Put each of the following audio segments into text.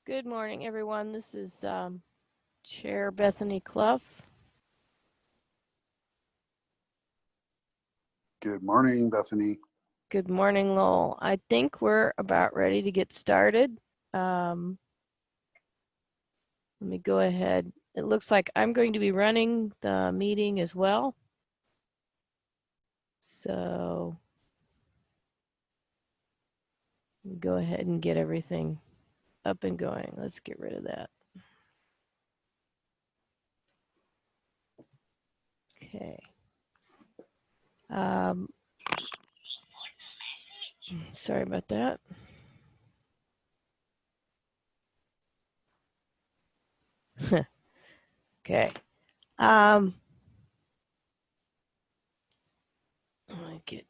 Good morning, everyone. This is Chair Bethany Clough. Good morning, Bethany. Good morning, Lowell. I think we're about ready to get started. Let me go ahead. It looks like I'm going to be running the meeting as well. So go ahead and get everything up and going. Let's get rid of that. Okay. Sorry about that. Okay. Let me get.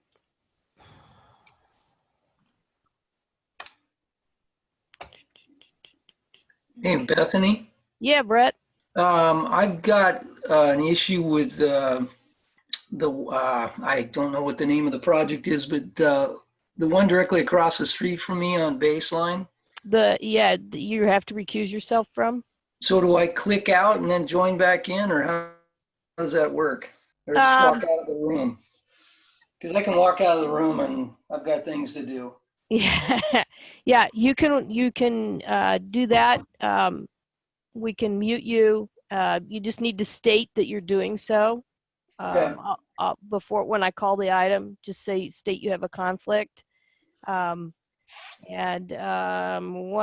Hey, Bethany. Yeah, Brett. I've got an issue with I don't know what the name of the project is, but the one directly across the street from me on Baseline. You have to recuse yourself from. So do I click out and then join back in, or how does that work? Or just walk out of the room? Because I can walk out of the room and I've got things to do. Yeah, yeah, you can do that. We can mute you. You just need to state that you're doing so. Okay. Before when I call the item, just state you have a conflict. One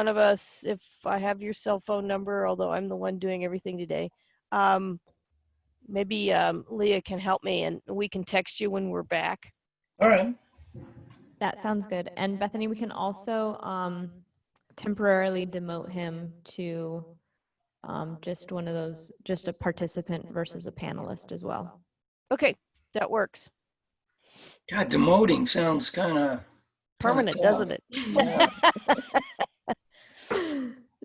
of us, if I have your cell phone number, although I'm the one doing everything today, maybe Leah can help me and we can text you when we're back. All right. That sounds good. And Bethany, we can also temporarily demote him to just one of those, just a participant versus a panelist as well. Okay, that works. God, demoting sounds kind of Permanent, doesn't it? Yeah.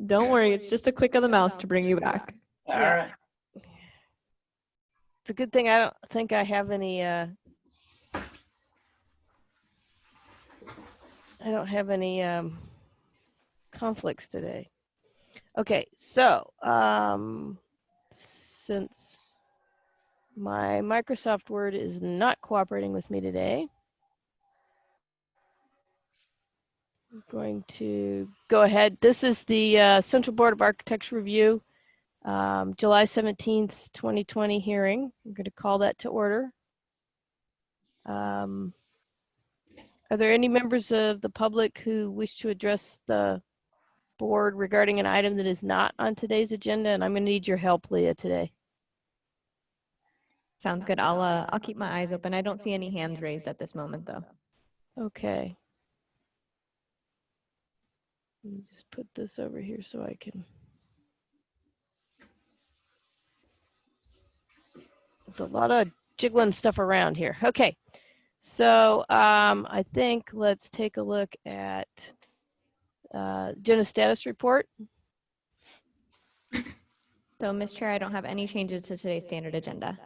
Don't worry, it's just a click of the mouse to bring you back. All right. It's a good thing I don't think I have any conflicts today. Okay, so since my Microsoft Word is not cooperating with me today, I'm going to go ahead. This is the Central Board of Architecture Review, July 17th, 2020 hearing. I'm going to call that to order. Are there any members of the public who wish to address the board regarding an item that is not on today's agenda? And I'm going to need your help, Leah, today. Sounds good. I'll keep my eyes open. I don't see any hands raised at this moment, though. Okay. Let me just put this over here so I can. There's a lot of jiggling stuff around here. Okay. So I think let's take a look at agenda status report. So, Ms. Chair, I don't have any changes to today's standard agenda.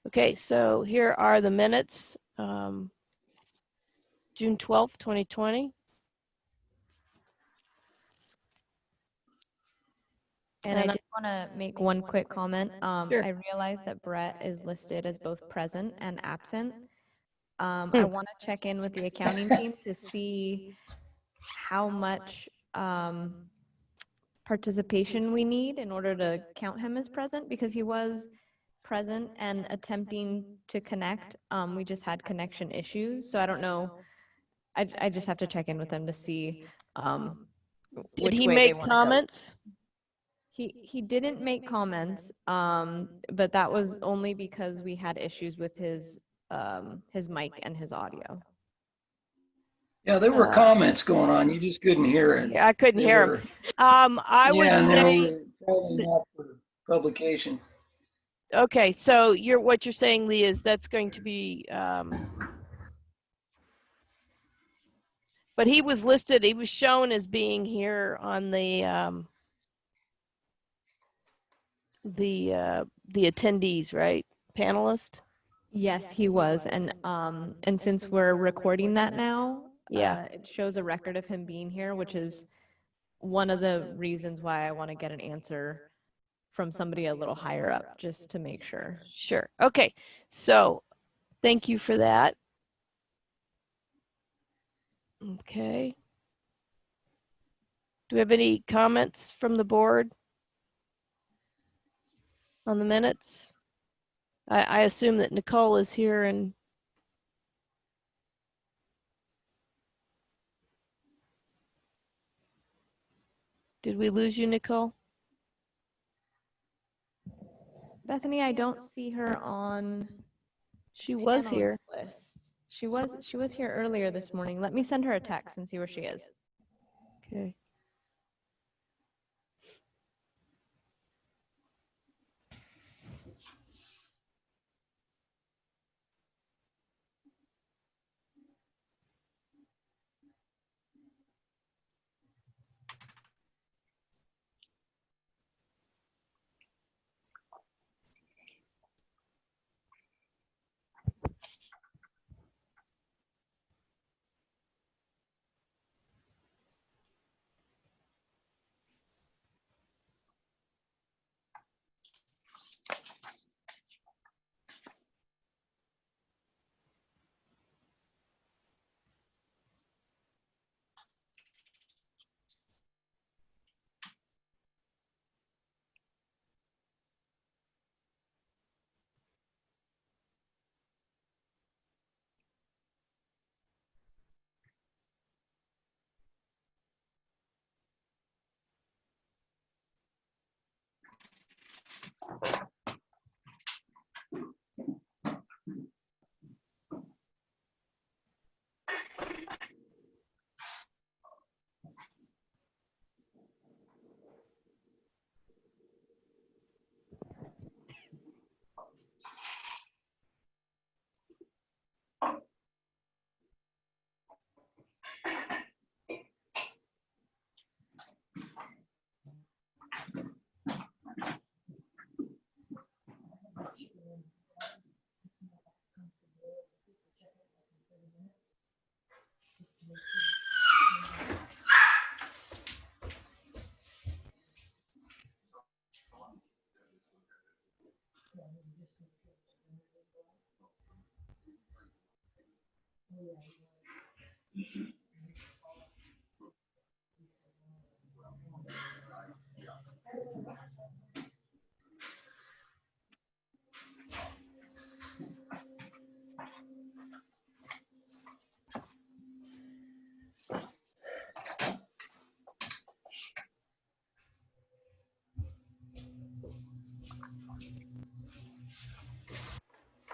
Okay, so here are the minutes, June 12th, 2020. And I did want to make one quick comment. Sure. I realize that Brett is listed as both present and absent. I want to check in with the accounting team to see how much participation we need in order to count him as present, because he was present and attempting to connect. We just had connection issues, so I don't know. I just have to check in with them to see Did he make comments? He didn't make comments, but that was only because we had issues with his mic and his audio. Yeah, there were comments going on. You just couldn't hear it. Yeah, I couldn't hear him. I would say not for publication. Okay, so what you're saying, Lee, is that's going to be but he was listed, he was shown as being here on the attendees, right? Panelist? Yes, he was. And since we're recording that now, yeah, it shows a record of him being here, which is one of the reasons why I want to get an answer from somebody a little higher up, just to make sure. Sure. Okay. So thank you for that. Okay. Do we have any comments from the board on the minutes? I assume that Nicole is here and did we lose you, Nicole? Bethany, I don't see her on She was panelists here. list. She was here earlier this morning. Let me send her a text and see where she is. Okay.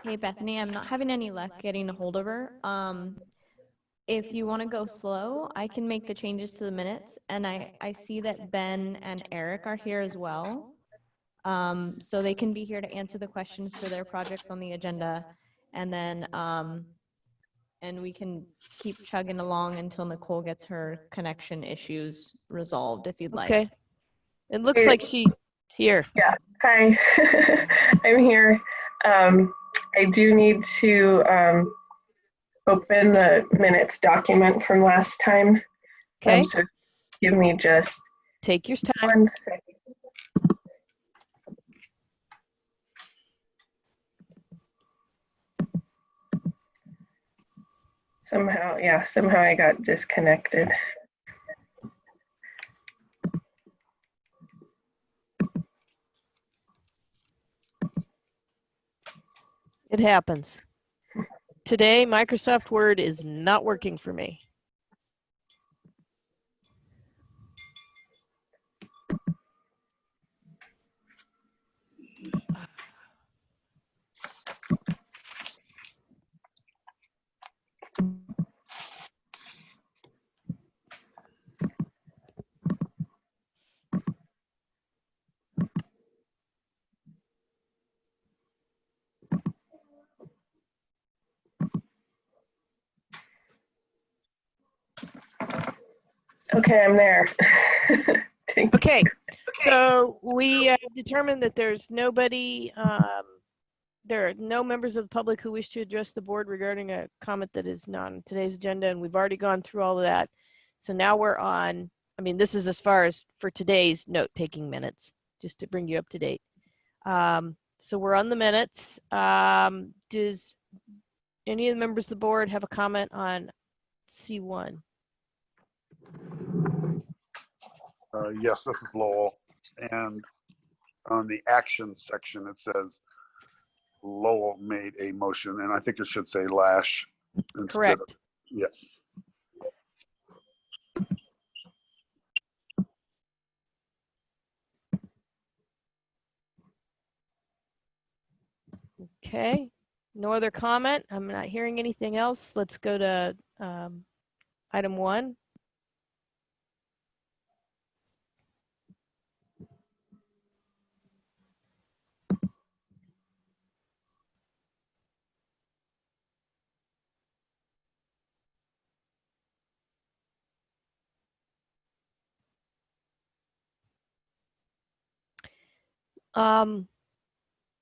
Hey, Bethany, I'm not having any luck getting a hold of her. If you want to go slow, I can make the changes to the minutes, and I see that Ben and Eric are here as well. So they can be here to answer the questions for their projects on the agenda, and then and we can keep chugging along until Nicole gets her connection issues resolved, if you'd like. Okay. It looks like she's here. Yeah, hi, I'm here. I do need to open the minutes document from last time. Okay. So give me just Take your time. 1 second. Somehow I got disconnected. It happens. Today, Microsoft Word is not working for me. Okay, I'm there. Thank you. Okay, so we determined that there's nobody, there are no members of the public who wish to address the board regarding a comment that is not on today's agenda, and we've already gone through all of that. So now we're on I mean, this is as far as for today's note-taking minutes, just to bring you up to date. So we're on the minutes. Does any of the members of the board have a comment on C1? Yes, this is Lowell. And on the action section, it says Lowell made a motion, and I think it should say Lash. instead of- Correct. Yes. Okay. No other comment. I'm not hearing anything else. Let's go to item 1.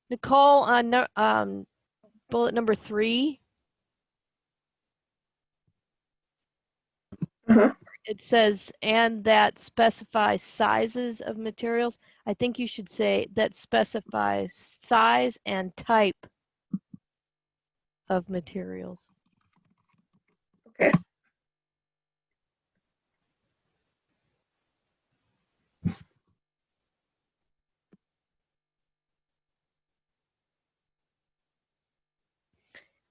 Nicole, on bullet number 3, Uh-huh. it says, and that specifies sizes of materials. I think you should say that specifies size and type of materials. Okay.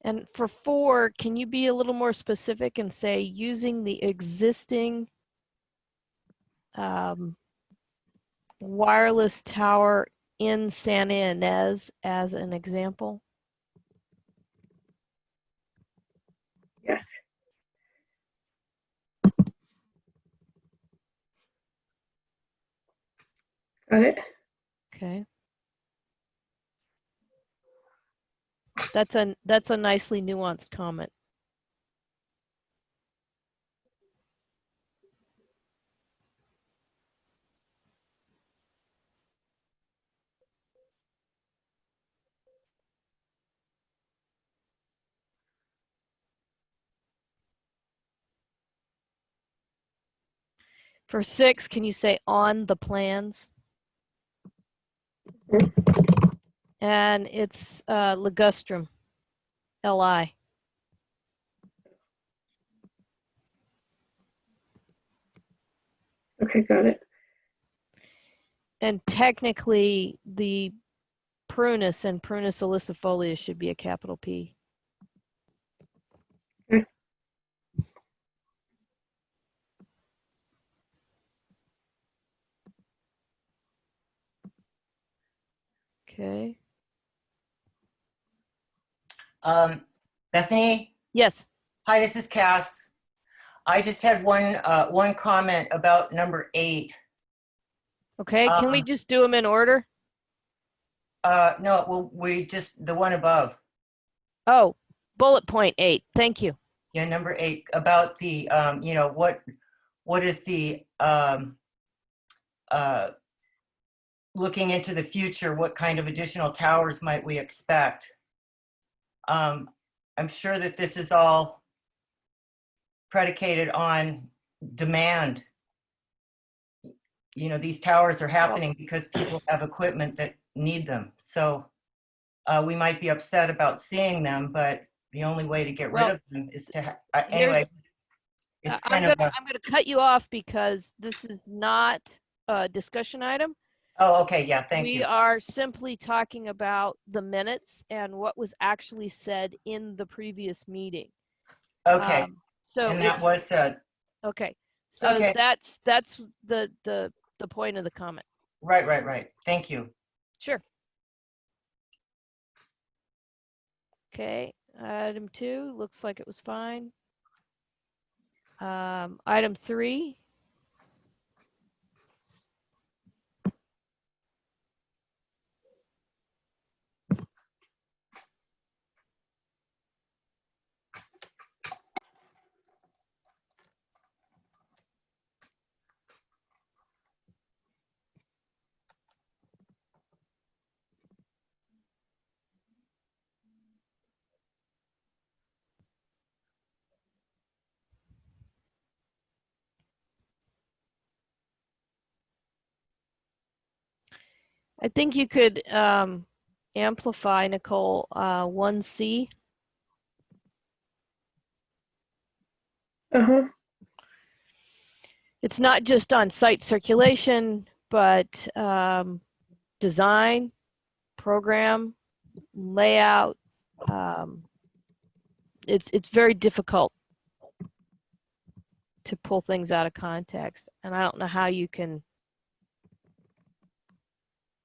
And for 4, can you be a little more specific and say using the existing wireless tower in Santa Ynez as an example? Yes. Got it. Okay. That's a nicely nuanced comment. For 6, can you say on the plans? And it's ligustrum, Li. Okay, got it. And technically, the prunus and Prunus ilicifolia should be a capital P. Okay. Okay. Bethany, Yes. hi, this is Cass. I just had one comment about number 8. Okay. Can we just do them in order? No, well, we just, the one above. Oh, bullet point 8. Thank you. Yeah, number 8, about the, what is the, looking into the future, what kind of additional towers might we expect? I'm sure that this is all predicated on demand. You know, these towers are happening because people have equipment that need them. So we might be upset about seeing them, but the only way to get rid of them is to, anyway, it's I'm kind of gonna cut you off because this is not a discussion item. oh, okay, yeah, thank We you. are simply talking about the minutes and what was actually said in the previous meeting. Okay, So and that was said. okay. So Okay. that's the point of the comment. Right. Thank you. Sure. Okay. Item 2 looks like it was fine. Item 3. I think you could amplify, Nicole, 1C. Uh-huh. It's not just on site circulation, but design, program, layout. It's very difficult to pull things out of context, and I don't know how you can,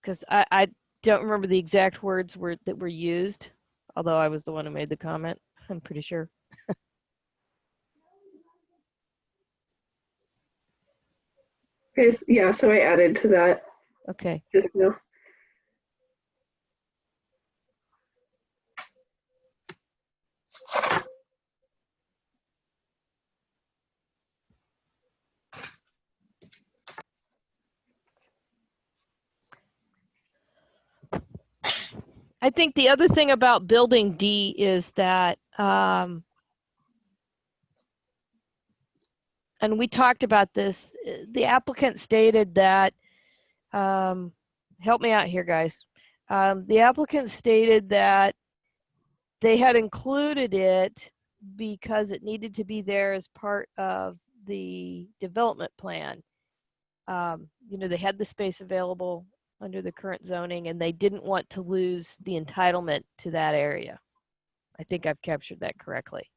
because I don't remember the exact words that were used, although I was the one who made the comment. I'm pretty sure. Okay, yeah, so I added to that Okay. just now. I think the other thing about building D is that, and we talked about this, the applicant stated that, help me out here, guys. The applicant stated that they had included it because it needed to be there as part of the development plan. You know, they had the space available under the current zoning and they didn't want to lose the entitlement to that area. I think I've captured that correctly.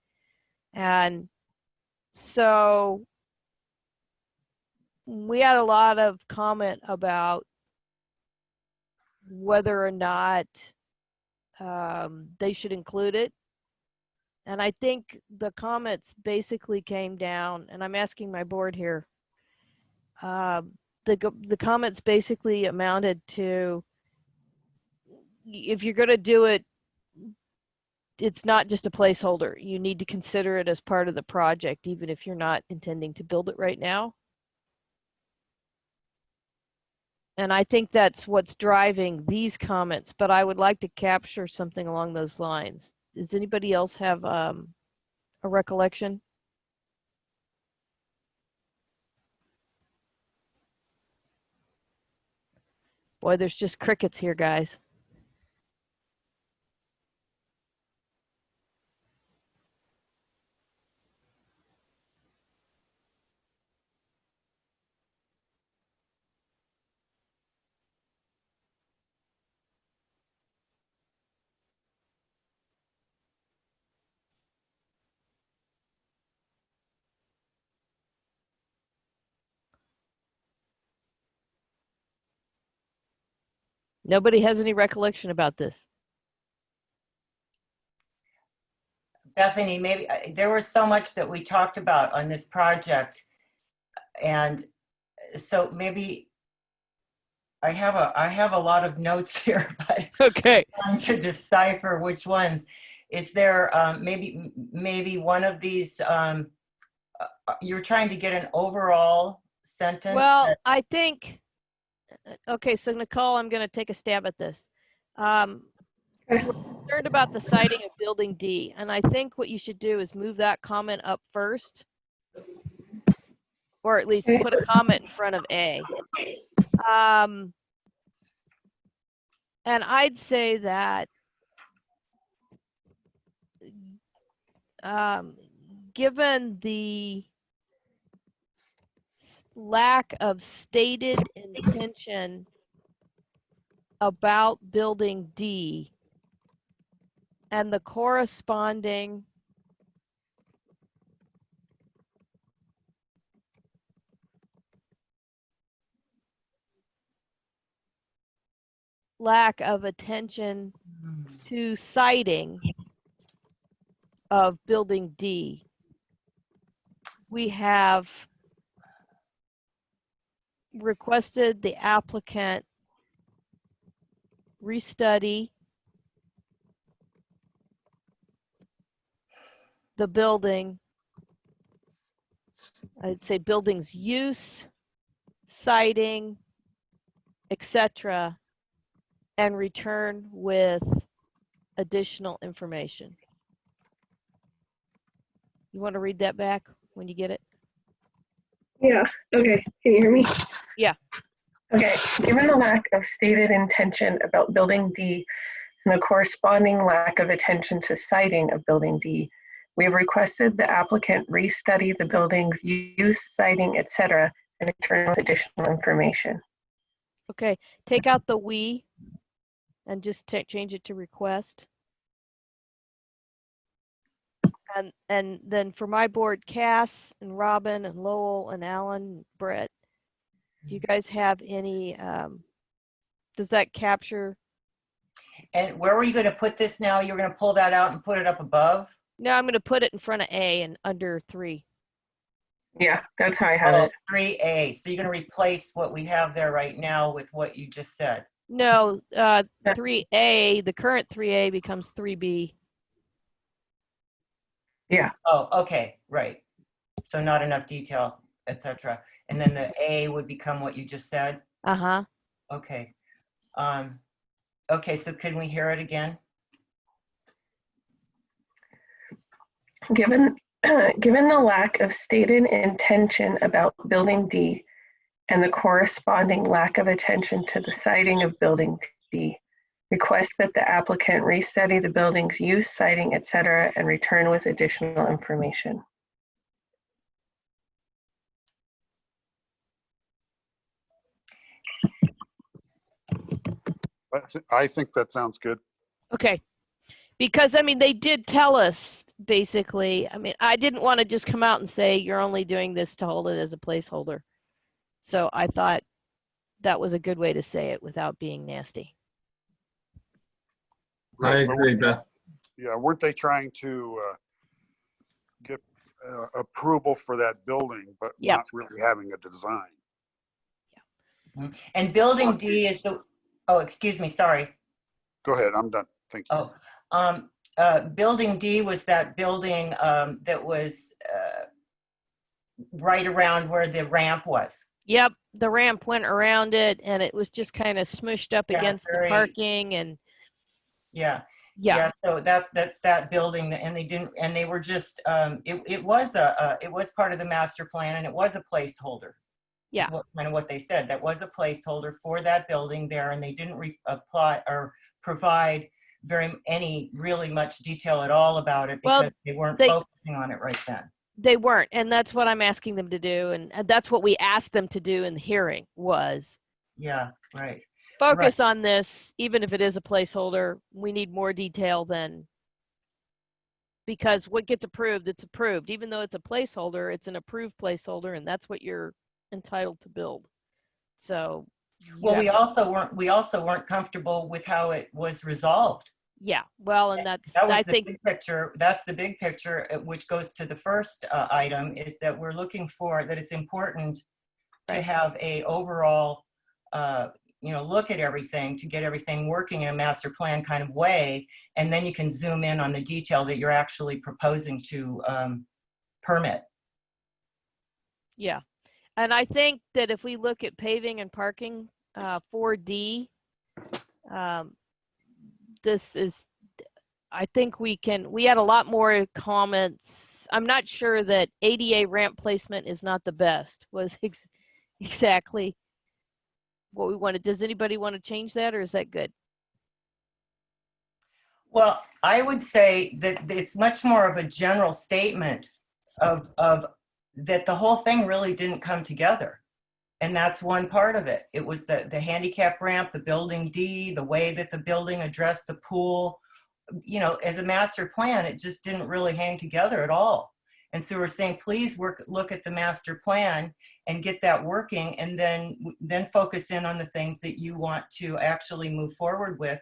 And so we had a lot of comment about whether or not they should include it. And I think the comments basically came down, and I'm asking my board here, the comments basically amounted to, if you're going to do it, it's not just a placeholder. You need to consider it as part of the project, even if you're not intending to build it right now. And I think that's what's driving these comments, but I would like to capture something along those lines. Does anybody else have a recollection? Boy, there's just crickets here, guys. Nobody has any recollection about this. Bethany, maybe there was so much that we talked about on this project. And so maybe I have a lot of notes here, but Okay. I'm trying to decipher which ones. Is there maybe one of these, you're trying to get an overall sentence? Well, I think, okay, so Nicole, I'm going to take a stab at this. We're concerned about the siting of building D, and I think what you should do is move that comment up first, or at least put a comment in front of A. And I'd say that given the lack of stated intention about building D and the corresponding lack of attention to siting of building D, we have requested the applicant restudy the building, I'd say building's use, siting, etc., and return with additional information. You want to read that back when you get it? Yeah, okay. Can you hear me? Yeah. Okay, given the lack of stated intention about building D and the corresponding lack of attention to siting of building D, we have requested the applicant restudy the building's use, siting, etc., and return with additional information. Okay, take out the we and just change it to request. And then for my board, Cass and Robin and Lowell and Alan, Brett, do you guys have any, does that capture? And where were you going to put this now? You're going to pull that out and put it up above? No, I'm going to put it in front of A and under 3. Yeah, that's how I have Oh, it. 3A. So you're going to replace what we have there right now with what you just said. No, 3A, the current 3A becomes 3B. Yeah, Oh, okay, right. So not enough detail, etc. And then the A would become what you just said? Uh-huh. Okay. Okay, so can we hear it again? given given the lack of stated intention about building D and the corresponding lack of attention to the siting of building D, request that the applicant restudy the building's use, siting, etc., and return with additional information. I think that sounds good. Okay. Because, I mean, they did tell us basically, I mean, I didn't want to just come out and say, you're only doing this to hold it as a placeholder. So I thought that was a good way to say it without being nasty. I agree, Beth. Yeah, weren't they trying to get approval for that building, but Yep. not really having a design? And building D is the, oh, excuse me, sorry. Go ahead, I'm done. Thank you. Building D was that building that was right around where the ramp was. Yep, the ramp went around it and it was just kind of smushed up Yeah, against the very- parking and Yeah. yeah. So that's that building, and they didn't, and they were just it was part of the master plan, and it was a placeholder. Yeah. Is kind of what they said. That was a placeholder for that building there, and they didn't apply or provide any really much detail at all about it because Well, they weren't they- focusing on it right then. They weren't, and that's what I'm asking them to do, and that's what we asked them to do in the hearing was Yeah, right. focus on this, even if it is a placeholder. We need more detail than, because what gets approved, it's approved. Even though it's a placeholder, it's an approved placeholder, and that's what you're entitled to build. So, Well, yeah. we also weren't comfortable with how it was resolved. Yeah, well, and that's, That was I the think, big picture. That's the big picture, which goes to the first item, is that we're looking for that it's important to Right. have a overall, look at everything to get everything working in a master plan kind of way, and then you can zoom in on the detail that you're actually proposing to permit. yeah. And I think that if we look at paving and parking, 4D, this is, I think we had a lot more comments. I'm not sure that ADA ramp placement is not the best, was exactly what we wanted. Does anybody want to change that, or is that good? Well, I would say that it's much more of a general statement of that the whole thing really didn't come together. And that's one part of it. It was the handicap ramp, the building D, the way that the building addressed the pool. As a master plan, it just didn't really hang together at all. And so we're saying, please look at the master plan and get that working, and then focus in on the things that you want to actually move forward with.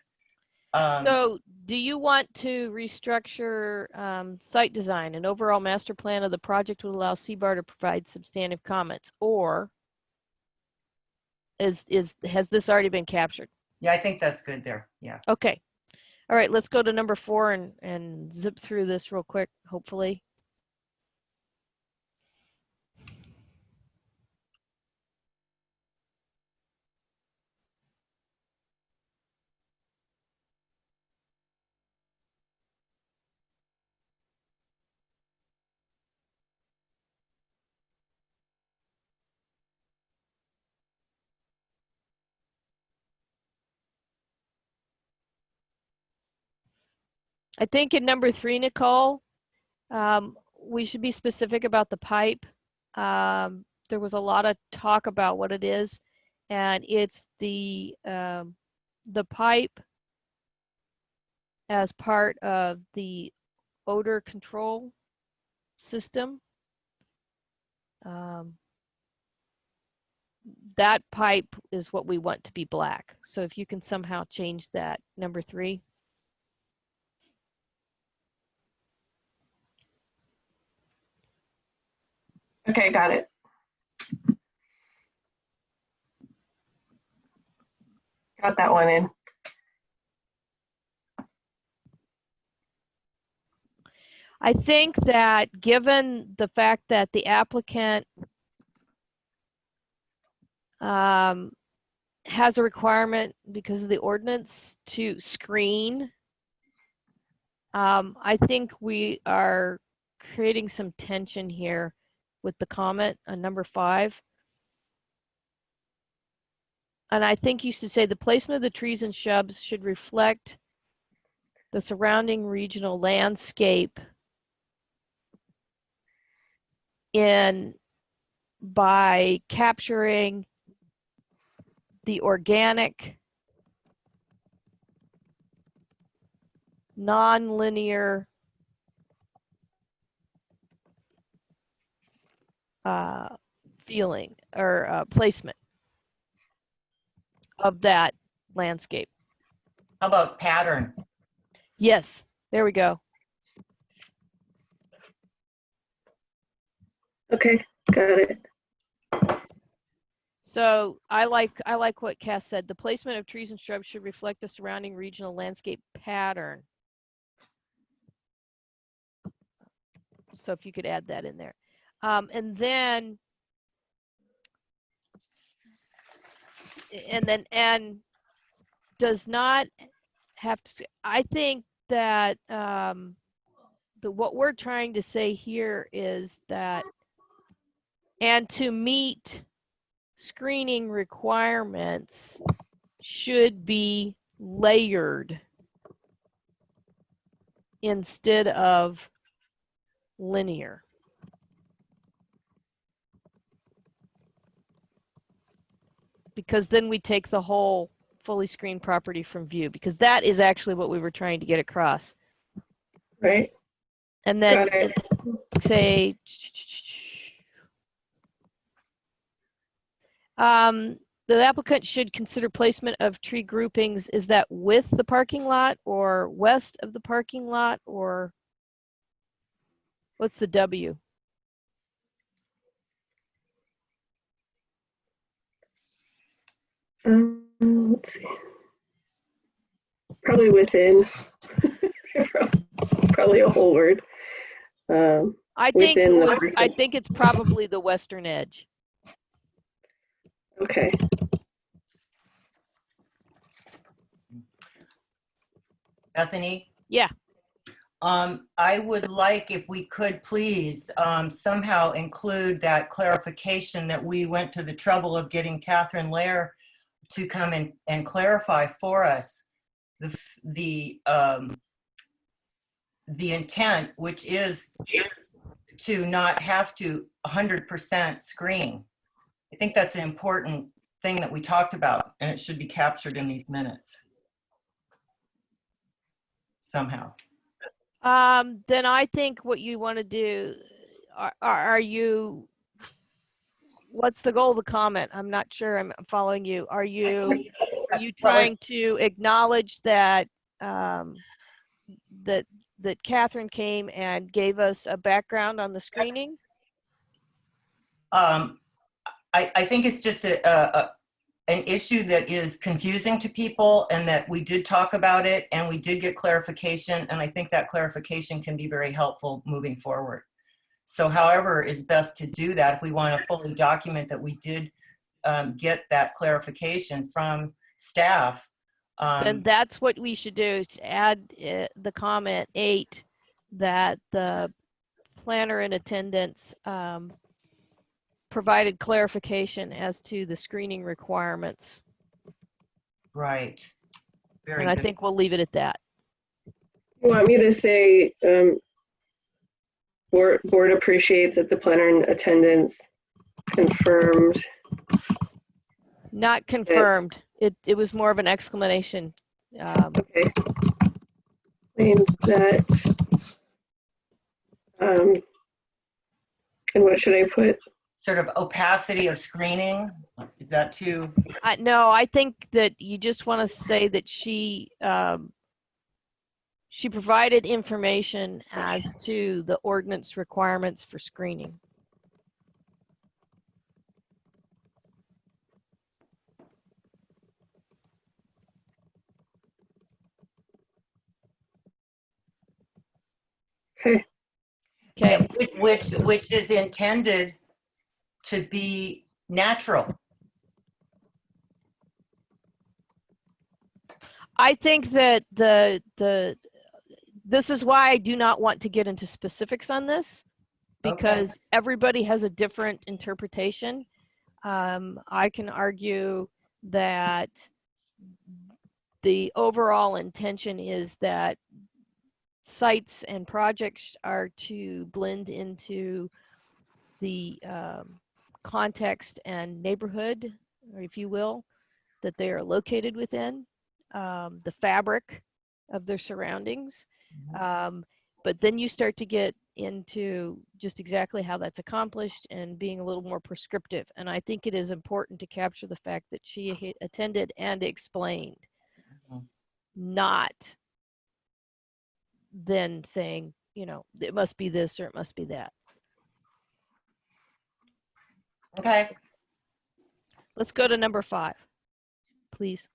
So do you want to restructure site design? An overall master plan of the project would allow CBAR to provide substantive comments, or has this already been captured? Yeah, I think that's good there. Yeah. Okay. All right, let's go to number 4 and zip through this real quick, hopefully. I think in number 3, Nicole, we should be specific about the pipe. There was a lot of talk about what it is, and it's the pipe as part of the odor control system. That pipe is what we want to be black. So if you can somehow change that, number 3. Okay, got it. Got that one in. I think that given the fact that the applicant has a requirement because of the ordinance to screen, I think we are creating some tension here with the comment on number 5. And I think you should say the placement of the trees and shrubs should reflect the surrounding regional landscape by capturing the organic, non-linear feeling or placement of that landscape. How about pattern? Yes, there we go. Okay, got it. So I like what Cass said. The placement of trees and shrubs should reflect the surrounding regional landscape pattern. So if you could add that in there. And then does not have to, I think that what we're trying to say here is that, and to meet screening requirements should be layered instead of linear. Because then we take the whole fully screened property from view, because that is actually what we were trying to get across. Right. And then Got it. say, the applicant should consider placement of tree groupings. Is that with the parking lot or west of the parking lot, or what's the W? Let's see. Probably within. Probably a whole word. I think within the I think it's probably the western edge. Okay. Bethany? Yeah. I would like, if we could please, somehow include that clarification that we went to the trouble of getting Catherine Lair to come in and clarify for us the intent, which is to not have to 100% screen. I think that's an important thing that we talked about, and it should be captured in these minutes somehow. Then I think what you want to do, are you, what's the goal of the comment? I'm not sure I'm following you. Are you trying to acknowledge that, that Catherine came and gave us a background on the screening? I think it's just an issue that is confusing to people, and that we did talk about it and we did get clarification, and I think that clarification can be very helpful moving forward. So however is best to do that, if we want to fully document that we did get that clarification from staff. Then that's what we should do, to add the comment 8 that the planner in attendance provided clarification as to the screening requirements. Right. Very And I good. think we'll leave it at that. You want me to say, board appreciates that the planner in attendance confirmed. Not confirmed. It was more of an exclamation. Okay. Claimed that, and what should I put? Sort of opacity of screening? Is that too? No, I think that you just want to say that she provided information as to the ordinance requirements for screening. Okay. Okay. Which is intended to be natural. I think that this is why I do not want to get into specifics on this, because everybody has a different interpretation. I can argue that the overall intention is that sites and projects are to blend into the context and neighborhood, or if you will, that they are located within, the fabric of their surroundings. But then you start to get into just exactly how that's accomplished and being a little more prescriptive. And I think it is important to capture the fact that she attended and explained, not then saying, you know, it must be this or it must be that. Okay. Let's go to number 5, please.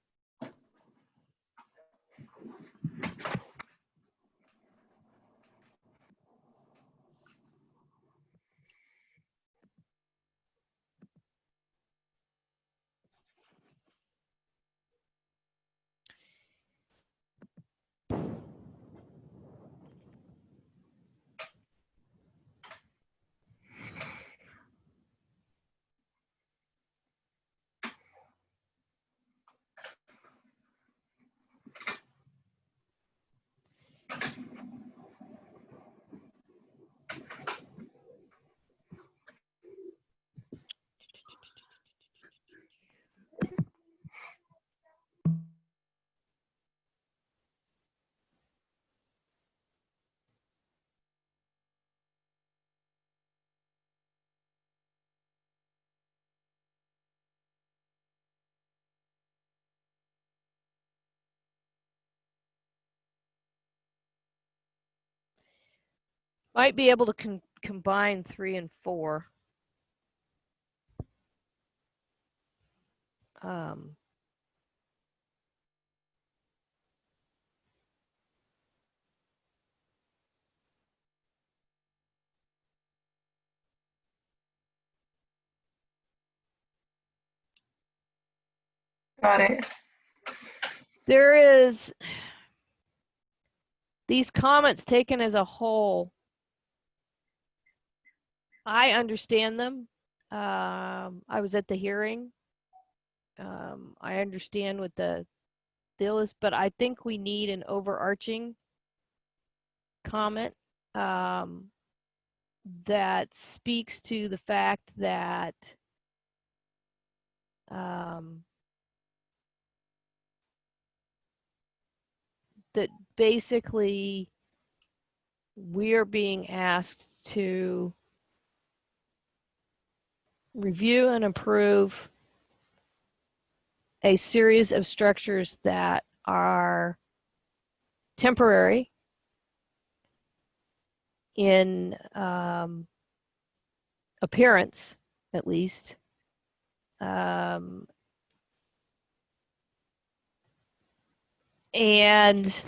Might be able to combine 3 and 4. Got it. There is these comments taken as a whole. I understand them. I was at the hearing. I understand what the deal is, but I think we need an overarching comment that speaks to the fact that that basically we're being asked to review and approve a series of structures that are temporary in appearance, at least, and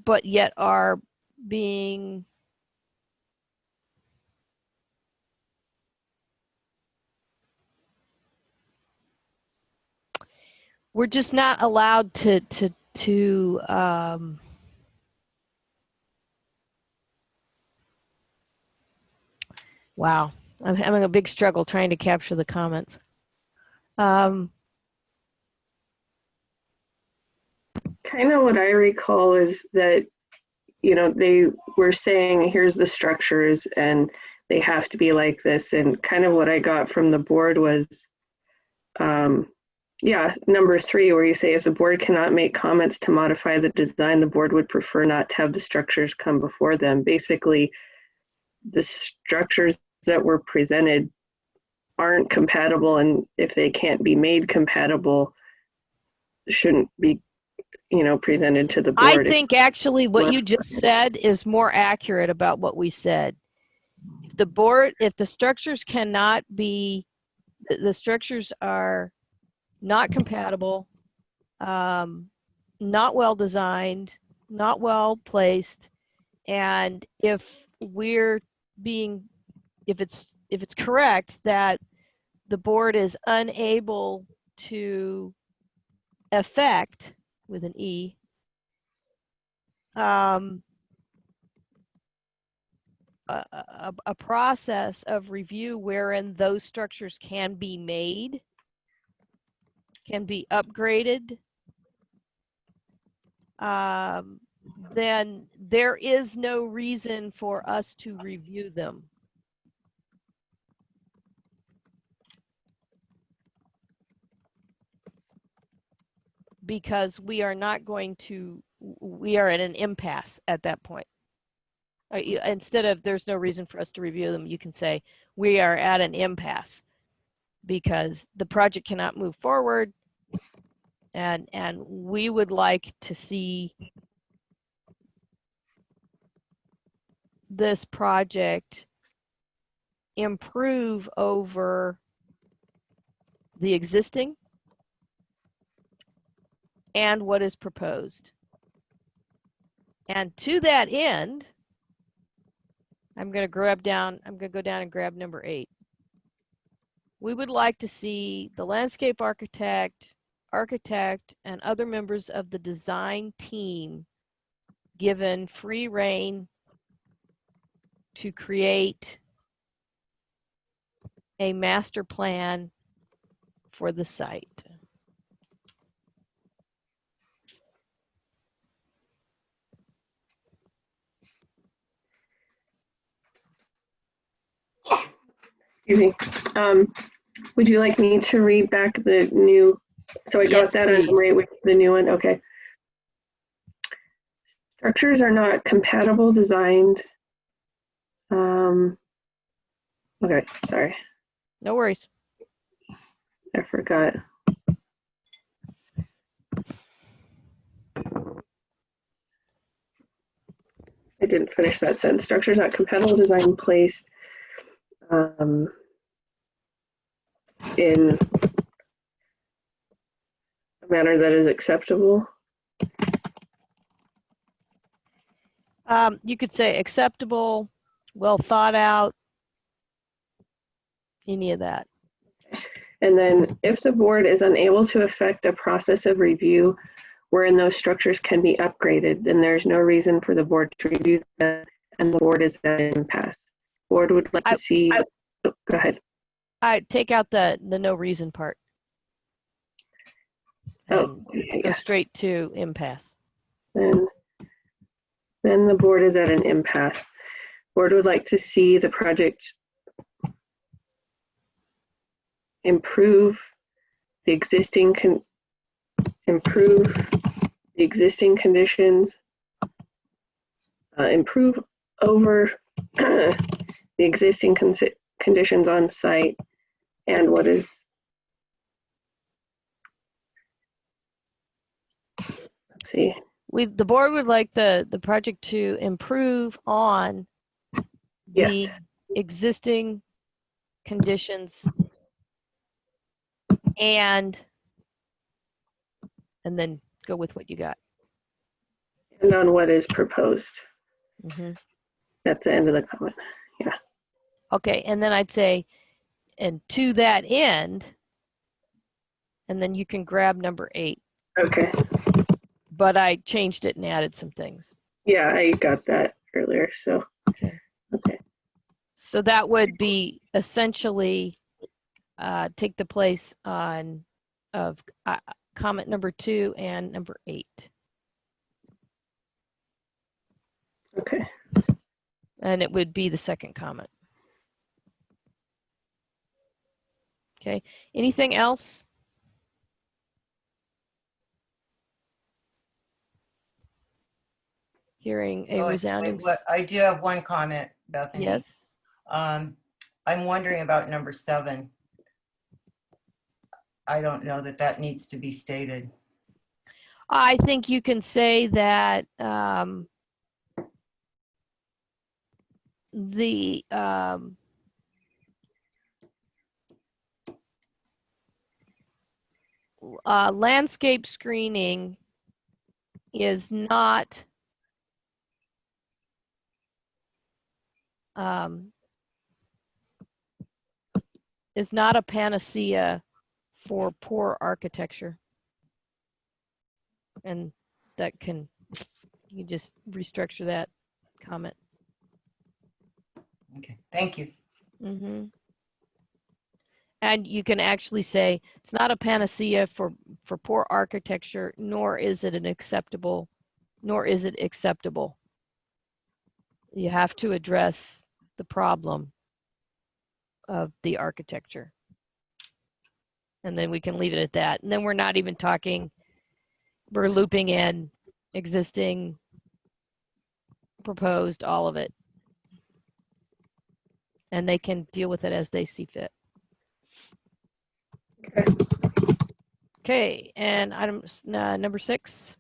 but yet are being we're just not allowed to wow, I'm having a big struggle trying to capture the comments. Kind of what I recall is that they were saying, here's the structures and they have to be like this. And kind of what I got from the board was, number 3, where you say, if the board cannot make comments to modify the design, the board would prefer not to have the structures come before them. Basically, the structures that were presented aren't compatible, and if they can't be made compatible, shouldn't be, presented to the I board. think actually what you just said is more accurate about what we said. If the structures cannot be, the structures are not compatible, not well designed, not well placed, and if it's correct that the board is unable to effect, with an E, a process of review wherein those structures can be made, can be upgraded, then there is no reason for us to review them. Because we are at an impasse at that point. Instead of there's no reason for us to review them, you can say we are at an impasse because the project cannot move forward, and we would like to see this project improve over the existing and what is proposed. And to that end, I'm going to go down and grab number 8. We would like to see the landscape architect, and other members of the design team given free rein to create a master plan for the site. Excuse me. Would you like me to read back the new? So I Yes, got that please. on right with the new one. Okay. Structures are not compatible designed. Okay, sorry, No worries. I forgot. I didn't finish that sentence. Structures not compatible design placed in a manner that is acceptable. You could say acceptable, well thought out, any of that. And then if the board is unable to effect a process of review wherein those structures can be upgraded, then there's no reason for the board to review that, and the board is at an impasse. Board would like to see, go ahead. I take out the no reason part. Oh, And go straight to impasse. Then the board is at an impasse. Board would like to see the project improve the existing conditions, improve over the existing conditions on site, and what is, let's see. The board would like the project to improve on the Yes. existing conditions and then go with what you got. And on what is proposed. Mm-hmm. That's the end of the comment. Yeah. Okay, and then I'd say, and to that end, and then you can grab number 8. Okay. But I changed it and added some things. Yeah, I got that earlier. So, Okay. Okay. So that would be essentially take the place of comment number 2 and number 8. Okay. And it would be the second comment. Okay, anything else? Hearing a Oh, resounding, I do have one comment, Bethany. yes. I'm wondering about number 7. I don't know that that needs to be stated. I think you can say that the landscape screening is not a panacea for poor architecture. And that can, you just restructure that comment. Okay, thank you. Mm-hmm. And you can actually say it's not a panacea for poor architecture, nor is it acceptable. You have to address the problem of the architecture. And then we can leave it at that. And then we're not even talking, we're looping in existing, proposed, all of it. And they can deal with it as they see fit. Okay, and item number 6.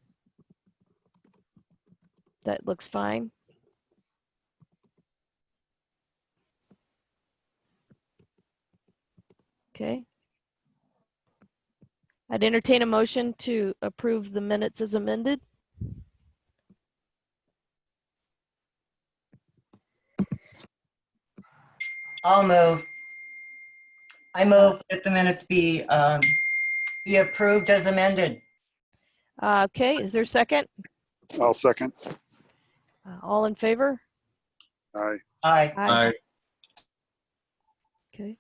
That looks fine. Okay. I'd entertain a motion to approve the minutes as amended. I'll move. I move that the minutes be approved as amended. Okay, is there a second? I'll second. All in favor? Aye. Aye. Aye. Okay.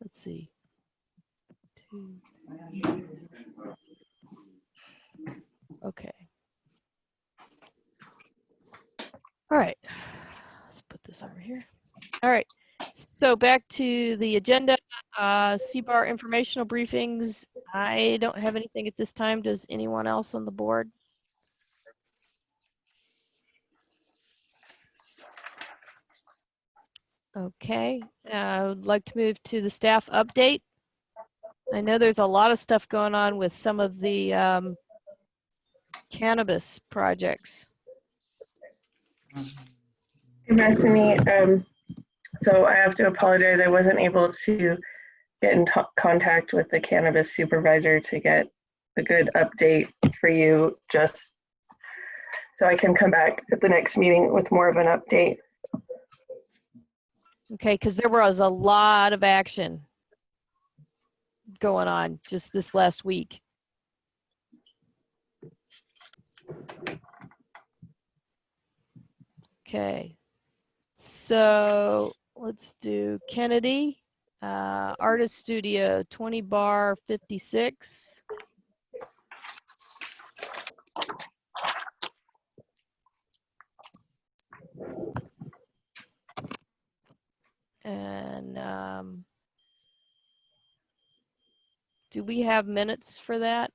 Let's see. 2, 3. Okay. All right. Let's put this over here. All right. So back to the agenda. CBAR informational briefings. I don't have anything at this time. Does anyone else on the board? Okay. I would like to move to the staff update. I know there's a lot of stuff going on with some of the cannabis projects. Hey, Bethany, so I have to apologize. I wasn't able to get in contact with the cannabis supervisor to get a good update for you, just so I can come back at the next meeting with more of an update. Okay, because there was a lot of action going on just this last week. Okay, so let's do Kennedy, Artist Studio, 20 bar 56. And do we have minutes for that?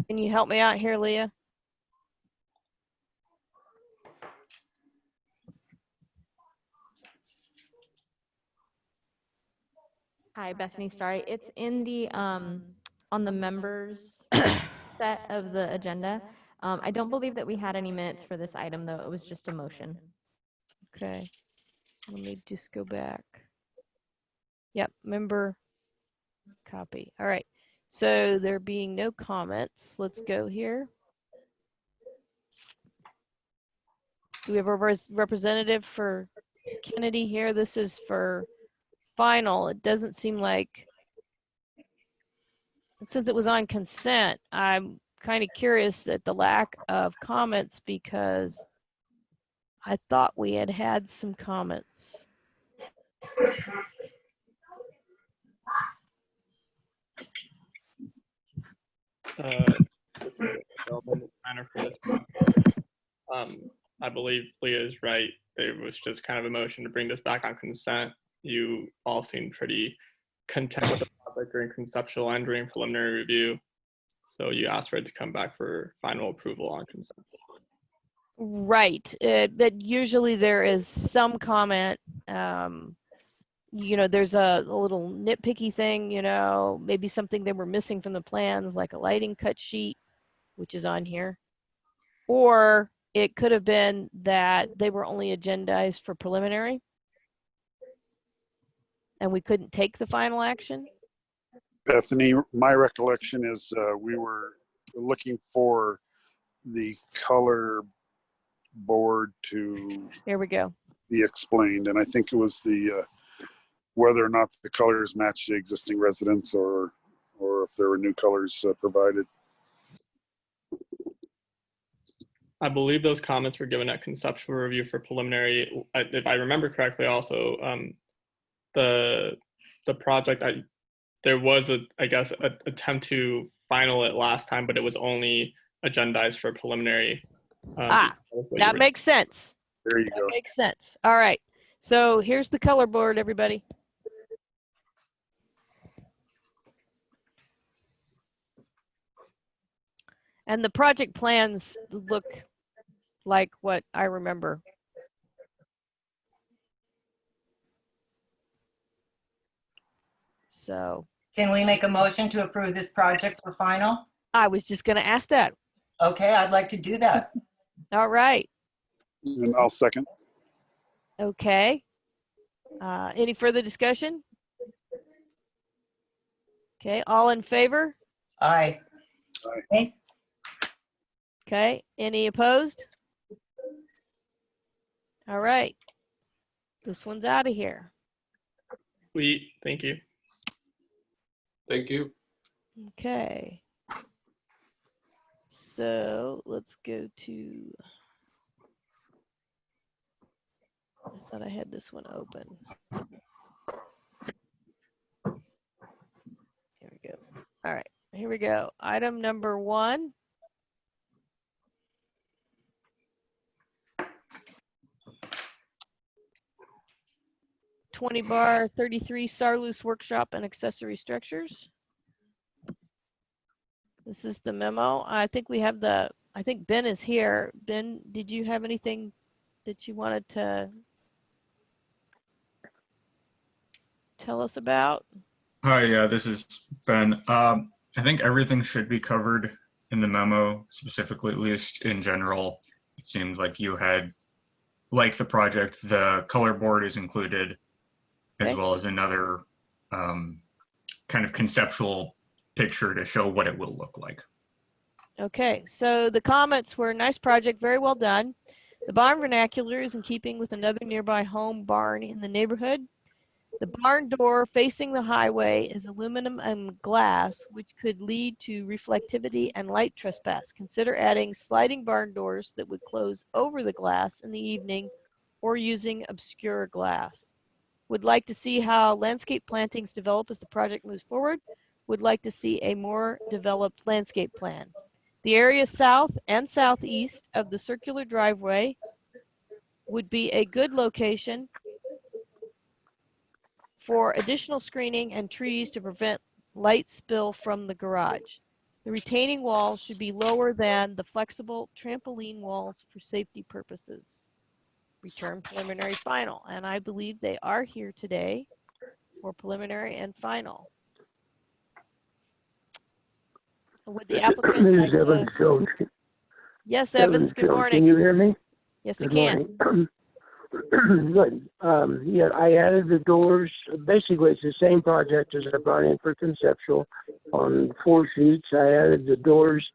Can you help me out here, Leah? Hi, Bethany. Sorry, it's in the on the members set of the agenda. I don't believe that we had any minutes for this item, though. It was just a motion. Okay, let me just go back. Yep, member copy. All right, so there being no comments, let's go here. Do we have a representative for Kennedy here? This is for final. It doesn't seem like, since it was on consent, I'm kind of curious at the lack of comments because I thought we had had some comments. This is a development planner for this one. I believe Leah is right. There was just kind of a motion to bring this back on consent. You all seemed pretty content with the project during conceptual and during preliminary review. So you asked for it to come back for final approval on consent. Right, but usually there is some comment. You know, there's a little nitpicky thing, you know, maybe something they were missing from the plans, like a lighting cut sheet, which is on here. Or it could have been that they were only agendized for preliminary and we couldn't take the final action. Bethany, my recollection is we were looking for the color board to Here we go. be explained, and I think it was the whether or not the colors match the existing residents or if there were new colors provided. I believe those comments were given at conceptual review for preliminary. If I remember correctly, also the project, there was I guess an attempt to final it last time, but it was only agendized for preliminary. That makes sense. There you That go. makes sense. All right. So here's the color board, everybody. And the project plans look like what I remember. So Can we make a motion to approve this project for final? I was just going to ask that. Okay, I'd like to do that. All right. And I'll second. Okay. Any further discussion? Okay. All in favor? Aye. Okay. Any opposed? All right. This one's out of here. Thank you. Thank you. Okay. So let's go to, I thought I had this one open. Here we go. All right, here we go. Item number 1. (20:33) Sarloos Workshop and Accessory Structures. This is the memo. I think we have I think Ben is here. Ben, did you have anything that you wanted to tell us about? Hi, yeah, this is Ben. I think everything should be covered in the memo, specifically, at least in general. It seems like you had liked the project. The color board is included, as Okay. well as another kind of conceptual picture to show what it will look like. Okay, so the comments were nice project, very well done. The barn vernacular is in keeping with another nearby home barn in the neighborhood. The barn door facing the highway is aluminum and glass, which could lead to reflectivity and light trespass. Consider adding sliding barn doors that would close over the glass in the evening or using obscure glass. Would like to see how landscape plantings develop as the project moves forward. Would like to see a more developed landscape plan. The area south and southeast of the circular driveway would be a good location for additional screening and trees to prevent light spill from the garage. The retaining walls should be lower than the flexible trampoline walls for safety purposes. Return preliminary final, and I believe they are here today for preliminary and final. Would the applicant This like is Evans to- Jones. Yes, Evans, good Jones. morning. Can you hear me? Yes, I Good can. morning. Good. Yeah, I added the doors. Basically, it's the same project as I brought in for conceptual on 4 sheets. I added the doors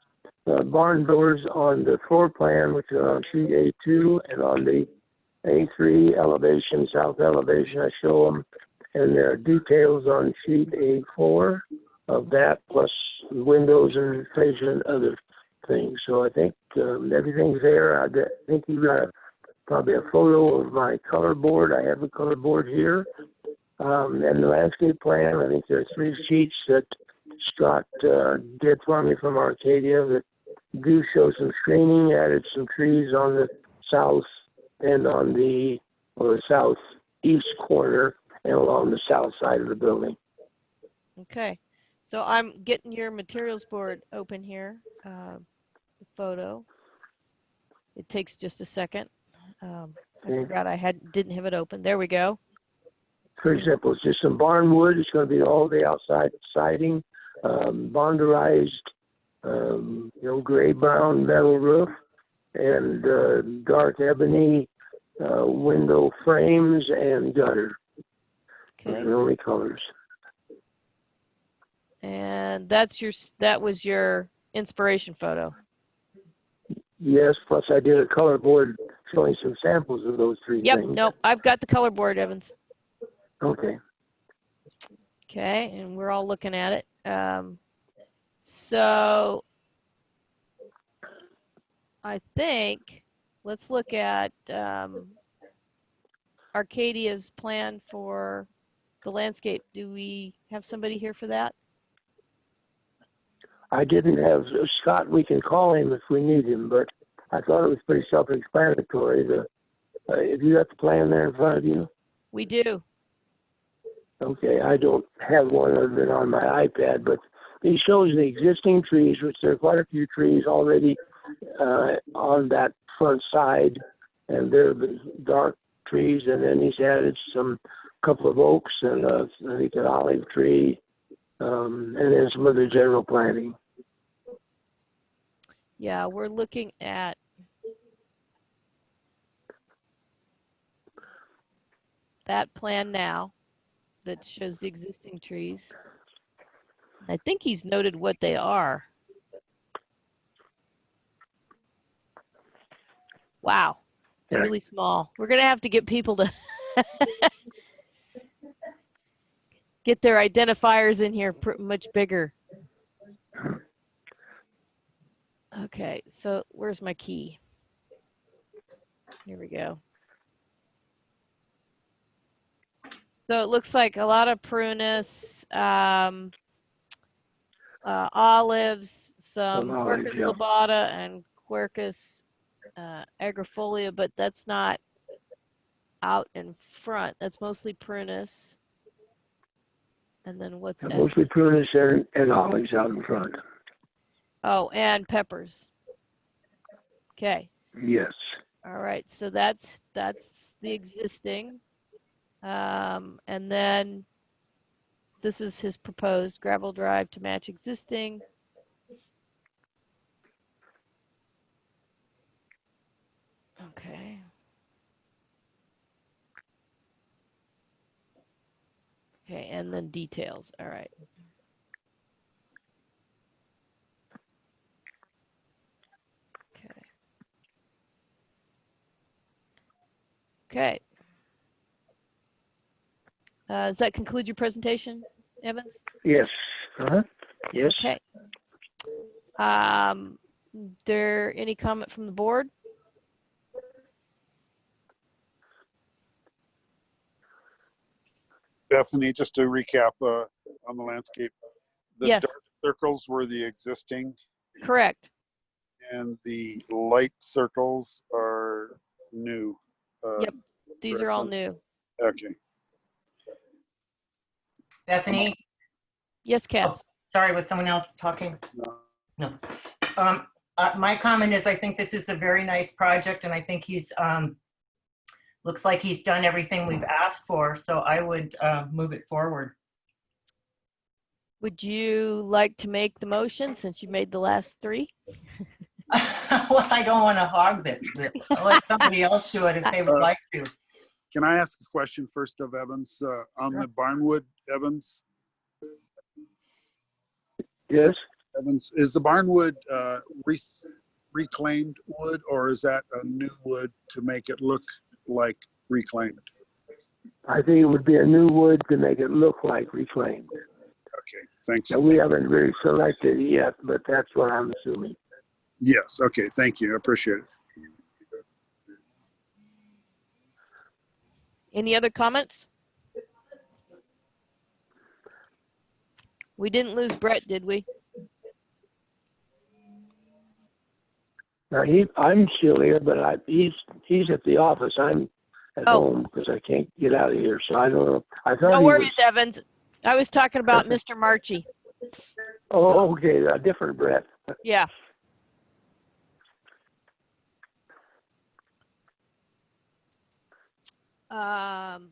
barn doors on the floor plan, which are on sheet A2, and on the A3 elevation, south elevation. I show them, and there are details on sheet A4 of that, plus windows and fascia and other things. So I think everything's there. I think you got probably a photo of my color board. I have a color board here. And the landscape plan, I think there are 3 sheets that Scott did for me from Arcadia that do show some screening, added some trees on the south and on the southeast corner and along the south side of the building. Okay. So I'm getting your materials board open here. The photo. It takes just a second. I forgot I didn't have it open. There we go. Pretty simple. It's just some barn wood. It's going to be all the outside siding, bonderized, gray brown metal roof, and dark ebony window frames and gutter. Okay. Those are the only colors. And that was your inspiration photo. Yes, plus I did a color board showing some samples of those 3 Yep. things. Nope. I've got the color board, Evans. Okay. Okay, and we're all looking at it. So I think let's look at Arcadia's plan for the landscape. Do we have somebody here for that? I didn't have Scott. We can call him if we need him, but I thought it was pretty self-explanatory. If you got the plan there in front of you. We do. Okay, I don't have one other than on my iPad, but he shows the existing trees, which there are quite a few trees already on that front side, and they're the dark trees, and then he's added couple of oaks and I think an olive tree, and then some other general planting. Yeah, we're looking at that plan now that shows the existing trees. I think he's noted what they are. Wow, it's really small. We're gonna have to get people to get their identifiers in here much bigger. Okay, so where's my key? Here we go. So it looks like a lot of prunus, olives, some Quercus lobata and Quercus agrifolia, but that's not out in front. That's mostly prunus. And then what's mostly prunus and olives out in front. Oh, and peppers. Okay. Yes. All right. So that's the existing. And then this is his proposed gravel drive to match existing. Okay. Okay, and then details. All right. Okay. Okay. Does that conclude your presentation, Evans? Yes. Yes. Okay. There any comment from the board? Bethany, just to recap on the landscape, the Yes. dark circles were the existing, Correct. and the light circles are new. Yep. These are all new. Okay. Bethany, Yes, Cass. sorry, was someone else talking? No. My comment is I think this is a very nice project, and I think he's looks like he's done everything we've asked for, so I would move it forward. Would you like to make the motion since you made the last 3? Well, I don't want to hog this. I'll let somebody else do it if they would like to. Can I ask a question first of Evans on the Barnwood, Evans? Yes. Evans, is the barnwood reclaimed wood, or is that a new wood to make it look like reclaimed? I think it would be a new wood to make it look like reclaimed. Okay, thanks. And we haven't really selected it yet, but that's what I'm assuming. Yes, okay, thank you. I appreciate it. Any other comments? We didn't lose Brett, did we? Now I'm still here, but he's at the office. I'm at home because I can't get out of here. So I don't know. I thought No he worries, was. Evans. I was talking about Mr. Marchie. Oh, okay, a different Brett. Yeah.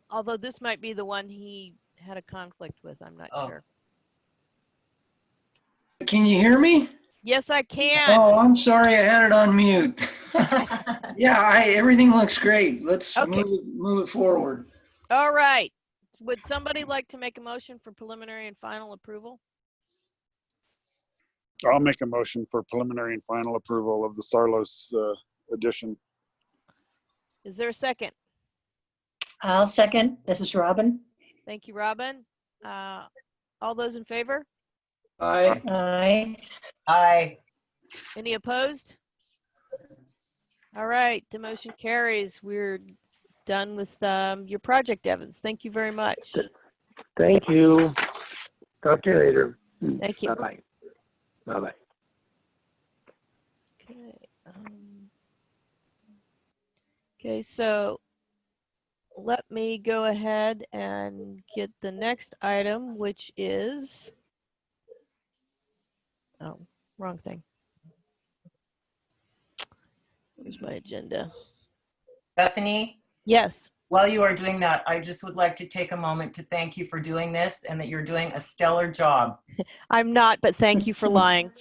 Although this might be the one he had a conflict with, I'm not sure. Can you hear me? Yes, I can. Oh, I'm sorry, I had it on mute. Yeah, everything looks great. Let's Okay. move it forward. All right. Would somebody like to make a motion for preliminary and final approval? I'll make a motion for preliminary and final approval of the Sarlos addition. Is there a second? I'll second. This is Robin. Thank you, Robin. All those in favor? Aye. Aye. Aye. Any opposed? All right, the motion carries. We're done with your project, Evans. Thank you very much. Thank you. Talk to you later. Thank you. Bye-bye. Bye-bye. Okay. Okay, so let me go ahead and get the next item, which is, oh, wrong thing. Where's my agenda? Bethany, Yes. while you are doing that, I just would like to take a moment to thank you for doing this and that you're doing a stellar job. I'm not, but thank you for lying.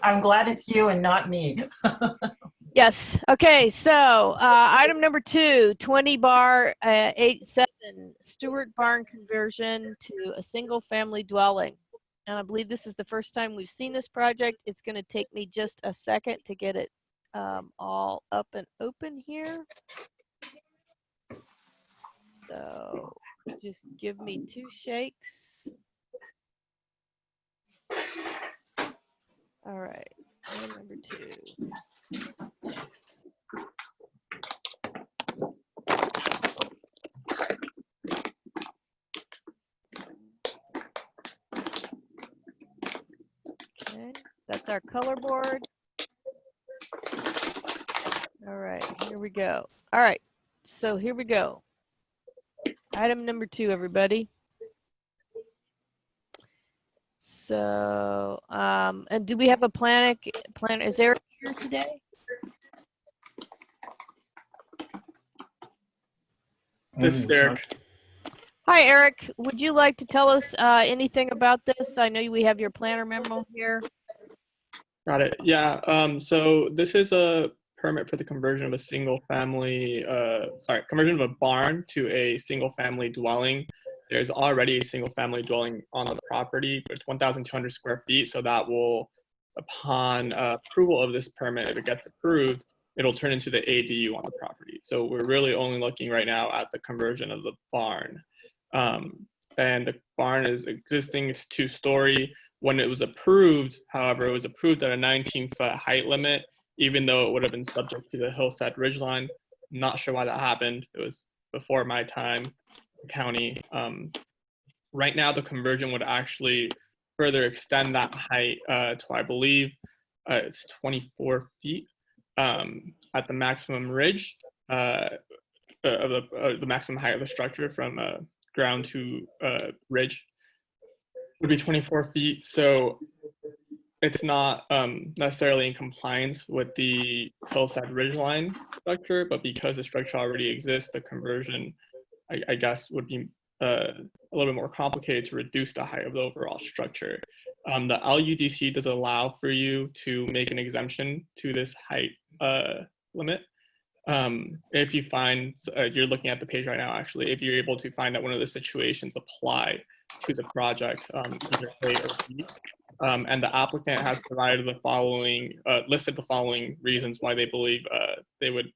I'm glad it's you and not me. Yes. Okay. So item number 2, 20 bar 87 Stewart Barn conversion to a single family dwelling. And I believe this is the first time we've seen this project. It's going to take me just a second to get it all up and open here. So just give me 2 shakes. All right. Item number 2. Okay, that's our color board. All right, here we go. All right, so here we go. Item number 2, everybody. So, and do we have a plan? Is Eric here today? This is Eric. Hi, Eric. Would you like to tell us anything about this? I know we have your planner memo here. Got it. Yeah. So this is a permit for the conversion of a single family, conversion of a barn to a single family dwelling. There's already a single family dwelling on the property. It's 1,200 square feet. So that will, upon approval of this permit, if it gets approved, it'll turn into the ADU on the property. So we're really only looking right now at the conversion of the barn. And the barn is existing, it's 2-story. When it was approved, however, it was approved at a 19-foot height limit, even though it would have been subject to the hillside ridgeline. Not sure why that happened. It was before my time in county. Right now, the conversion would actually further extend that height to, I believe, it's 24 feet at the maximum ridge of the maximum height of the structure from ground to ridge would be 24 feet. So it's not necessarily in compliance with the hillside ridgeline structure, but because the structure already exists, the conversion, I guess, would be a little bit more complicated to reduce the height of the overall structure. The LUDC does allow for you to make an exemption to this height limit. If you find, you're looking at the page right now, actually, if you're able to find that one of the situations apply, to the project, either A or B. And the applicant has provided the following, listed the following reasons why they believe they would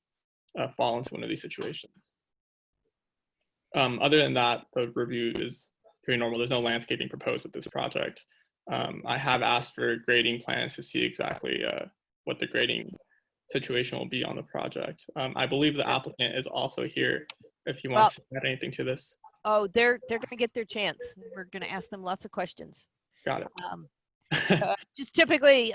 fall into one of these situations. Other than that, the review is pretty normal. There's no landscaping proposed with this project. I have asked for grading plans to see exactly what the grading situation will be on the project. I believe the applicant is also here if he wants to add anything to this. Oh, they're going to get their chance. We're going to ask them lots of questions. Got it. Just typically,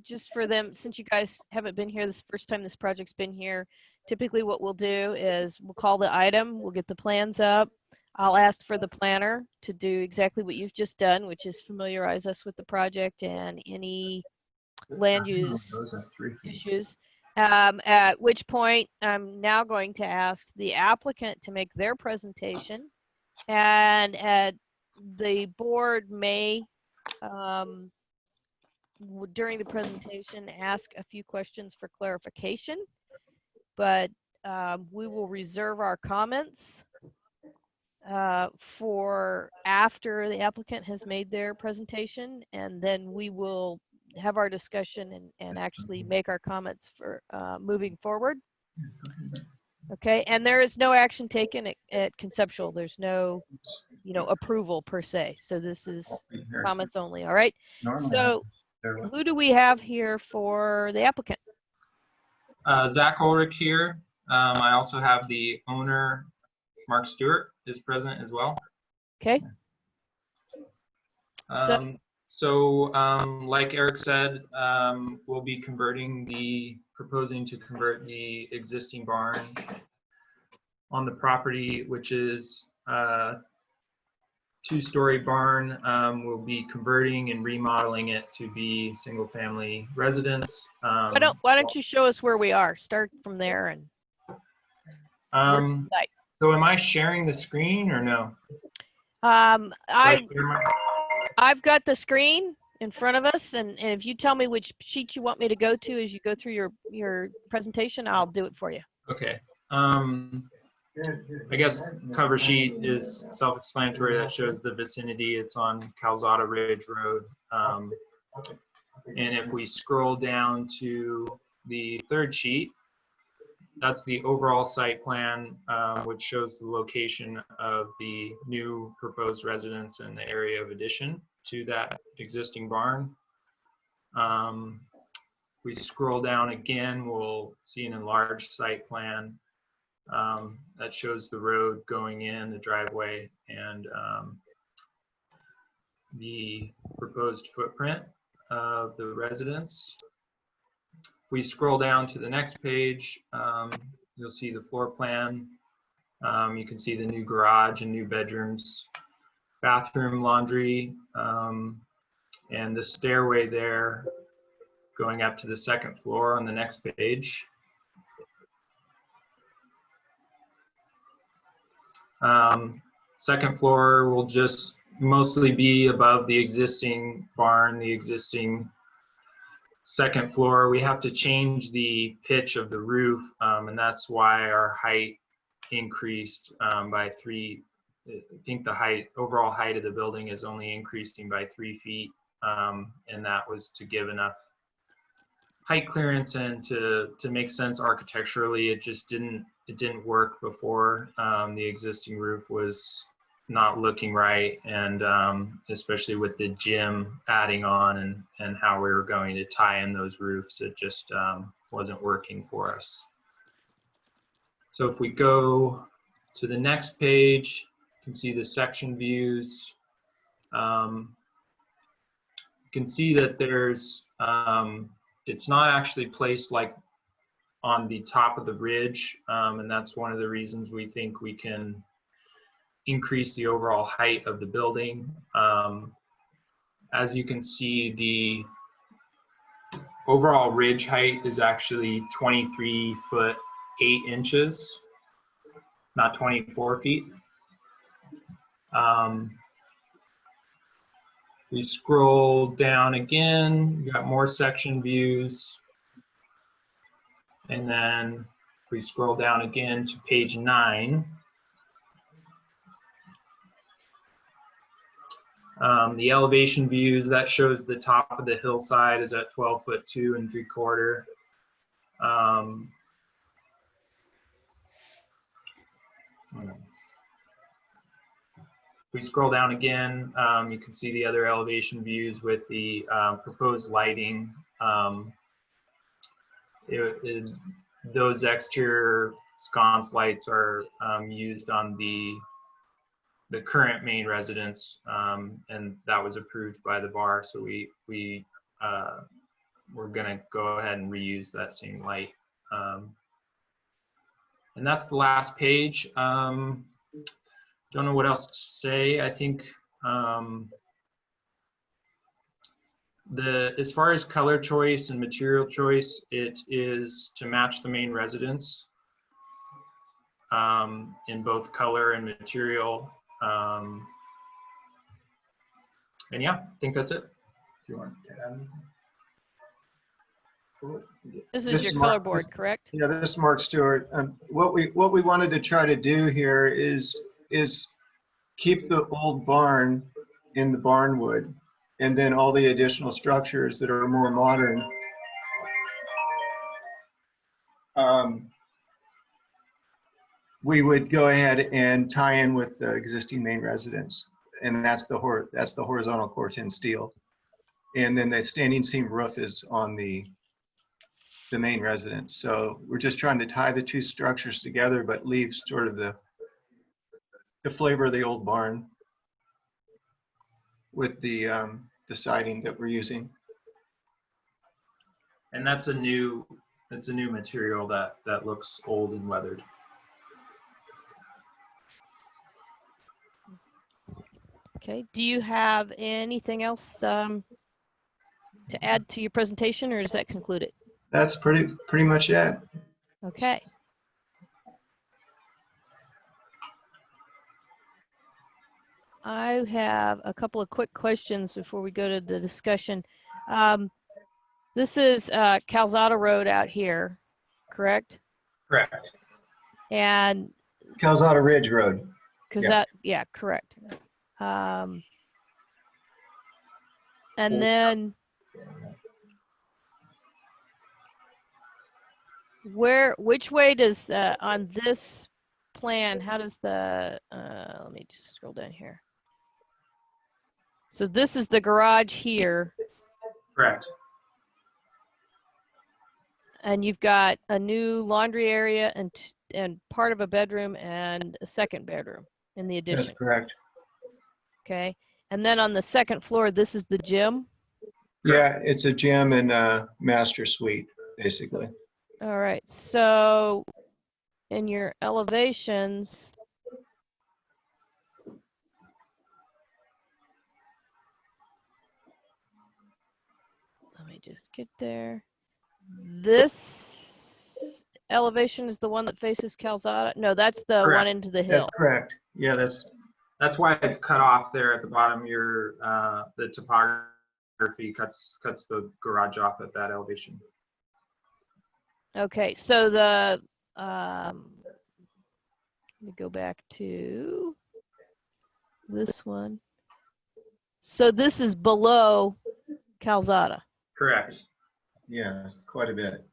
just for them, since you guys haven't been here, this is the first time this project's been here, typically what we'll do is we'll call the item, we'll get the plans up. I'll ask for the planner to do exactly what you've just done, which is familiarize us with the project and any land use issues. At which point, I'm now going to ask the applicant to make their presentation, and the board may, during the presentation, ask a few questions for clarification, but we will reserve our comments for after the applicant has made their presentation, and then we will have our discussion and actually make our comments for moving forward. Okay, and there is no action taken at conceptual. There's no, approval per se. So this is comments only. All right. So who do we have here for the applicant? Zach Ulrich here. I also have the owner, Mark Stewart, is present as well. Okay. Like Eric said, we'll be proposing to convert the existing barn on the property, which is a two-story barn. We'll be converting and remodeling it to be single-family residence. Why don't you show us where we are? Start from there and. So am I sharing the screen or no? I've got the screen in front of us, and if you tell me which sheet you want me to go to as you go through your presentation, I'll do it for you. Okay. I guess cover sheet is self-explanatory. That shows the vicinity. It's on Calzada Ridge Road. And if we scroll down to the third sheet, that's the overall site plan, which shows the location of the new proposed residence and the area of addition to that existing barn. We scroll down again, we'll see an enlarged site plan that shows the road going in, the driveway, and the proposed footprint of the residence. We scroll down to the next page, you'll see the floor plan. You can see the new garage and new bedrooms, bathroom, laundry, and the stairway there going up to the second floor on the next page. Second floor will just mostly be above the existing barn, the existing second floor. We have to change the pitch of the roof, and that's why our height increased by 3. I think the overall height of the building is only increasing by 3 feet, and that was to give enough height clearance and to make sense architecturally. It just didn't work before. The existing roof was not looking right, and especially with the gym adding on and how we were going to tie in those roofs, it just wasn't working for us. So if we go to the next page, you can see the section views. You can see that there's it's not actually placed like on the top of the ridge, and that's one of the reasons we think we can increase the overall height of the building. As you can see, the overall ridge height is actually 23 foot 8 inches, not 24 feet. We scroll down again, we got more section views. And then we scroll down again to page 9. The elevation views, that shows the top of the hillside is at 12 foot 2 3/4. If we scroll down again, you can see the other elevation views with the proposed lighting. Those exterior sconce lights are used on the current main residence, and that was approved by the bar. So we're gonna go ahead and reuse that same light. And that's the last page. Don't know what else to say. I think as far as color choice and material choice, it is to match the main residence in both color and material. And yeah, I think that's it. If you want to add anything. This is your color board, correct? Yeah, this is Mark Stewart. What we wanted to try to do here is keep the old barn in the barnwood, and then all the additional structures that are more modern. We would go ahead and tie in with the existing main residence, and that's the horizontal Corten steel, and then the standing seam roof is on the main residence. So we're just trying to tie the two structures together, but leave sort of the flavor of the old barn with the siding that we're using. And that's a new material that looks old and weathered. Okay, do you have anything else to add to your presentation, or does that conclude it? That's pretty much it. Okay. I have a couple of quick questions before we go to the discussion. This is Calzada Road out here, correct? Correct. And Calzada Ridge Road. Yeah, correct. And then which way does on this plan, how does the let me just scroll down here. So this is the garage here. Correct. And you've got a new laundry area and part of a bedroom and a second bedroom in the addition. That's correct. Okay. And then on the second floor, this is the gym. Yeah, it's a gym and a master suite, basically. All right. So in your elevations, let me just get there. This elevation is the one that faces Calzada? No, that's the Correct. one into the hill. That's correct. Yeah, that's why it's cut off there at the bottom. The topography cuts the garage off at that elevation. Okay, so the let me go back to this one. So this is below Calzada. Correct. yeah, quite a bit,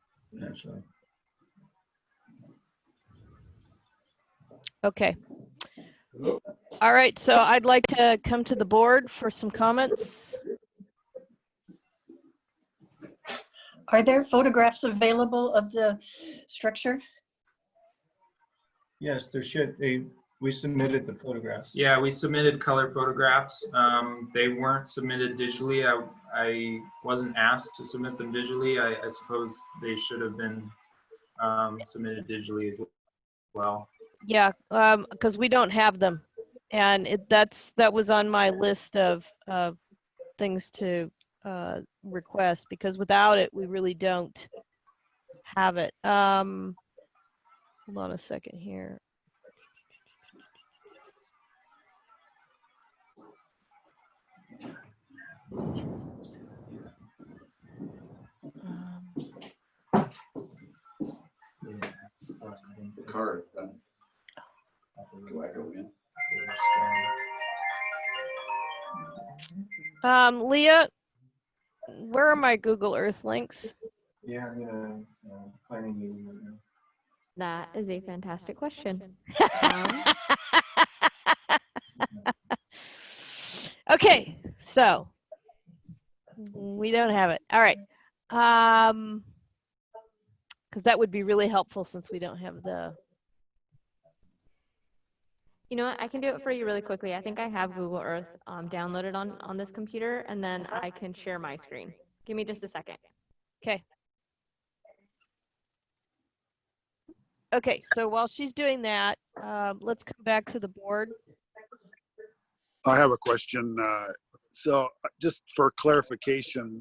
actually. Okay. All right, so I'd like to come to the board for some comments. Are there photographs available of the structure? Yes, there should be. We submitted the photographs. Yeah, we submitted color photographs. They weren't submitted digitally. I wasn't asked to submit them digitally. I suppose they should have been submitted digitally as well. Yeah, because we don't have them, and that was on my list of things to request, because without it, we really don't have it. Hold on a second here. Card. Do I go in? Leah, where are my Google Earth links? Yeah, I'm in a planning meeting right now. That is a fantastic question. Okay, so we don't have it. All right. Because that would be really helpful since we don't have the. You know what? I can do it for you really quickly. I think I have Google Earth downloaded on this computer, and then I can share my screen. Give me just a second. Okay. Okay, so while she's doing that, let's come back to the board. I have a question. So just for clarification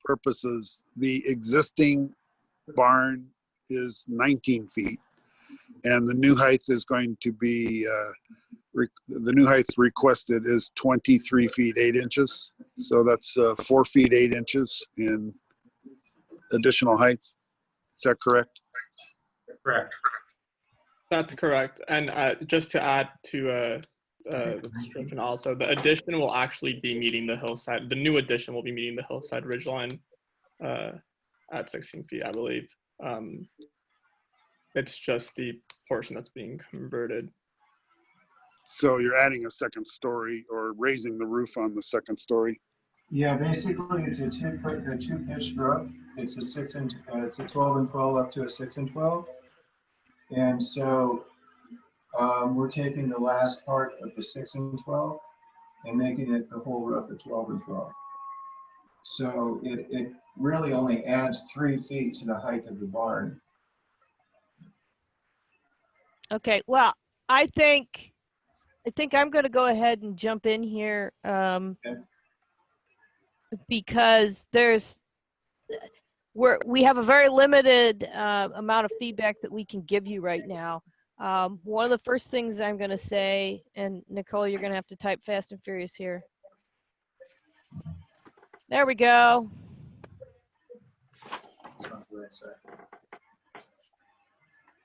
purposes, the existing barn is 19 feet and the new height is going to be, the new height requested is 23 feet 8 inches. So that's 4 feet 8 inches in additional heights. Is that correct? Correct. That's correct. And just to add to the description also, the addition will actually be meeting the hillside. The new addition will be meeting the hillside ridgeline at 16 feet, I believe. It's just the portion that's being converted. So you're adding a second story or raising the roof on the second story? Yeah, basically it's a two pitched roof. It's a 12 and 12 up to a 6 and 12. And so we're taking the last part of the 6 and 12 and making it the whole roof of 12 and 12. So it really only adds 3 feet to the height of the barn. Okay, well, I think I'm going to go ahead and jump in here because we have a very limited amount of feedback that we can give you right now. One of the first things I'm going to say, and Nicole, you're going to have to type fast and furious here. There we go.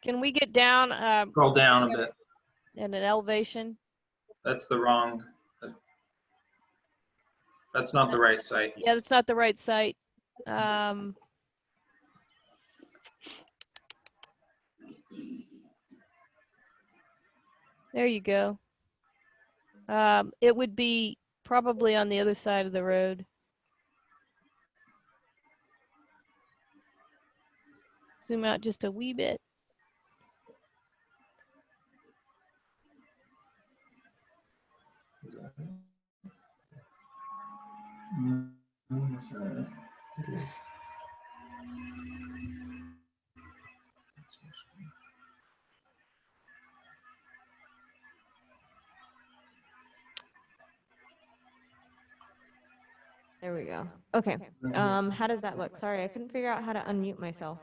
Can we get down? Scroll down a bit. And an elevation. That's the wrong. That's not the right site. Yeah, that's not the right site. There you go. It would be probably on the other side of the road. Zoom out just a wee bit. There we go. Okay. How does that look? Sorry, I couldn't figure out how to unmute myself.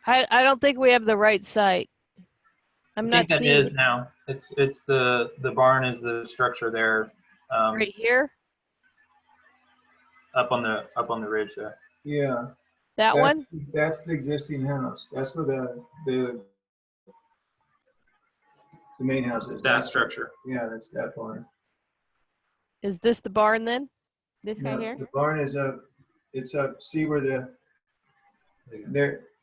I don't think we have the right site. I'm not that seeing is now. It's the barn is the structure there. right here. Up on the ridge there. Yeah. That one? That's the existing house. That's where the main house is. That structure. Yeah, that's that barn. Is this the barn then? This guy No, here? the barn is up. It's up. See where there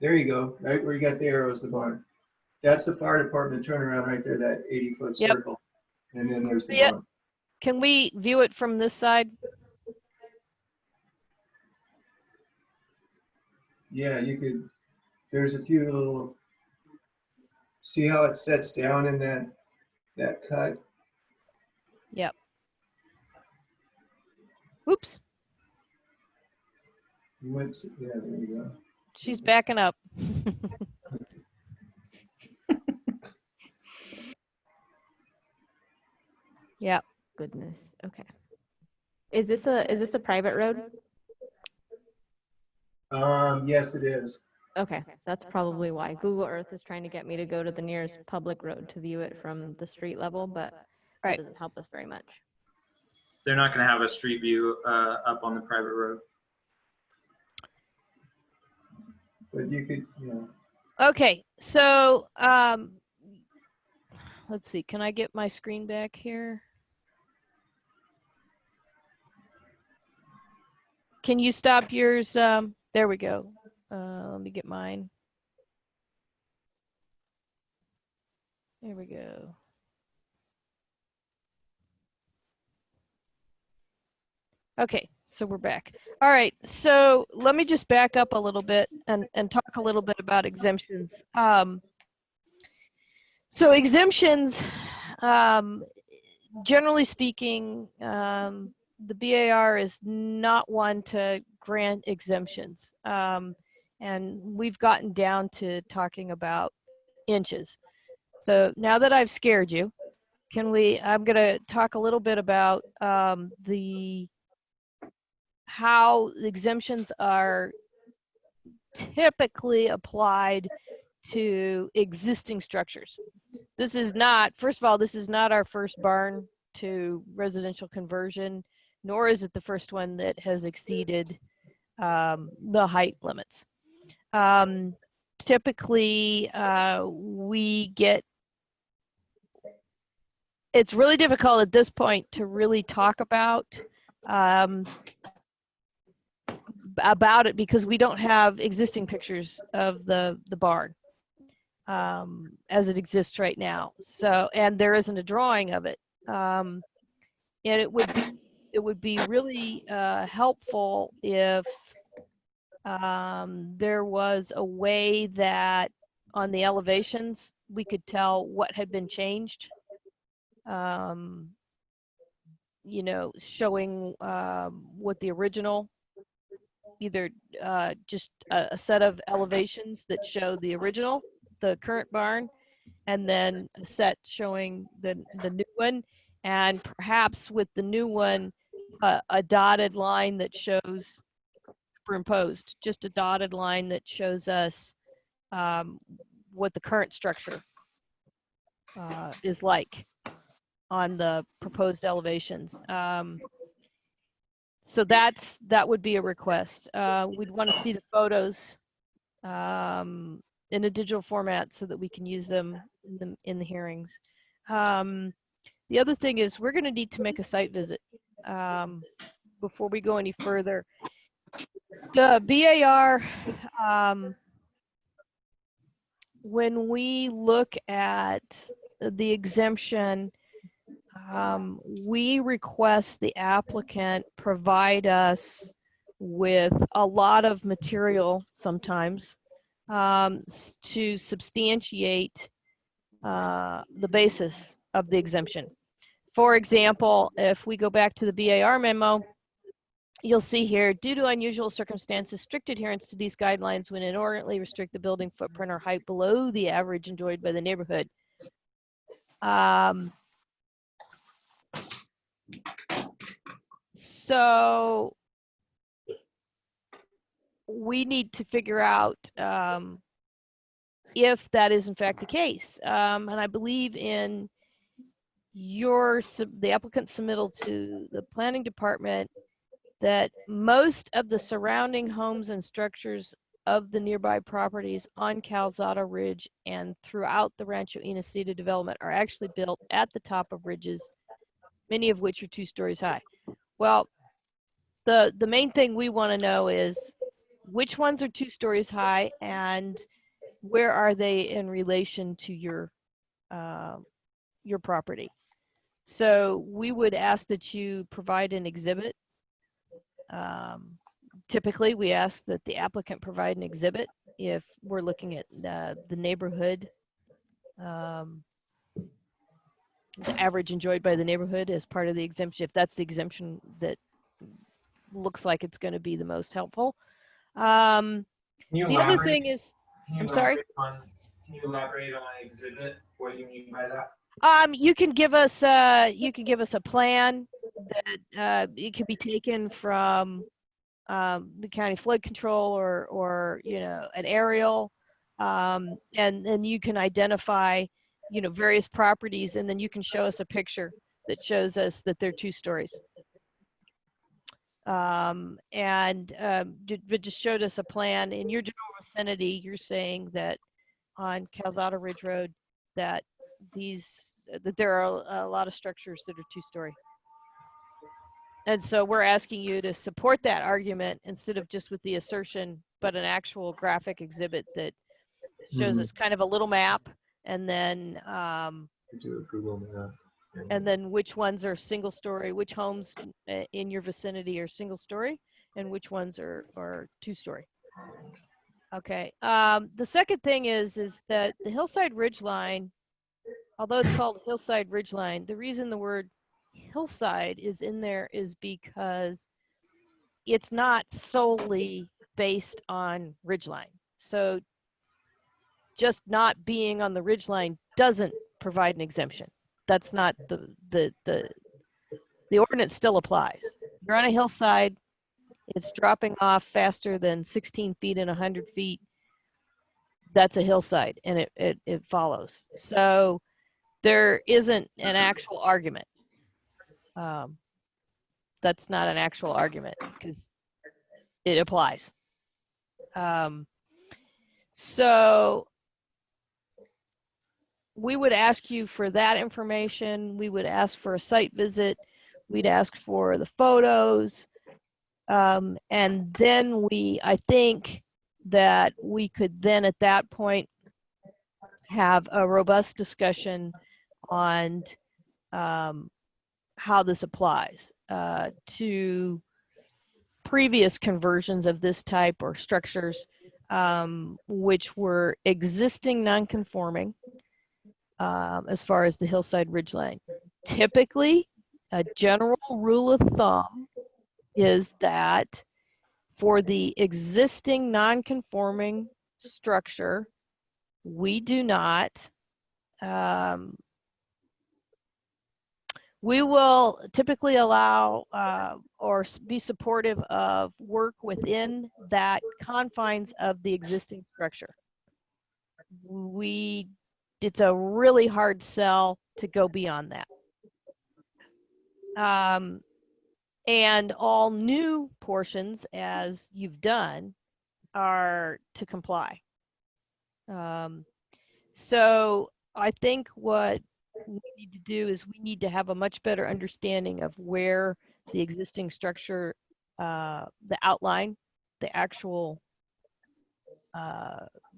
you go. Right where you got the arrow is the barn. That's the fire department turnaround right there, that 80-foot circle. And then there's the barn. Can we view it from this side? Yeah, you could. There's a few little. See how it sets down in that cut? Yep. Oops. You went to, yeah, there you go. She's backing up. Yep. Goodness. Okay. Is this a private road? Yes, it is. Okay, that's probably why. Google Earth is trying to get me to go to the nearest public road to view it from the street level, but that doesn't help us very much. They're not going to have a street view up on the private road. But you could, you know. Okay, so let's let's see, can I get my screen back here? Can you stop yours? There we go. Let me get mine. There we go. Okay, so we're back. All right, so let me just back up a little bit and talk a little bit about exemptions. So exemptions, generally speaking, the BAR is not one to grant exemptions. And we've gotten down to talking about inches. So now that I've scared you, I'm gonna talk a little bit about how the exemptions are typically applied to existing structures. This is not, first of all, this is not our first barn to residential conversion, nor is it the first one that has exceeded the height limits. Typically, it's really difficult at this point to really talk about it because we don't have existing pictures of the barn as it exists right now. So, and there isn't a drawing of it. And it would be really helpful if there was a way that on the elevations we could tell what had been changed. You know, showing what the original, either just a set of elevations that show the original, the current barn, and then a set showing the new one, and perhaps with the new one, a dotted line that shows superimposed, just a dotted line that shows us what the current structure is like on the proposed elevations. So that would be a request. We'd want to see the photos in a digital format so that we can use them in the hearings. The other thing is we're going to need to make a site visit before we go any further. The BAR, when we look at the exemption, we request the applicant provide us with a lot of material sometimes to substantiate the basis of the exemption. For example, if we go back to the BAR memo, you'll see here, due to unusual circumstances, strict adherence to these guidelines would inordinately restrict the building footprint or height below the average enjoyed by the neighborhood. So we need to figure out if that is in fact the case. And I believe in the applicant's submittal to the planning department that most of the surrounding homes and structures of the nearby properties on Calzada Ridge and throughout the Rancho Inacita development are actually built at the top of ridges, many of which are 2 stories high. Well, the main thing we want to know is which ones are 2 stories high and where are they in relation to your property. So we would ask that you provide an exhibit. Typically, we ask that the applicant provide an exhibit if we're looking at the neighborhood, the average enjoyed by the neighborhood as part of the exemption, if that's the exemption that looks like it's going to be the most helpful. The other thing is, I'm sorry? Can you elaborate on exhibit? What do you mean by that? You can give us a plan that it could be taken from the county flood control or you know, an aerial, and then you can identify, you know, various properties, and then you can show us a picture that shows us that they're 2 stories. But just showed us a plan in your general vicinity. You're saying that on Calzada Ridge Road that these that there are a lot of structures that are two-story. And so we're asking you to support that argument instead of just with the assertion, but an actual graphic exhibit that shows us kind of a little map, and then Do a Google map. and then which ones are single story, which homes in your vicinity are single story, and which ones are two story. Okay. The second thing is that the hillside ridgeline, although it's called hillside ridgeline, the reason the word hillside is in there is because it's not solely based on ridgeline. So just not being on the ridgeline doesn't provide an exemption. That's not the ordinance still applies. You're on a hillside, it's dropping off faster than 16 feet and 100 feet. That's a hillside, and it follows. So there isn't an actual argument. That's not an actual argument because it applies. So we would ask you for that information. We would ask for a site visit. We'd ask for the photos. And then I think that we could then at that point have a robust discussion on how this applies to previous conversions of this type or structures, which were existing non-conforming as far as the hillside ridgeline. Typically, a general rule of thumb is that for the existing non-conforming structure, we do not, we will typically allow or be supportive of work within that confines of the existing structure. It's a really hard sell to go beyond that. And all new portions, as you've done, are to comply. So I think what we need to do is we need to have a much better understanding of where the existing structure, the outline, the actual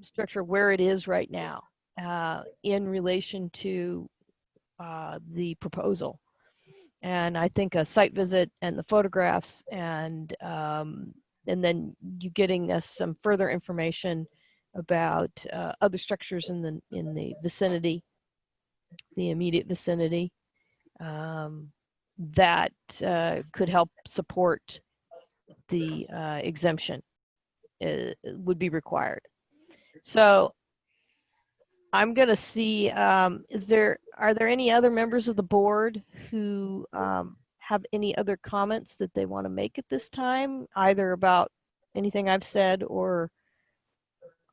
structure, where it is right now in relation to the proposal. And I think a site visit and the photographs and then you getting us some further information about other structures in the vicinity, the immediate vicinity, that could help support the exemption would be required. So I'm going to see, are there any other members of the board who have any other comments that they want to make at this time, either about anything I've said or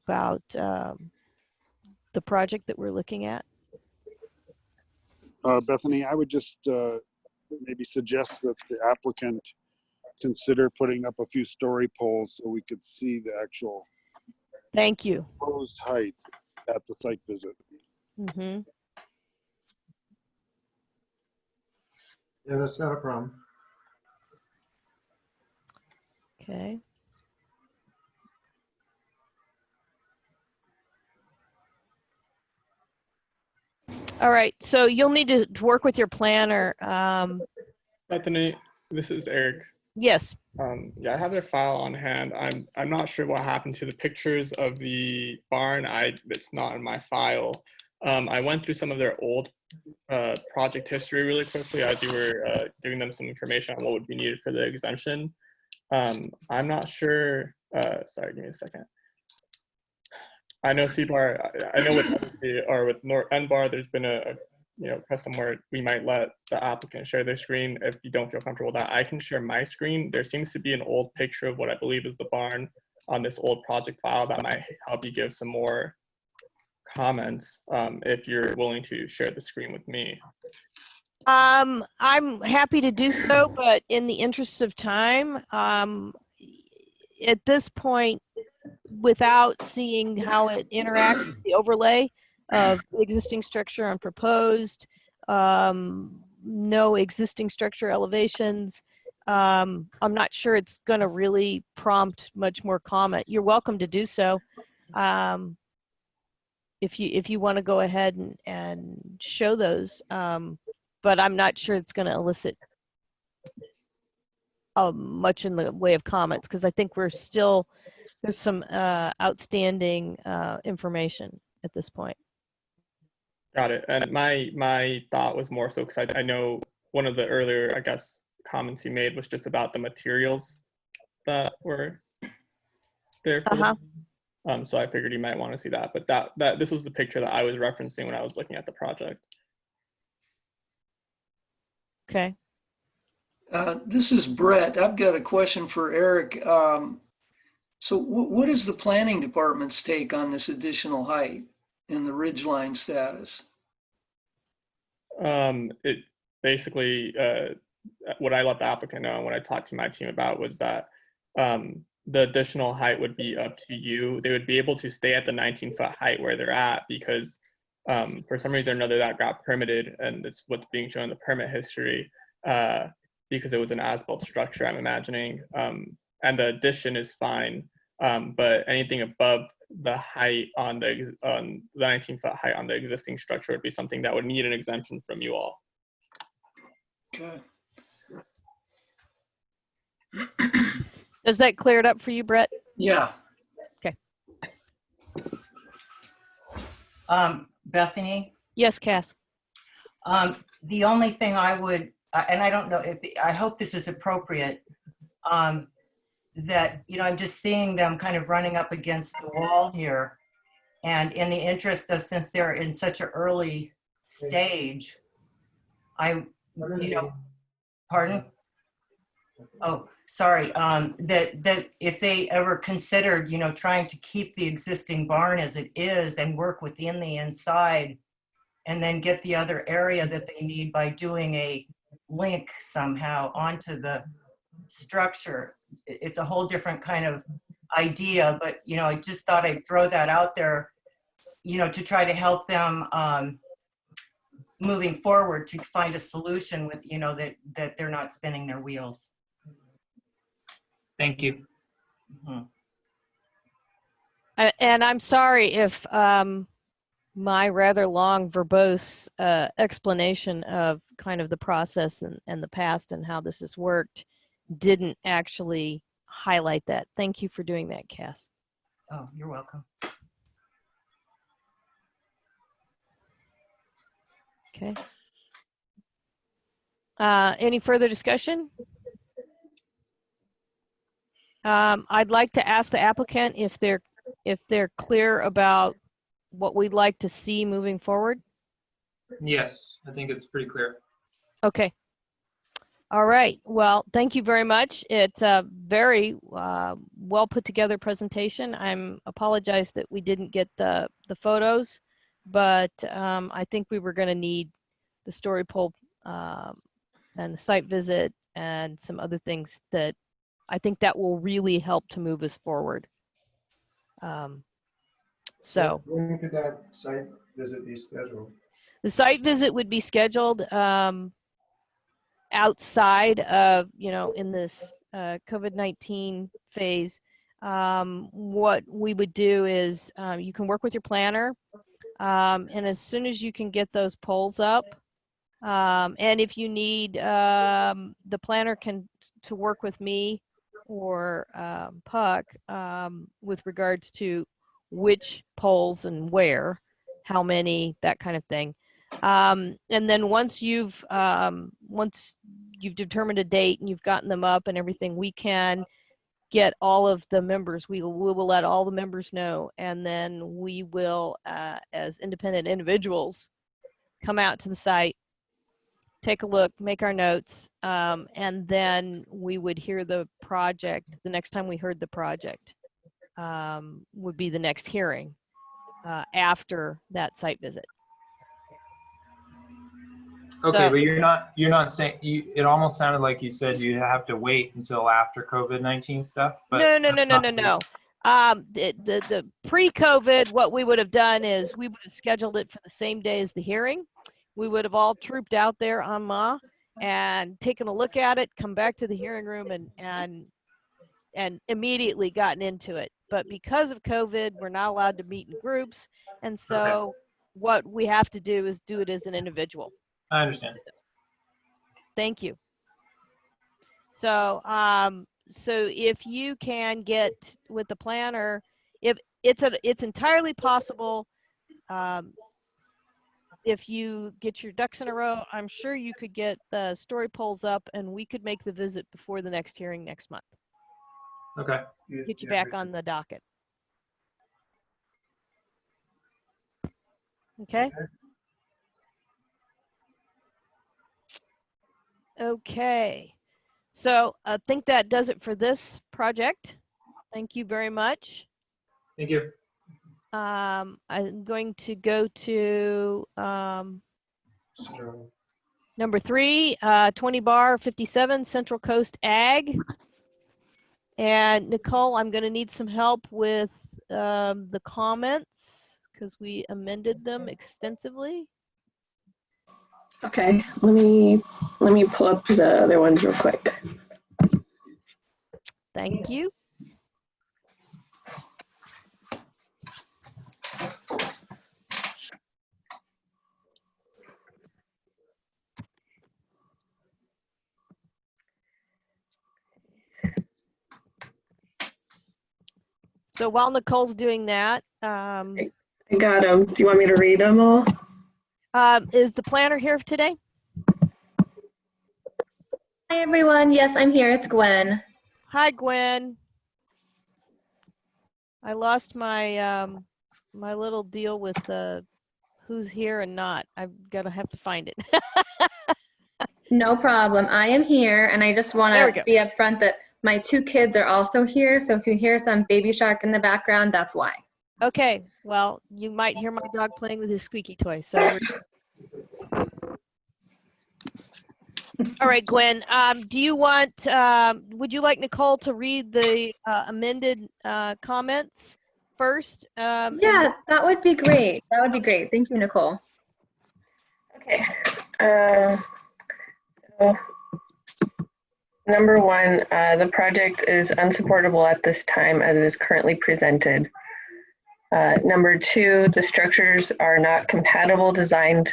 about the project that we're looking at? Bethany, I would just maybe suggest that the applicant consider putting up a few story poles so we could see the actual Thank you. proposed height at the site visit. Mm-hmm. Yeah, that's not a problem. Okay. All right, so you'll need to work with your planner. Bethany, this is Eric. Yes. Yeah, I have their file on hand. I'm not sure what happened to the pictures of the barn. It's not in my file. I went through some of their old project history really quickly as you were giving them some information on what would be needed for the exemption. I'm not sure. Sorry, give me a second. I know C-Bar, I know with N-Bar, there's been a custom where we might let the applicant share their screen if you don't feel comfortable with that. I can share my screen. There seems to be an old picture of what I believe is the barn on this old project file that might help you give some more comments if you're willing to share the screen with me. I'm happy to do so, but in the interest of time, at this point, without seeing how it interacts with the overlay of the existing structure and proposed, no existing structure elevations. I'm not sure it's going to really prompt much more comment. You're welcome to do so. If you want to go ahead and show those, but I'm not sure it's going to elicit much in the way of comments, because I think there's some outstanding information at this point. Got it. And my thought was more so because I know one of the earlier, I guess, comments you made was just about the materials that were there for so I figured you might want to see that, but that this was the picture that I was referencing when I was looking at the project. Okay. This is Brett. I've got a question for Eric. So what is the planning department's take on this additional height in the ridgeline status? It basically, what I let the applicant know and what I talked to my team about was that the additional height would be up to you. They would be able to stay at the 19-foot height where they're at because for some reason or another that got permitted, and it's what's being shown in the permit history because it was an as-built structure, I'm imagining. And the addition is fine, but anything above the height on the 19-foot height on the existing structure would be something that would need an exemption from you all. Okay. Does that clear it up for you, Brett? Yeah. Okay. Bethany? Yes, Cass. The only thing I would, and I don't know if, I hope this is appropriate, that, you know, I'm just seeing them kind of running up against the wall here. And in the interest of, since they're in such an early stage, pardon? Oh, sorry. That if they ever considered, you know, trying to keep the existing barn as it is and work within the inside and then get the other area that they need by doing a link somehow onto the structure. It's a whole different kind of idea, but, you know, I just thought I'd throw that out there, you know, to try to help them moving forward to find a solution with, you know, that they're not spinning their wheels. Thank you. Mm-hmm. And I'm sorry if my rather long verbose explanation of kind of the process and the past and how this has worked didn't actually highlight that. Thank you for doing that, Cass. Oh, you're welcome. Okay. Any further discussion? I'd like to ask the applicant if they're clear about what we'd like to see moving forward. Yes, I think it's pretty clear. Okay. All right. Well, thank you very much. It's a very well put together presentation. I'm apologize that we didn't get the photos, but I think we were going to need the story pole and the site visit and some other things that I think that will really help to move us forward. So when could that site visit be scheduled? the site visit would be scheduled outside of, you know, in this COVID-19 phase. What we would do is you can work with your planner, and as soon as you can get those poles up, and if you need, the planner to work with me or Puck with regards to which poles and where, how many, that kind of thing. And then once you've determined a date and you've gotten them up and everything, we can get all of the members. We will let all the members know, and then we will, as independent individuals, come out to the site, take a look, make our notes, and then we would hear the project. The next time we heard the project would be the next hearing after that site visit. Okay, but you're not saying, it almost sounded like you said you have to wait until after COVID-19 stuff. But No. The pre-COVID, what we would have done is we would have scheduled it for the same day as the hearing. we would have all trooped out there en masse and taken a look at it, come back to the hearing room and immediately gotten into it. But because of COVID, we're not allowed to meet in groups. And so what we have to do is do it as an individual. I understand. Thank you. So, so if you can get with the planner, if it's entirely possible, if you get your ducks in a row, I'm sure you could get the story polls up and we could make the visit before the next hearing next month. Okay. Get you back on the docket. Okay. Okay. So I think that does it for this project. Thank you very much. Thank you. I'm going to go to number 3, 20 bar 57 Central Coast Ag. And Nicole, I'm going to need some help with the comments because we amended them extensively. Okay, let me pull up the other ones real quick. Thank you. So while Nicole's doing that, I got them. Do you want me to read them all? is the planner here today? Hi, everyone. Yes, I'm here. It's Gwen. Hi, Gwen. I lost my my little deal with who's here and not. I've got to have to find it. No problem. I am here, and I just want to be upfront that my 2 kids are also here. So if you hear some baby shark in the background, that's why. Okay. Well, you might hear my dog playing with his squeaky toy. So. All right, Gwen. Do you want? Would you like Nicole to read the amended comments first? Yeah, that would be great. That would be great. Thank you, Nicole. Okay. So number 1, the project is unsupportable at this time as it is currently presented. Number 2, the structures are not compatible, designed,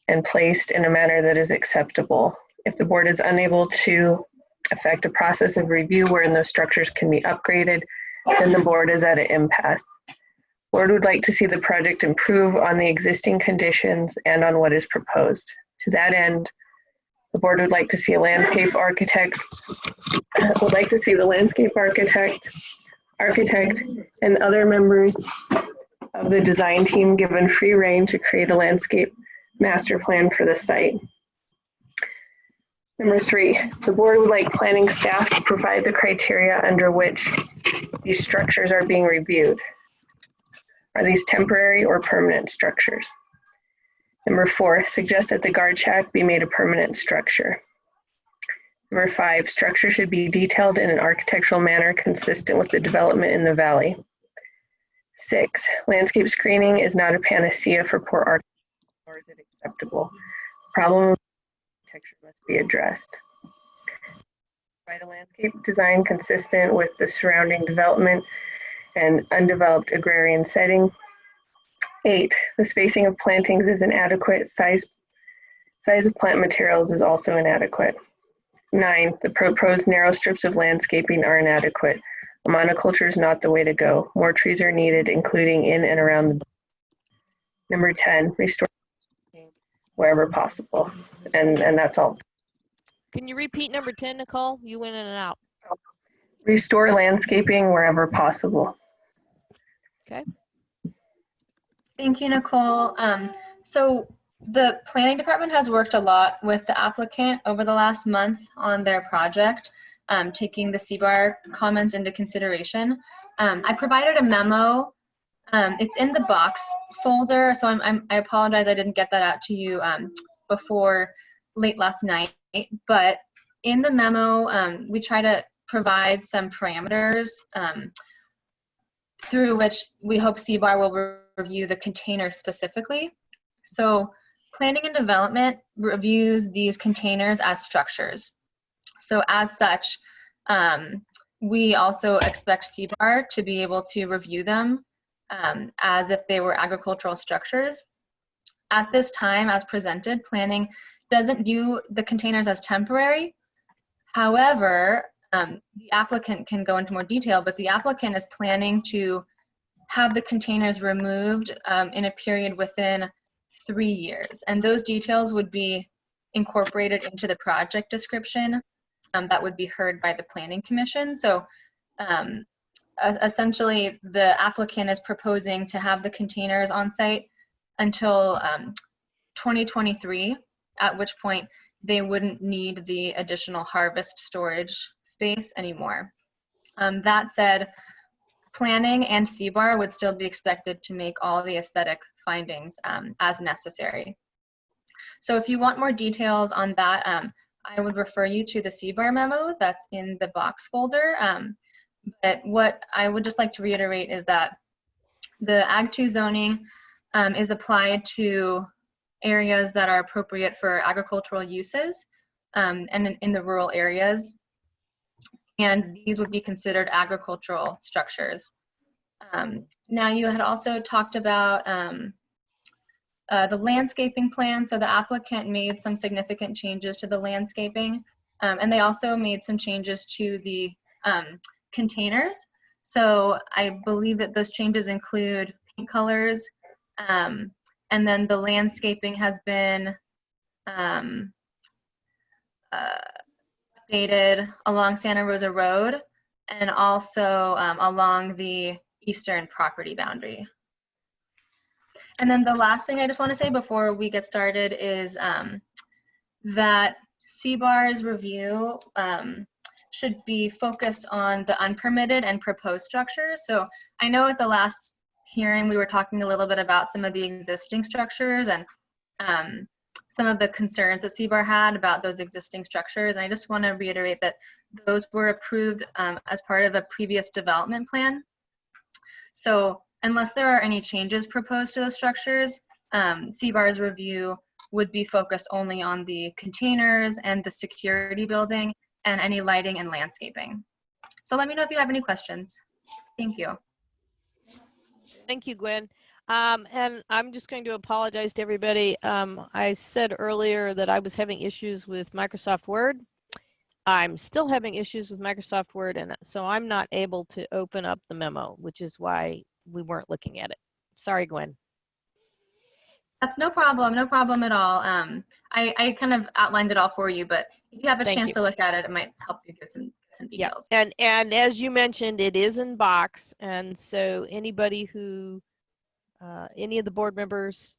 and placed in a manner that is acceptable. If the board is unable to effect a process of review wherein those structures can be upgraded, then the board is at an impasse. Board would like to see the project improve on the existing conditions and on what is proposed. To that end, the board would like to see a landscape architect, architect and other members of the design team given free rein to create a landscape master plan for the site. Number 3, the board would like planning staff to provide the criteria under which these structures are being reviewed. Are these temporary or permanent structures? Number 4, suggest that the guard shack be made a permanent structure. Number 5, structure should be detailed in an architectural manner consistent with the development in the valley. 6, landscape screening is not a panacea for poor architecture, nor is it acceptable. The problem of architecture must be addressed. Provide a landscape design consistent with the surrounding development and undeveloped agrarian setting. 8, the spacing of plantings is inadequate. Size of plant materials is also inadequate. 9, the proposed narrow strips of landscaping are inadequate. A monoculture is not the way to go. More trees are needed, including in and around the. Number 10, restore wherever possible. And that's all. Can you repeat number 10, Nicole? You went in and out. Restore landscaping wherever possible. Okay. Thank you, Nicole. So the planning department has worked a lot with the applicant over the last month on their project, taking the CBAR comments into consideration. I provided a memo. It's in the box folder, so I apologize I didn't get that out to you before late last night. But in the memo, we try to provide some parameters through which we hope CBAR will review the container specifically. So planning and development reviews these containers as structures. So as such, we also expect CBAR to be able to review them as if they were agricultural structures. At this time, as presented, planning doesn't view the containers as temporary. However, the applicant can go into more detail, but the applicant is planning to have the containers removed in a period within 3 years. And those details would be incorporated into the project description that would be heard by the Planning Commission. So essentially, the applicant is proposing to have the containers on site until 2023, at which point they wouldn't need the additional harvest storage space anymore. That said, planning and CBAR would still be expected to make all the aesthetic findings as necessary. So if you want more details on that, I would refer you to the CBAR memo that's in the box folder. But what I would just like to reiterate is that the Ag2 zoning is applied to areas that are appropriate for agricultural uses and in the rural areas. And these would be considered agricultural structures. Now you had also talked about the landscaping plan. So the applicant made some significant changes to the landscaping, and they also made some changes to the containers. So I believe that those changes include paint colors, and then the landscaping has been updated along Santa Rosa Road and also along the eastern property boundary. And then the last thing I just want to say before we get started is that CBAR's review should be focused on the unpermitted and proposed structures. So I know at the last hearing we were talking a little bit about some of the existing structures and some of the concerns that CBAR had about those existing structures. And I just want to reiterate that those were approved as part of a previous development plan. So unless there are any changes proposed to those structures, CBAR's review would be focused only on the containers and the security building and any lighting and landscaping. So let me know if you have any questions. Thank you. Thank you, Gwen. And I'm just going to apologize to everybody. I said earlier that I was having issues with Microsoft Word. I'm still having issues with Microsoft Word, and so I'm not able to open up the memo, which is why we weren't looking at it. Sorry, Gwen. That's no problem at all. I kind of outlined it all for you, but if you have a chance to look at it, it might help you get some details. Yeah. And as you mentioned, it is in box, and so anybody who, any of the board members,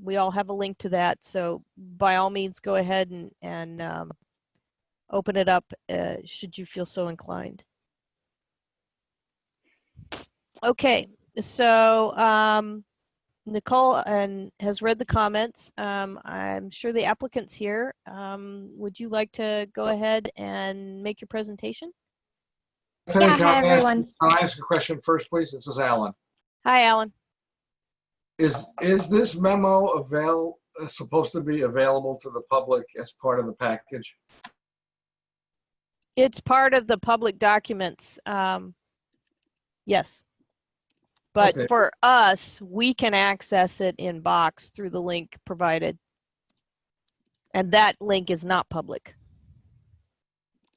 we all have a link to that. So by all means, go ahead and open it up should you feel so inclined. Okay, so Nicole has read the comments. I'm sure the applicant's here. Would you like to go ahead and make your presentation? Yeah, hi everyone. Can I ask a question first, please? This is Alan. Hi, Alan. Is this memo supposed to be available to the public as part of the package? It's part of the public documents. Yes. But okay. For us, we can access it in box through the link provided. And that link is not public.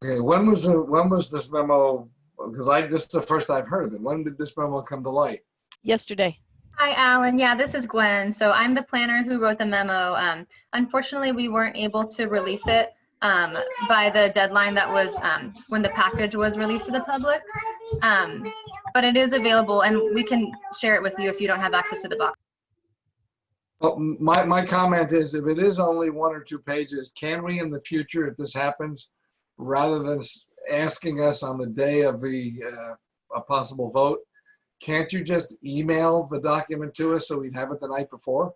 Okay, when was this memo? Because this is the first I've heard of it. When did this memo come to light? Yesterday. Hi, Alan. Yeah, this is Gwen. So I'm the planner who wrote the memo. Unfortunately, we weren't able to release it by the deadline that was when the package was released to the public. But it is available, and we can share it with you if you don't have access to the box. Well, my comment is, if it is only 1 or 2 pages, can we in the future, if this happens, rather than asking us on the day of a possible vote, can't you just email the document to us so we'd have it the night before?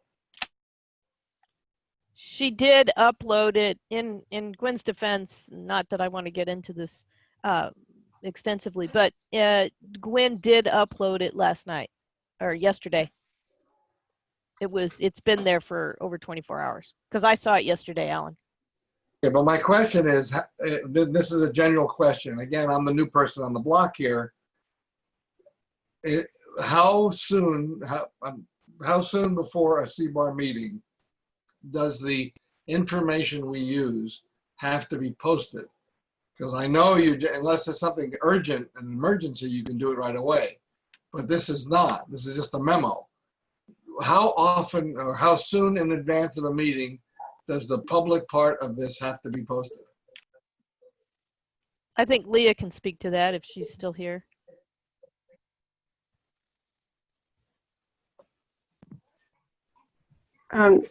She did upload it in Gwen's defense, not that I want to get into this extensively, but Gwen did upload it last night or yesterday. It's been there for over 24 hours because I saw it yesterday, Alan. Okay, but my question is, this is a general question. Again, I'm the new person on the block here. How soon before a CBAR meeting does the information we use have to be posted? Because I know unless it's something urgent, an emergency, you can do it right away. But this is not. This is just a memo. How often or how soon in advance of a meeting does the public part of this have to be posted? I think Leah can speak to that if she's still here.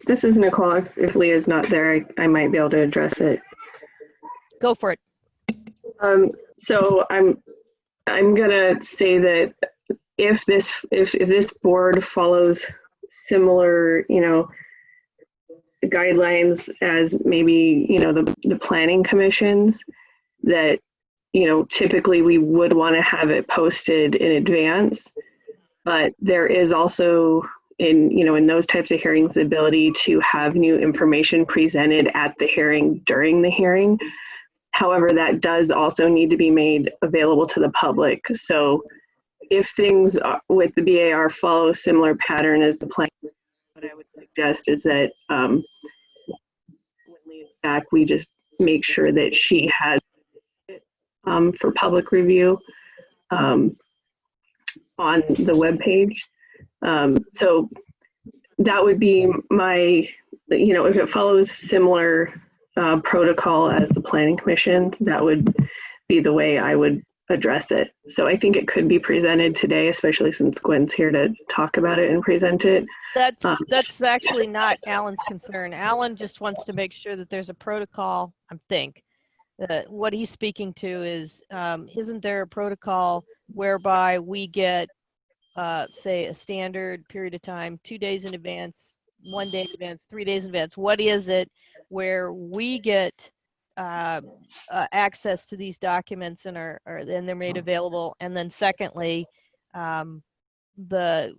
This is Nicole. If Leah's not there, I might be able to address it. Go for it. So I'm gonna say that if this board follows similar, guidelines as maybe, the planning commissions, that, typically we would want to have it posted in advance, but there is also in those types of hearings, the ability to have new information presented at the hearing during the hearing. However, that does also need to be made available to the public. So if things with the BAR follow a similar pattern as the plan, what I would suggest is that when Leah's back, we just make sure that she has it for public review on the webpage. So that would be my, if it follows similar protocol as the Planning Commission, that would be the way I would address it. So I think it could be presented today, especially since Gwen's here to talk about it and present it. That's actually not Alan's concern. Alan just wants to make sure that there's a protocol. I think that what he's speaking to is, isn't there a protocol whereby we get, say, a standard period of time, 2 days in advance, 1 day in advance, 3 days in advance? What is it where we get access to these documents and then they're made available? And then secondly, the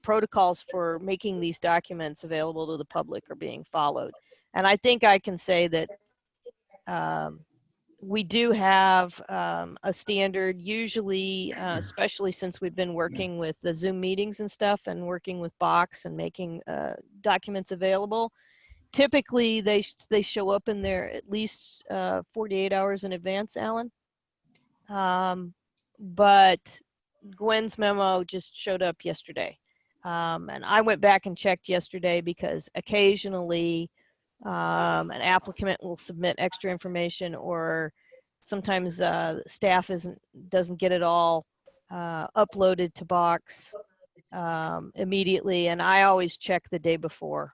protocols for making these documents available to the public are being followed. And I think I can say that we do have a standard, usually, especially since we've been working with the Zoom meetings and stuff and working with Box and making documents available. Typically, they show up in there at least 48 hours in advance, Alan. But Gwen's memo just showed up yesterday. And I went back and checked yesterday because occasionally an applicant will submit extra information, or sometimes staff doesn't get it all uploaded to Box immediately, and I always check the day before.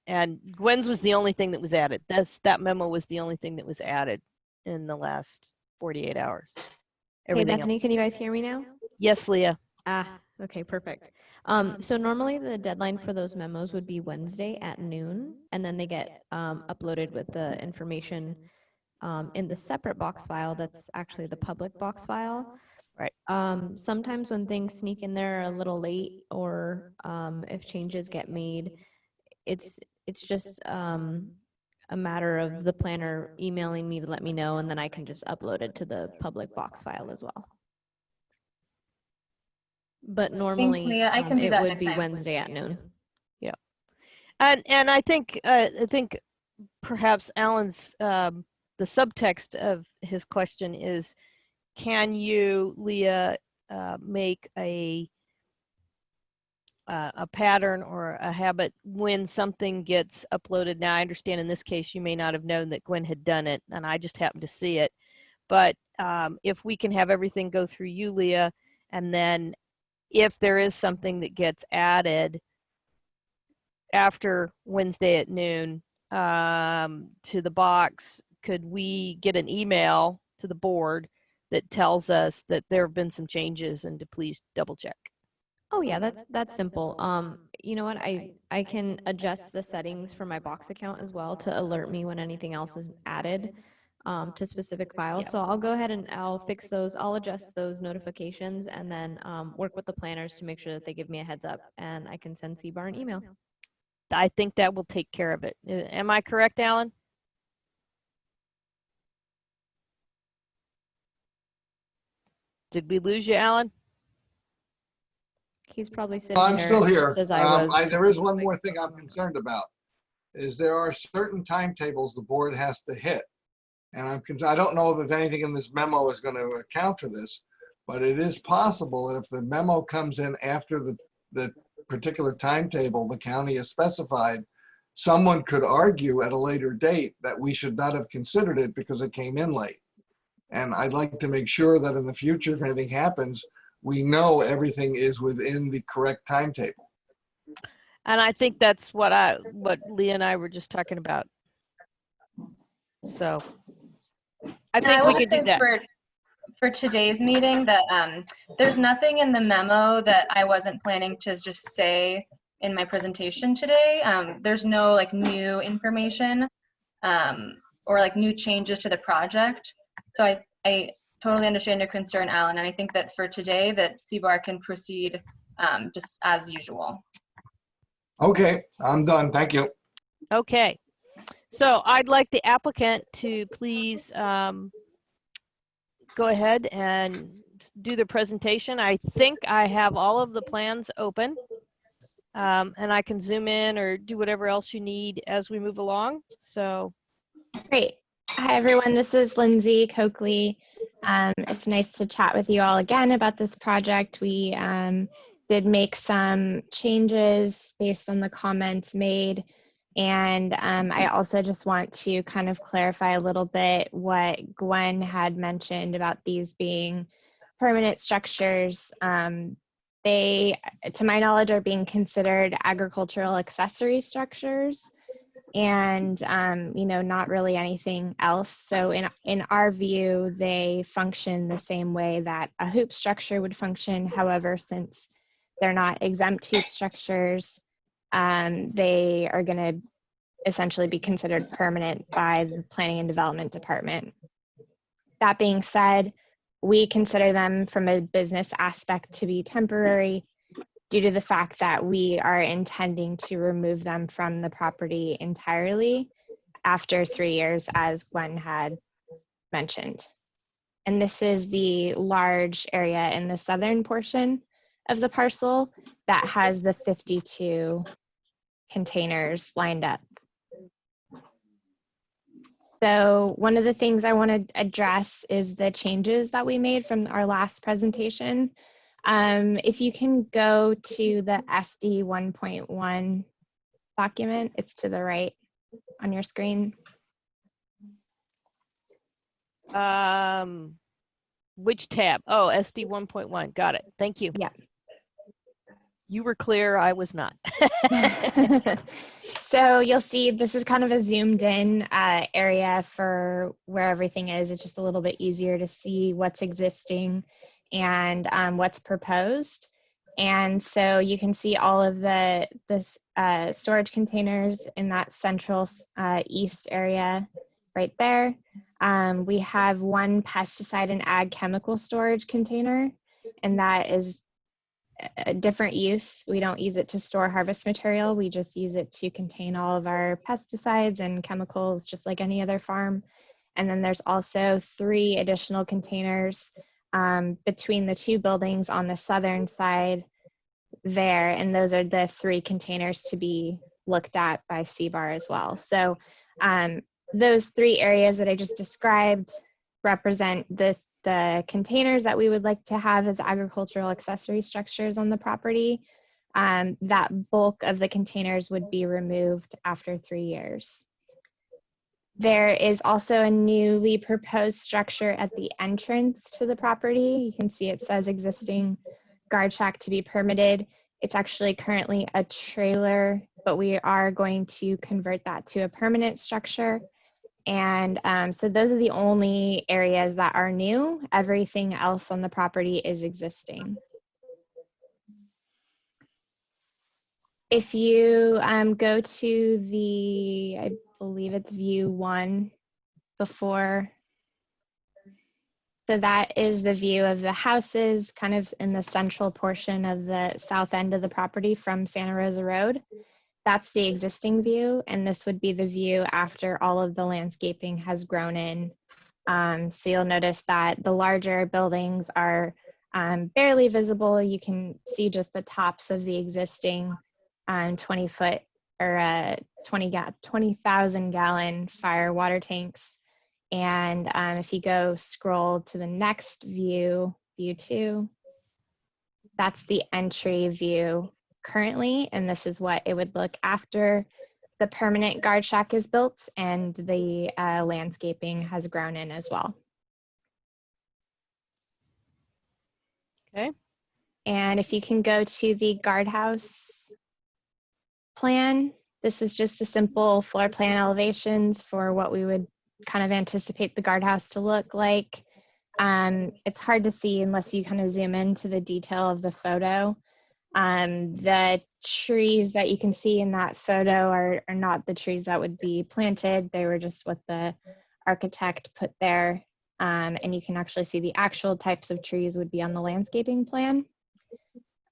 And Gwen's was the only thing that was added. That memo was the only thing that was added in the last 48 hours. Hey, Bethany, can you guys hear me now? Yes, Leah. Okay, perfect. So normally the deadline for those memos would be Wednesday at noon, and then they get uploaded with the information in the separate Box file that's actually the public Box file. Right. Sometimes when things sneak in there a little late, or if changes get made, it's just a matter of the planner emailing me to let me know, and then I can just upload it to the public Box file as well. But normally, Thanks, Leah. I can do it that would next be time. Wednesday at noon. Yeah, and I think perhaps Alan's the subtext of his question is, can you, Leah, make a pattern or a habit when something gets uploaded? Now, I understand in this case you may not have known that Gwen had done it, and I just happened to see it. But if we can have everything go through you, Leah, and then if there is something that gets added after Wednesday at noon to the Box, could we get an email to the board that tells us that there have been some changes and to please double check? Oh yeah, that's simple. You know what? I can adjust the settings for my Box account as well to alert me when anything else is added. to specific files. So I'll go ahead and I'll fix those. I'll adjust those notifications and then work with the planners to make sure that they give me a heads up and I can send CBAR an email. I think that will take care of it. Am I correct, Alan? Did we lose you, Alan? He's probably sitting I'm there still here. just as I was. There is one more thing I'm concerned about, is there are certain timetables the board has to hit. And I don't know if anything in this memo is going to account for this, but it is possible that if the memo comes in after the particular timetable the county has specified, someone could argue at a later date that we should not have considered it because it came in late. And I'd like to make sure that in the future, if anything happens, we know everything is within the correct timetable. And I think that's what Leah and I were just talking about. So I And think I we will could say do that. for today's meeting that there's nothing in the memo that I wasn't planning to just say in my presentation today. There's no like new information or like new changes to the project. So I totally understand your concern, Alan, and I think that for today that CBAR can proceed just as usual. Okay, I'm done. Thank you. Okay. So I'd like the applicant to please go ahead and do the presentation. I think I have all of the plans open, and I can zoom in or do whatever else you need as we move along. So great. Hi, everyone. This is Lindsay Coakley. It's nice to chat with you all again about this project. We did make some changes based on the comments made. And I also just want to kind of clarify a little bit what Gwen had mentioned about these being permanent structures. They, to my knowledge, are being considered agricultural accessory structures and, you know, not really anything else. So in our view, they function the same way that a hoop structure would function. However, since they're not exempt hoop structures, they are going to essentially be considered permanent by the Planning and Development Department. That being said, we consider them from a business aspect to be temporary due to the fact that we are intending to remove them from the property entirely after 3 years, as Gwen had mentioned. And this is the large area in the southern portion of the parcel that has the 52 containers lined up. So one of the things I want to address is the changes that we made from our last presentation. If you can go to the SD 1.1 document, it's to the right on your screen. Which tab? Oh, SD 1.1. Got it. Thank you. Yeah. You were clear. I was not. So you'll see this is kind of a zoomed in area for where everything is. It's just a little bit easier to see what's existing and what's proposed. And so you can see all of the storage containers in that central east area right there. We have one pesticide and ag chemical storage container, and that is a different use. We don't use it to store harvest material. We just use it to contain all of our pesticides and chemicals, just like any other farm. And then there's also 3 additional containers between the 2 buildings on the southern side there. And those are the 3 containers to be looked at by CBAR as well. So those 3 areas that I just described represent the containers that we would like to have as agricultural accessory structures on the property. That bulk of the containers would be removed after 3 years. There is also a newly proposed structure at the entrance to the property. You can see it says existing guard shack to be permitted. It's actually currently a trailer, but we are going to convert that to a permanent structure. And so those are the only areas that are new. Everything else on the property is existing. If you go to the, I believe it's view 1 before. So that is the view of the houses kind of in the central portion of the south end of the property from Santa Rosa Road. That's the existing view, and this would be the view after all of the landscaping has grown in. So you'll notice that the larger buildings are barely visible. You can see just the tops of the existing 20-foot or 20,000 gallon fire water tanks. And if you go scroll to the next view, view 2, that's the entry view currently, and this is what it would look after the permanent guard shack is built and the landscaping has grown in as well. Okay. And if you can go to the guardhouse plan, this is just a simple floor plan elevations for what we would kind of anticipate the guardhouse to look like. It's hard to see unless you kind of zoom into the detail of the photo. The trees that you can see in that photo are not the trees that would be planted. They were just what the architect put there. And you can actually see the actual types of trees would be on the landscaping plan.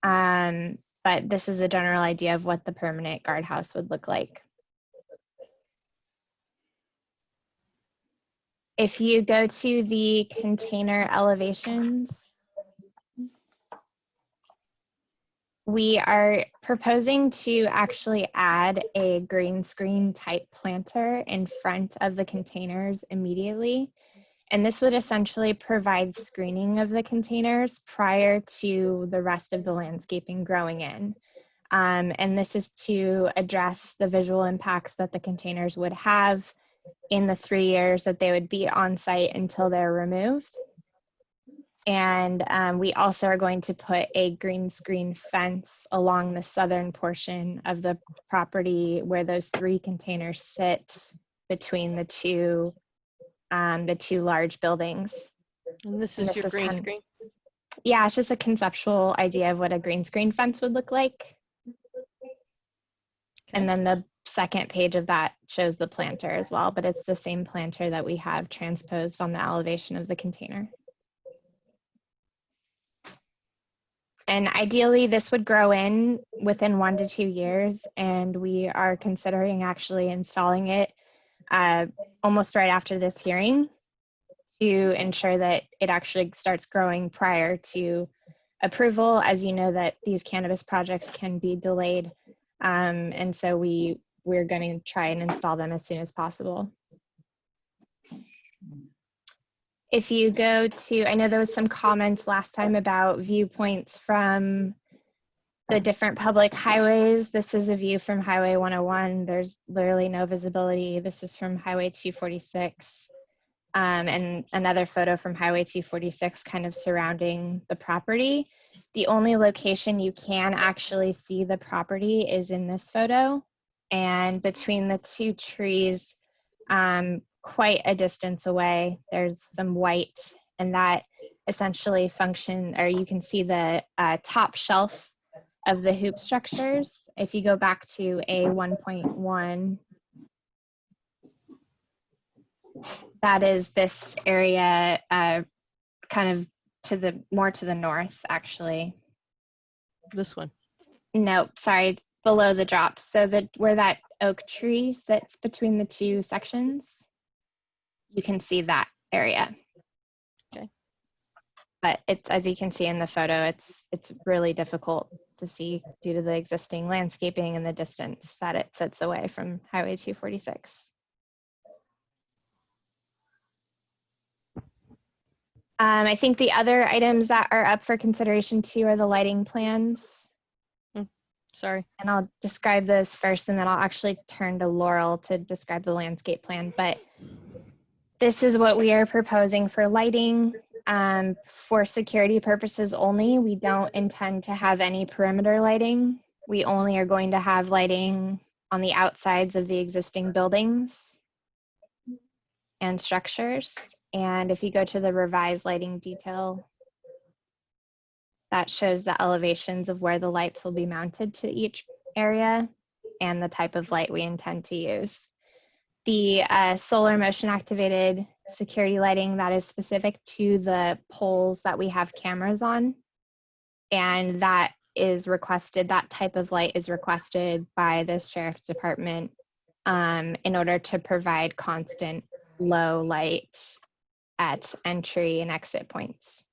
But this is a general idea of what the permanent guardhouse would look like. If you go to the container elevations, we are proposing to actually add a green screen type planter in front of the containers immediately. And this would essentially provide screening of the containers prior to the rest of the landscaping growing in. And this is to address the visual impacts that the containers would have in the 3 years that they would be on site until they're removed. And we also are going to put a green screen fence along the southern portion of the property where those 3 containers sit between the two large buildings. And this is your green screen? Yeah, it's just a conceptual idea of what a green screen fence would look like. And then the second page of that shows the planter as well, but it's the same planter that we have transposed on the elevation of the container. And ideally, this would grow in within 1 to 2 years, and we are considering actually installing it almost right after this hearing to ensure that it actually starts growing prior to approval. As you know, that these cannabis projects can be delayed, and so we're going to try and install them as soon as possible. If you go to, I know there was some comments last time about viewpoints from the different public highways. This is a view from Highway 101. There's literally no visibility. This is from Highway 246. And another photo from Highway 246 kind of surrounding the property. The only location you can actually see the property is in this photo. And between the 2 trees, quite a distance away, there's some white, and that essentially function, or you can see the top shelf of the hoop structures. If you go back to a 1.1, that is this area kind of more to the north, actually. This one? No, sorry, below the drop. So where that oak tree sits between the 2 sections, you can see that area. Okay. But it's, as you can see in the photo, it's really difficult to see due to the existing landscaping and the distance that it sits away from Highway 246. I think the other items that are up for consideration too are the lighting plans. Sorry. And I'll describe those first, and then I'll actually turn to Laurel to describe the landscape plan. But this is what we are proposing for lighting. For security purposes only, we don't intend to have any perimeter lighting. We only are going to have lighting on the outsides of the existing buildings and structures. And if you go to the revised lighting detail, that shows the elevations of where the lights will be mounted to each area and the type of light we intend to use. the solar motion activated security lighting that is specific to the poles that we have cameras on. And that is requested, that type of light is requested by the sheriff's department in order to provide constant low light at entry and exit points.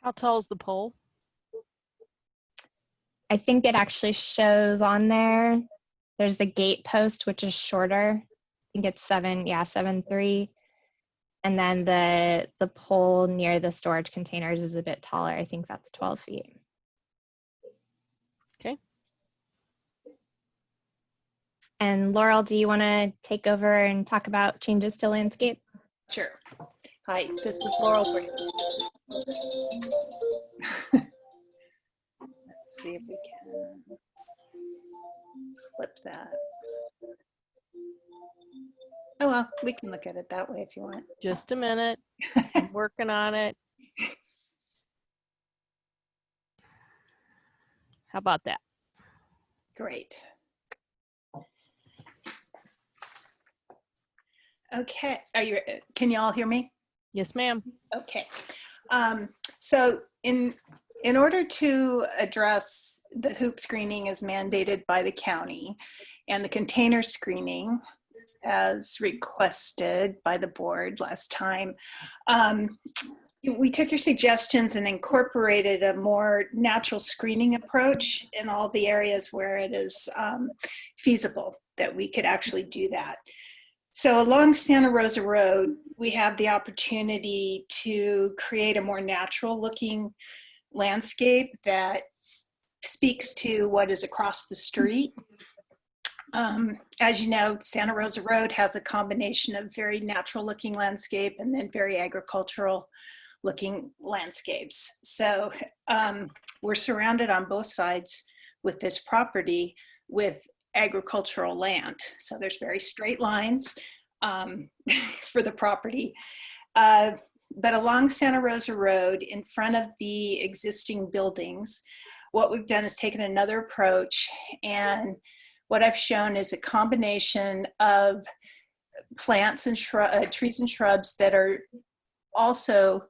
How tall is the pole? I think it actually shows on there. There's the gate post, which is shorter. I think it's 7'3". And then the pole near the storage containers is a bit taller. I think that's 12 feet. Okay. And Laurel, do you want to take over and talk about changes to landscape? Sure. Hi, this is Laurel Brady. Let's see if we can flip that. Oh, well, we can look at it that way if you want. Just a minute. I'm working on it. How about that? Great. Okay, can you all hear me? Yes, ma'am. Okay. So in order to address the hoop screening as mandated by the county and the container screening as requested by the board last time, we took your suggestions and incorporated a more natural screening approach in all the areas where it is feasible that we could actually do that. So along Santa Rosa Road, we have the opportunity to create a more natural looking landscape that speaks to what is across the street. As you know, Santa Rosa Road has a combination of very natural looking landscape and then very agricultural looking landscapes. So we're surrounded on both sides with this property with agricultural land. So there's very straight lines for the property. But along Santa Rosa Road, in front of the existing buildings, what we've done is taken another approach, and what I've shown is a combination of plants and trees and shrubs that are also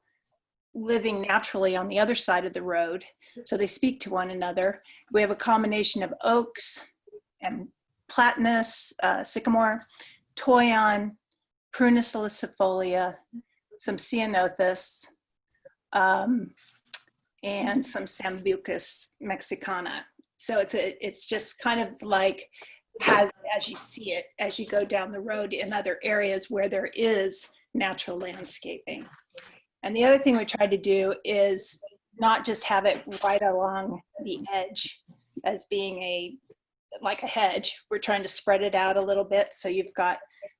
living naturally on the other side of the road, so they speak to one another. We have a combination of oaks and platanus, sycamore, toyon, prunus ilicifolia, some ceanothus, and some Sambucus mexicana. So it's just kind of like as you see it, as you go down the road in other areas where there is natural landscaping. And the other thing we tried to do is not just have it right along the edge as being like a hedge. We're trying to spread it out a little bit, so you've got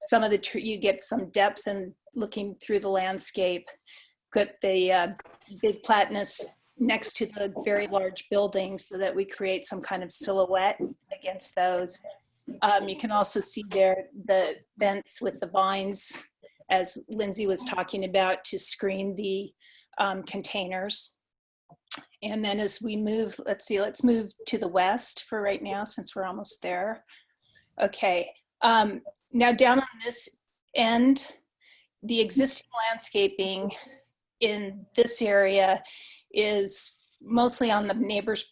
some of the you get some depth in looking through the landscape. Put the big platanus next to the very large buildings so that we create some kind of silhouette against those. You can also see there the fence with the vines, as Lindsay was talking about, to screen the containers. And then as we move, let's move to the west for right now, since we're almost there. Okay, now down on this end, the existing landscaping in this area is mostly on the neighbor's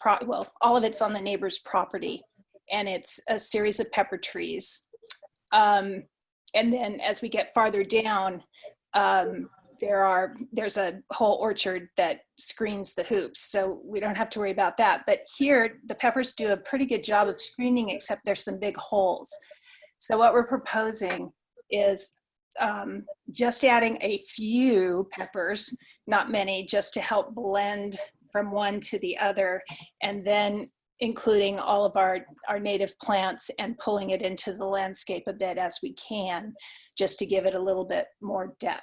all of it's on the neighbor's property, and it's a series of pepper trees. And then as we get farther down, there's a whole orchard that screens the hoops, so we don't have to worry about that. But here, the peppers do a pretty good job of screening, except there's some big holes. So what we're proposing is just adding a few peppers, not many, just to help blend from one to the other, and then including all of our native plants and pulling it into the landscape a bit as we can, just to give it a little bit more depth.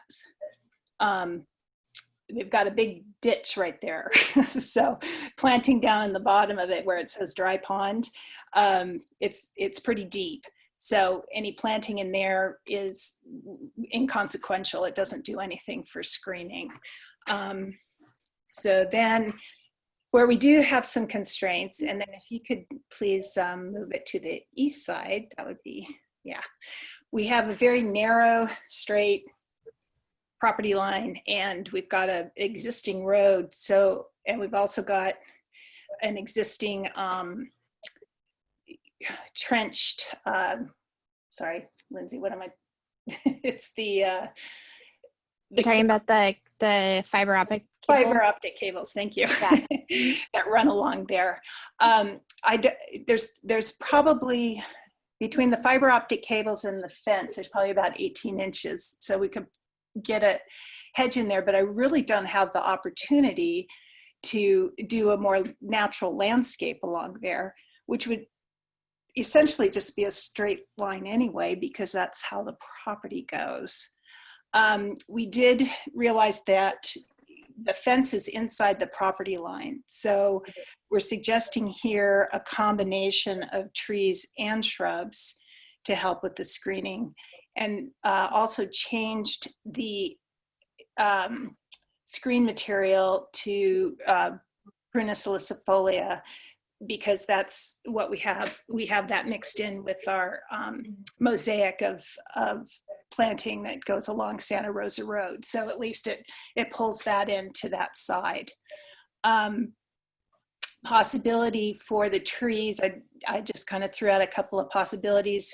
We've got a big ditch right there. So planting down in the bottom of it where it says dry pond, it's pretty deep. So any planting in there is inconsequential. It doesn't do anything for screening. So then where we do have some constraints, and then if you could please move it to the east side, that would be, yeah. we have a very narrow, straight property line, and we've got an existing road. So, and we've also got an existing trenched, sorry, Lindsay, what am I? It's You're talking about the fiber optic cable? Fiber optic cables, thank you, Yeah. that run along there. There's probably, between the fiber optic cables and the fence, there's probably about 18 inches. So we could get a hedge in there, but I really don't have the opportunity to do a more natural landscape along there, which would essentially just be a straight line anyway, because that's how the property goes. We did realize that the fence is inside the property line. So we're suggesting here a combination of trees and shrubs to help with the screening, and also changed the screen material to Prunus ilicifolia, because that's what we have. We have that mixed in with our mosaic of planting that goes along Santa Rosa Road. So at least it pulls that into that side. Possibility for the trees, I just kind of threw out a couple of possibilities.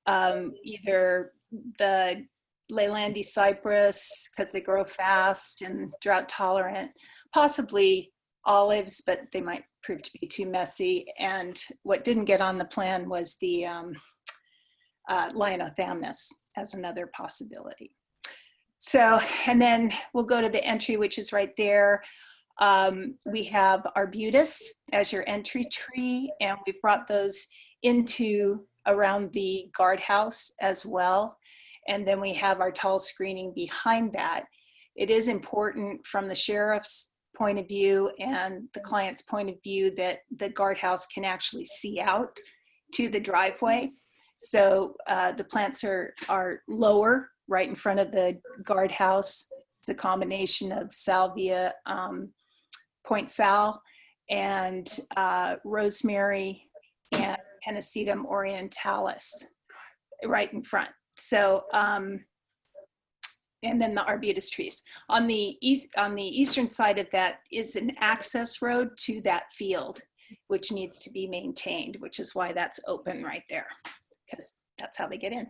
Either the Leylandi cypress, because they grow fast and drought tolerant, possibly olives, but they might prove to be too messy. And what didn't get on the plan was the Lionothamnus as another possibility. So, and then we'll go to the entry, which is right there. We have arbutus as your entry tree, and we've brought those into around the guardhouse as well. And then we have our tall screening behind that. It is important from the sheriff's point of view and the client's point of view that the guardhouse can actually see out to the driveway. So the plants are lower right in front of the guardhouse. It's a combination of salvia, point sal, and rosemary and Pennisetum orientalis right in front. So, and then the arbutus trees. On the eastern side of that is an access road to that field, which needs to be maintained, which is why that's open right there, because that's how they get in.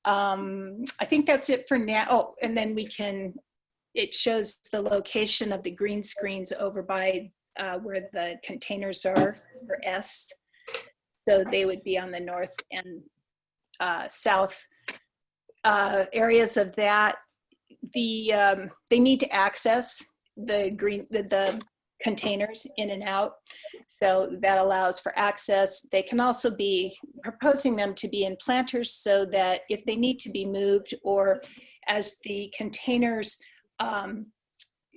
I think that's it for now. Oh, and then it shows the location of the green screens over by where the containers are for S. So they would be on the north and south areas of that. They need to access the containers in and out, so that allows for access. They can also be proposing them to be in planters, so that if they need to be moved, or as the containers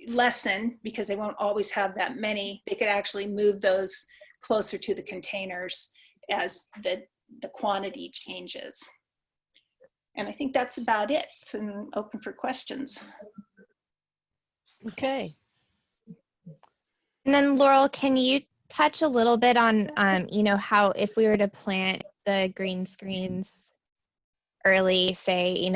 lessen, because they won't always have that many, they could actually move those closer to the containers as the quantity changes. And I think that's about it. It's open for questions. Okay. And then Laurel, can you touch a little bit on, how if we were to plant the green screens early, say,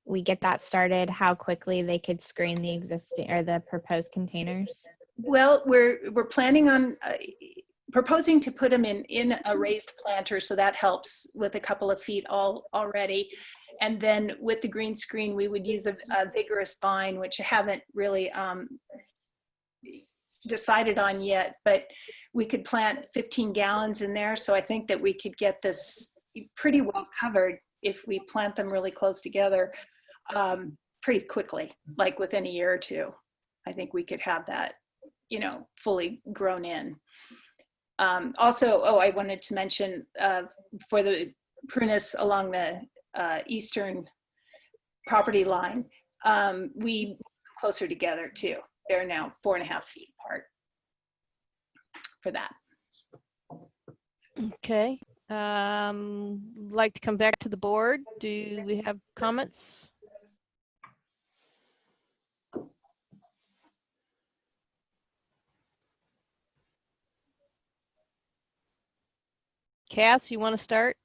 we get that started, how quickly they could screen the existing or the proposed containers? Well, we're planning on proposing to put them in a raised planter, so that helps with a couple of feet already. And then with the green screen, we would use a vigorous vine, which I haven't really decided on yet, but we could plant 15 gallons in there. So I think that we could get this pretty well covered if we plant them really close together pretty quickly, like within a year or two. I think we could have that, fully grown in. Also, I wanted to mention for the prunus along the eastern property line, we closer together too. They're now 4.5 feet apart for that. Okay. Like to come back to the board. Do we have comments? Cass, you want to start?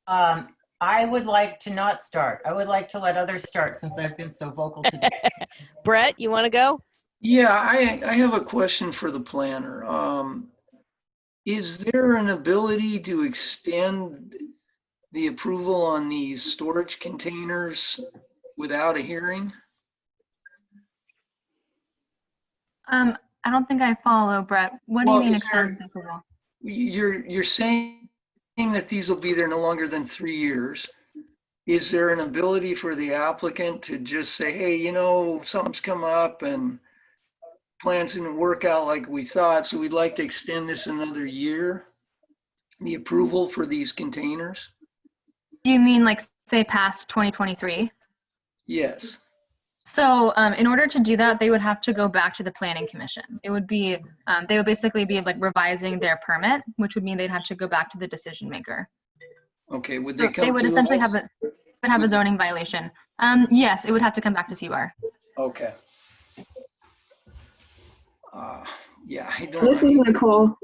I would like to not start. I would like to let others start since I've been so vocal today. Brett, you want to go? Yeah, I have a question for the planner. Is there an ability to extend the approval on these storage containers without a hearing? I don't think I follow, Brett. What do you Well, mean is there- extend the approval? You're saying that these will be there no longer than 3 years. Is there an ability for the applicant to just say, hey, you know, something's come up and plans didn't work out like we thought, so we'd like to extend this another year? The approval for these containers? Do you mean like say past 2023? Yes. So in order to do that, they would have to go back to the planning commission. It would be, they would basically be like revising their permit, which would mean they'd have to go back to the decision maker. Okay, would So they come they would to essentially us? have a zoning violation. Yes, it would have to come back to CBAR. Okay. Yeah, I This is don't, Nicole.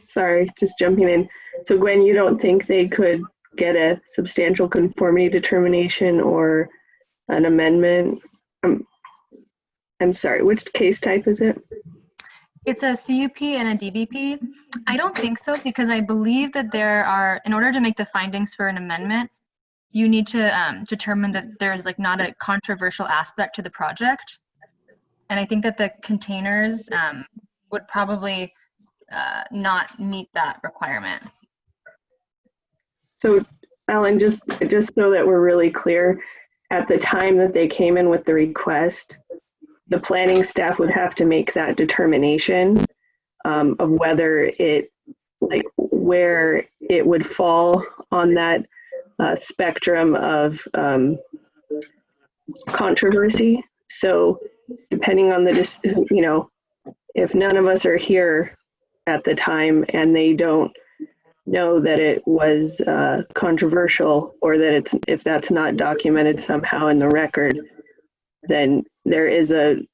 Sorry, just jumping in. So Gwen, you don't think they could get a substantial conformity determination or an amendment? I'm sorry, which case type is it? It's a CUP and a DBP. I don't think so because I believe that there are, in order to make the findings for an amendment, you need to determine that there's like not a controversial aspect to the project. And I think that the containers would probably not meet that requirement. So Alan, just so that we're really clear, at the time that they came in with the request, the planning staff would have to make that determination of whether it, like where it would fall on that spectrum of controversy. So depending on the, you know, if none of us are here at the time and they don't know that it was controversial, or that it's, if that's not documented somehow in the record, then there is a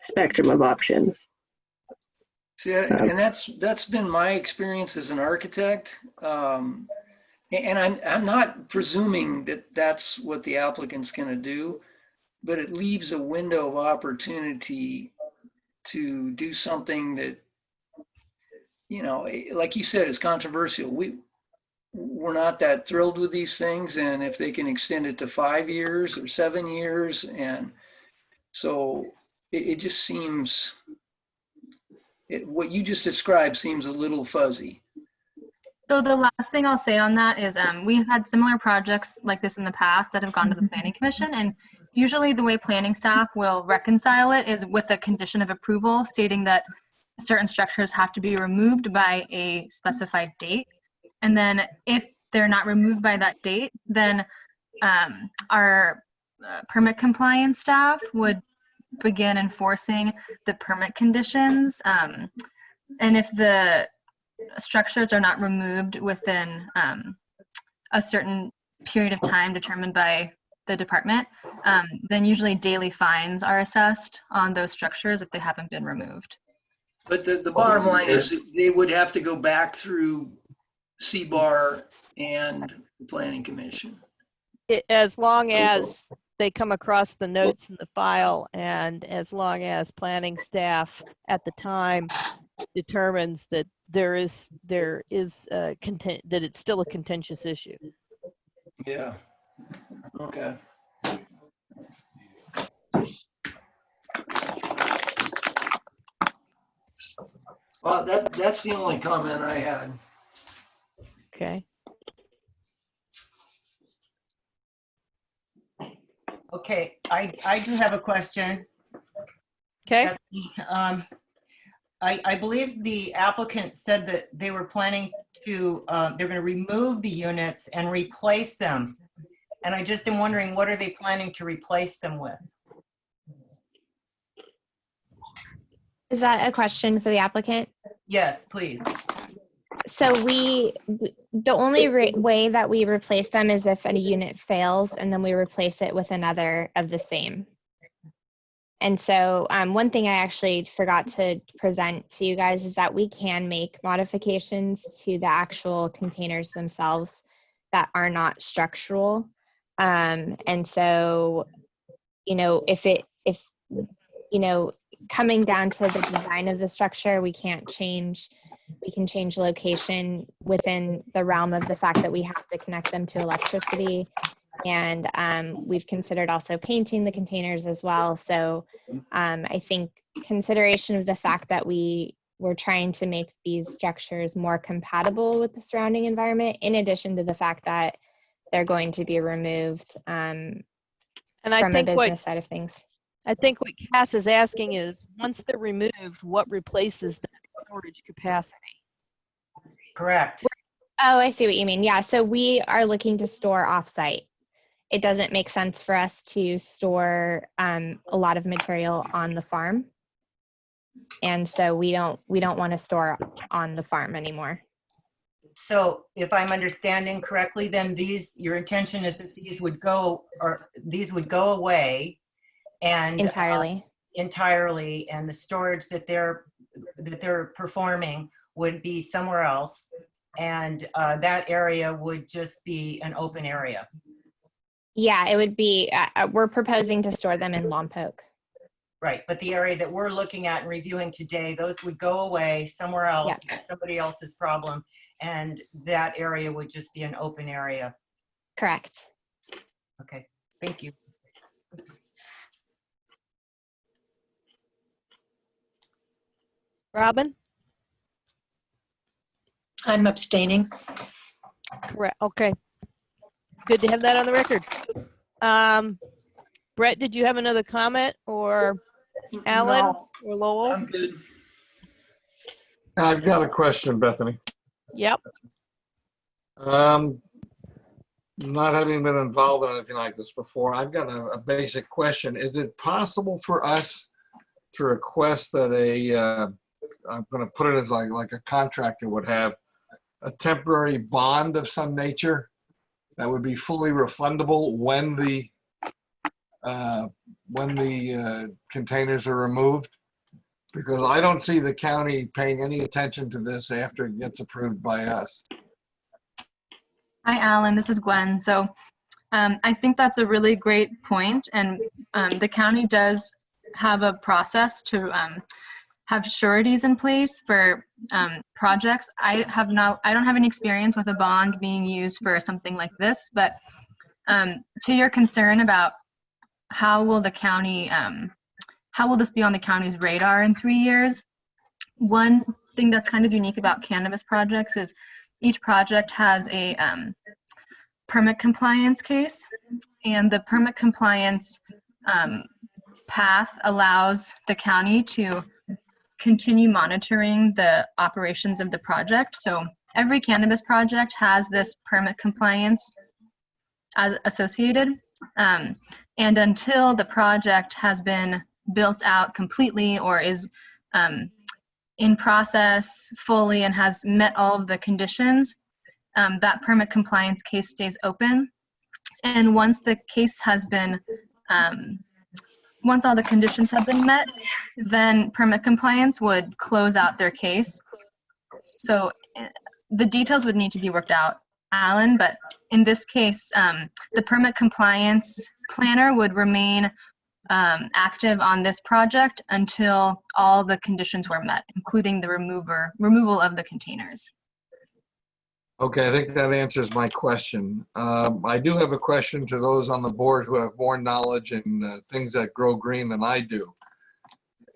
spectrum of options. see, and that's been my experience as an architect. And I'm not presuming that that's what the applicant's going to do, but it leaves a window of opportunity to do something that, you know, like you said, is controversial. We're not that thrilled with these things, and if they can extend it to 5 years or 7 years, and so it just seems, what you just described seems a little fuzzy. So the last thing I'll say on that is we've had similar projects like this in the past that have gone to the planning commission, and usually the way planning staff will reconcile it is with a condition of approval stating that certain structures have to be removed by a specified date. And then if they're not removed by that date, then our permit compliance staff would begin enforcing the permit conditions. And if the structures are not removed within a certain period of time determined by the department, then usually daily fines are assessed on those structures if they haven't been removed. But the bottom line is they would have to go back through CBAR and the planning commission. As long as they come across the notes in the file, and as long as planning staff at the time determines that there is that it's still a contentious issue. Yeah. Okay. Well, that's the only comment I had. Okay. Okay, I do have a question. Okay. I believe the applicant said that they were planning to, they're going to remove the units and replace them. And I just am wondering, what are they planning to replace them with? Is that a question for the applicant? Yes, please. So the only way that we replace them is if a unit fails and then we replace it with another of the same. And so one thing I actually forgot to present to you guys is that we can make modifications to the actual containers themselves. that are not structural. And so, if coming down to the design of the structure, we can change location within the realm of the fact that we have to connect them to electricity. And we've considered also painting the containers as well. So I think consideration of the fact that we're trying to make these structures more compatible with the surrounding environment, in addition to the fact that they're going to be removed And I from a think business side of things. I think what Cass is asking is, once they're removed, what replaces that storage capacity? Correct. Oh, I see what you mean. Yeah, so we are looking to store offsite. It doesn't make sense for us to store a lot of material on the farm. And so we don't want to store on the farm anymore. So if I'm understanding correctly, then your intention is that these would go away and Entirely. entirely, and the storage that they're performing would be somewhere else, and that area would just be an open area. Yeah, it would be, we're proposing to store them in Lompoc. Right, but the area that we're looking at and reviewing today, those would go away somewhere else, somebody else's problem, and that area would just be an open area. Correct. Okay, thank you. Robin? I'm abstaining. Correct. Okay. Good to have that on the record. Brett, did you have another comment, or Alan, No, or Lowell? I'm good. I've got a question, Bethany. Yep. Not having been involved in anything like this before, I've got a basic question. Is it possible for us to request that I'm going to put it as like a contractor would have, a temporary bond of some nature that would be fully refundable when the containers are removed? Because I don't see the county paying any attention to this after it gets approved by us. Hi, Alan. This is Gwen. So I think that's a really great point. And the county does have a process to have sureties in place for projects. I don't have any experience with a bond being used for something like this, but to your concern about how will the county, how will this be on the county's radar in 3 years? One thing that's kind of unique about cannabis projects is each project has a permit compliance case, and the permit compliance path allows the county to continue monitoring the operations of the project. So every cannabis project has this permit compliance as associated. And until the project has been built out completely or is in process fully and has met all of the conditions, that permit compliance case stays open. And once the case has been, once all the conditions have been met, then permit compliance would close out their case. So the details would need to be worked out, Alan, but in this case, the permit compliance planner would remain active on this project until all the conditions were met, including the removal of the containers. Okay, I think that answers my question. I do have a question to those on the board who have more knowledge in things that grow green than I do.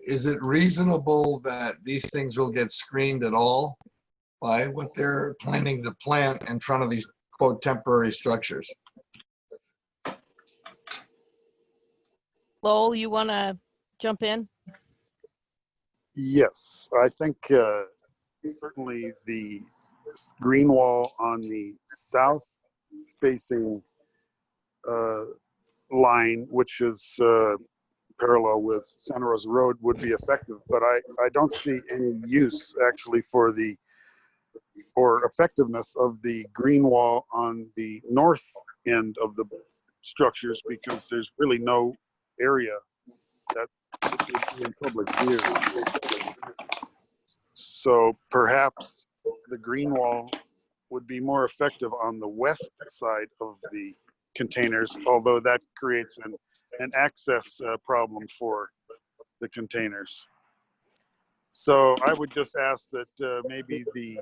Is it reasonable that these things will get screened at all by what they're planning to plant in front of these, quote, temporary structures? Lowell, you want to jump in? Yes, I think certainly the green wall on the south facing line, which is parallel with Santa Rosa Road, would be effective, but I don't see any use actually for the or effectiveness of the green wall on the north end of the structures, because there's really no area that would be in public view. So perhaps the green wall would be more effective on the west side of the containers, although that creates an access problem for the containers. So I would just ask that maybe the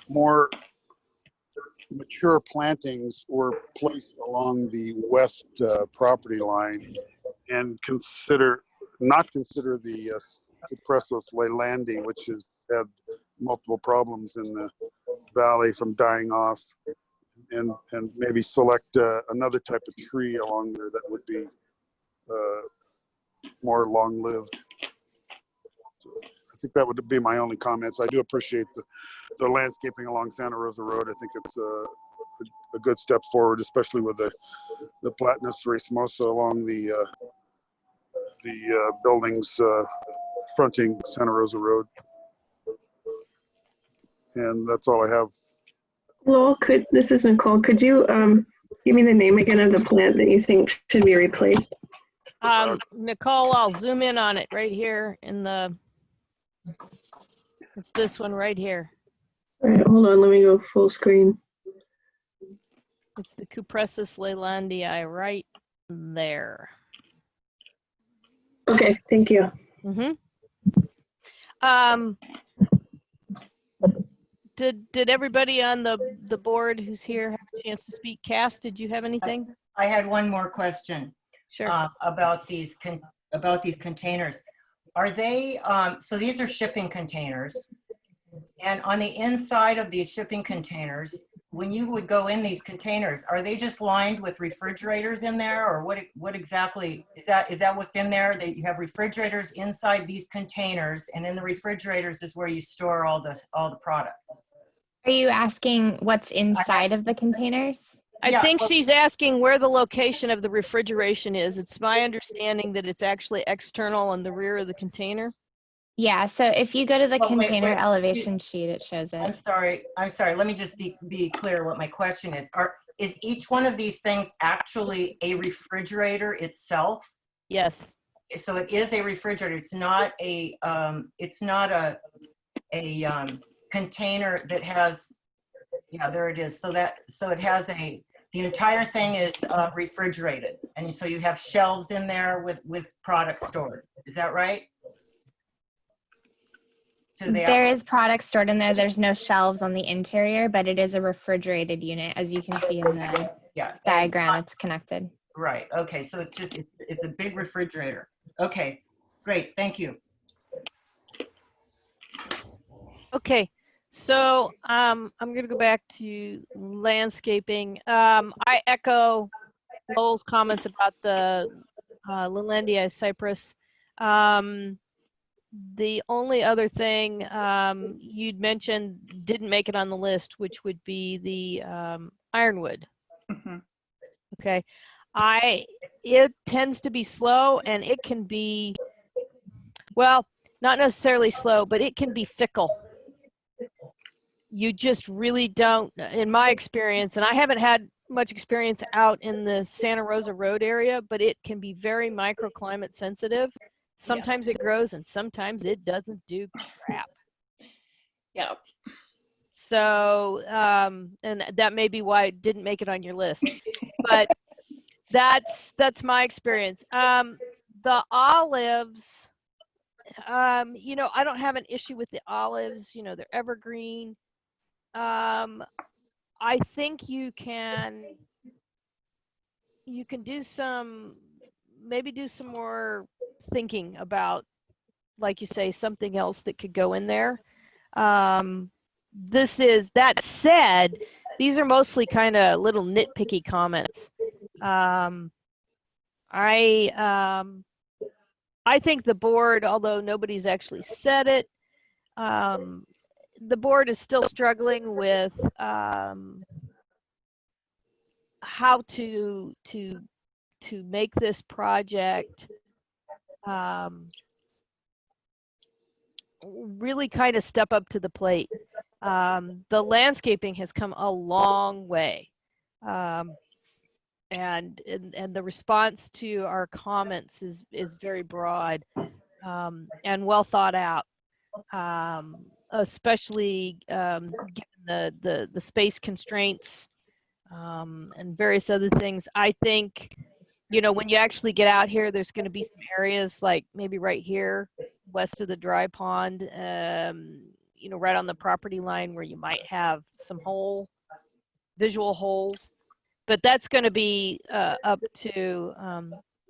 more mature plantings were placed along the west property line, and not consider the Cupressus leylandi, which has had multiple problems in the valley from dying off, and maybe select another type of tree along there that would be more long-lived. I think that would be my only comments. I do appreciate the landscaping along Santa Rosa Road. I think it's a good step forward, especially with the Platanus racemosa along the buildings fronting Santa Rosa Road. And that's all I have. Lowell, this is Nicole. Could you give me the name again of the plant that you think should be replaced? Nicole, I'll zoom in on it right here it's this one right here. All right, hold on. Let me go full screen. It's the Cupressus leylandii right there. Okay, thank you. Did everybody on the board who's here have a chance to speak? Cass, did you have anything? I had one more question. Sure. About these containers. Are they, so these are shipping containers, and on the inside of these shipping containers, when you would go in these containers, are they just lined with refrigerators in there, or what exactly is that what's in there? That you have refrigerators inside these containers, and in the refrigerators is where you store all the product. Are you asking what's inside of the containers? I think she's asking where the location of the refrigeration is. It's my understanding that it's actually external on the rear of the container. Yeah, so if you go to the container elevation sheet, it shows it. I'm sorry. Let me just be clear what my question is. Is each one of these things actually a refrigerator itself? Yes. So it is a refrigerator. It's not a container that has, yeah, there it is. So it has the entire thing is refrigerated, and so you have shelves in there with products stored. Is that right? There is product stored in there. There's no shelves on the interior, but it is a refrigerated unit, as you can see in the diagram. It's connected. Right. Okay. So it's a big refrigerator. Okay. Great. Thank you. Okay. So I'm going to go back to landscaping. I echo Lowell's comments about the Leylandii cypress. The only other thing you'd mentioned didn't make it on the list, which would be the ironwood. Okay. It tends to be slow, and it can be, well, not necessarily slow, but it can be fickle. You just really don't, in my experience, and I haven't had much experience out in the Santa Rosa Road area, but it can be very microclimate sensitive. Sometimes it grows and sometimes it doesn't do crap. Yeah. So, and that may be why it didn't make it on your list, but that's my experience. The olives, you know, I don't have an issue with the olives, you know, they're evergreen. I think you can do maybe do some more thinking about, like you say, something else that could go in there. That said, these are mostly kind of little nitpicky comments. I think the board, although nobody's actually said it, the board is still struggling with how to make this project really kind of step up to the plate. The landscaping has come a long way, and the response to our comments is very broad and well thought out, especially given the space constraints and various other things. I think, you know, when you actually get out here, there's going to be some areas like maybe right here, west of the dry pond, you know, right on the property line where you might have some visual holes. But that's going to be up to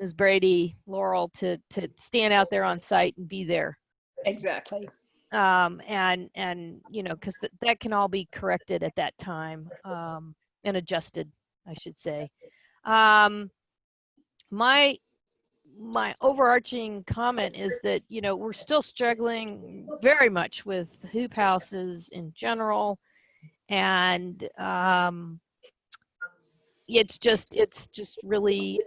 Ms. Brady, Laurel, to stand out there on site and be there. Exactly. And you know, because that can all be corrected at that time and adjusted, I should say. My overarching comment is that, you know, we're still struggling very much with hoop houses in general, and it's just really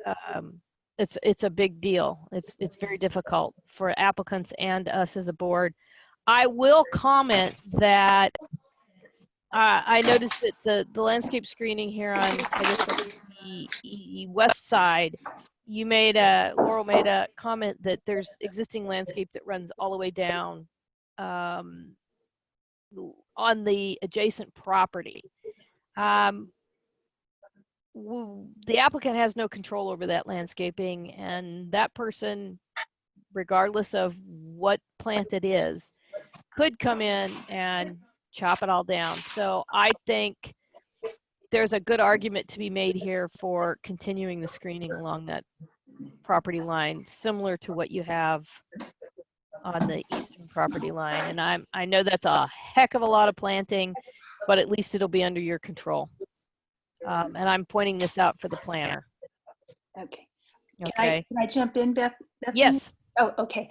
it's a big deal. It's very difficult for applicants and us as a board. I will comment that I noticed that the landscape screening here on, I guess, the west side, Laurel made a comment that there's existing landscape that runs all the way down on the adjacent property. The applicant has no control over that landscaping, and that person, regardless of what plant it is, could come in and chop it all down. So I think there's a good argument to be made here for continuing the screening along that property line, similar to what you have on the eastern property line. And I know that's a heck of a lot of planting, but at least it'll be under your control. And I'm pointing this out for the planner. Okay. Okay. Can I jump in, Beth? Bethany? Yes. Oh, okay.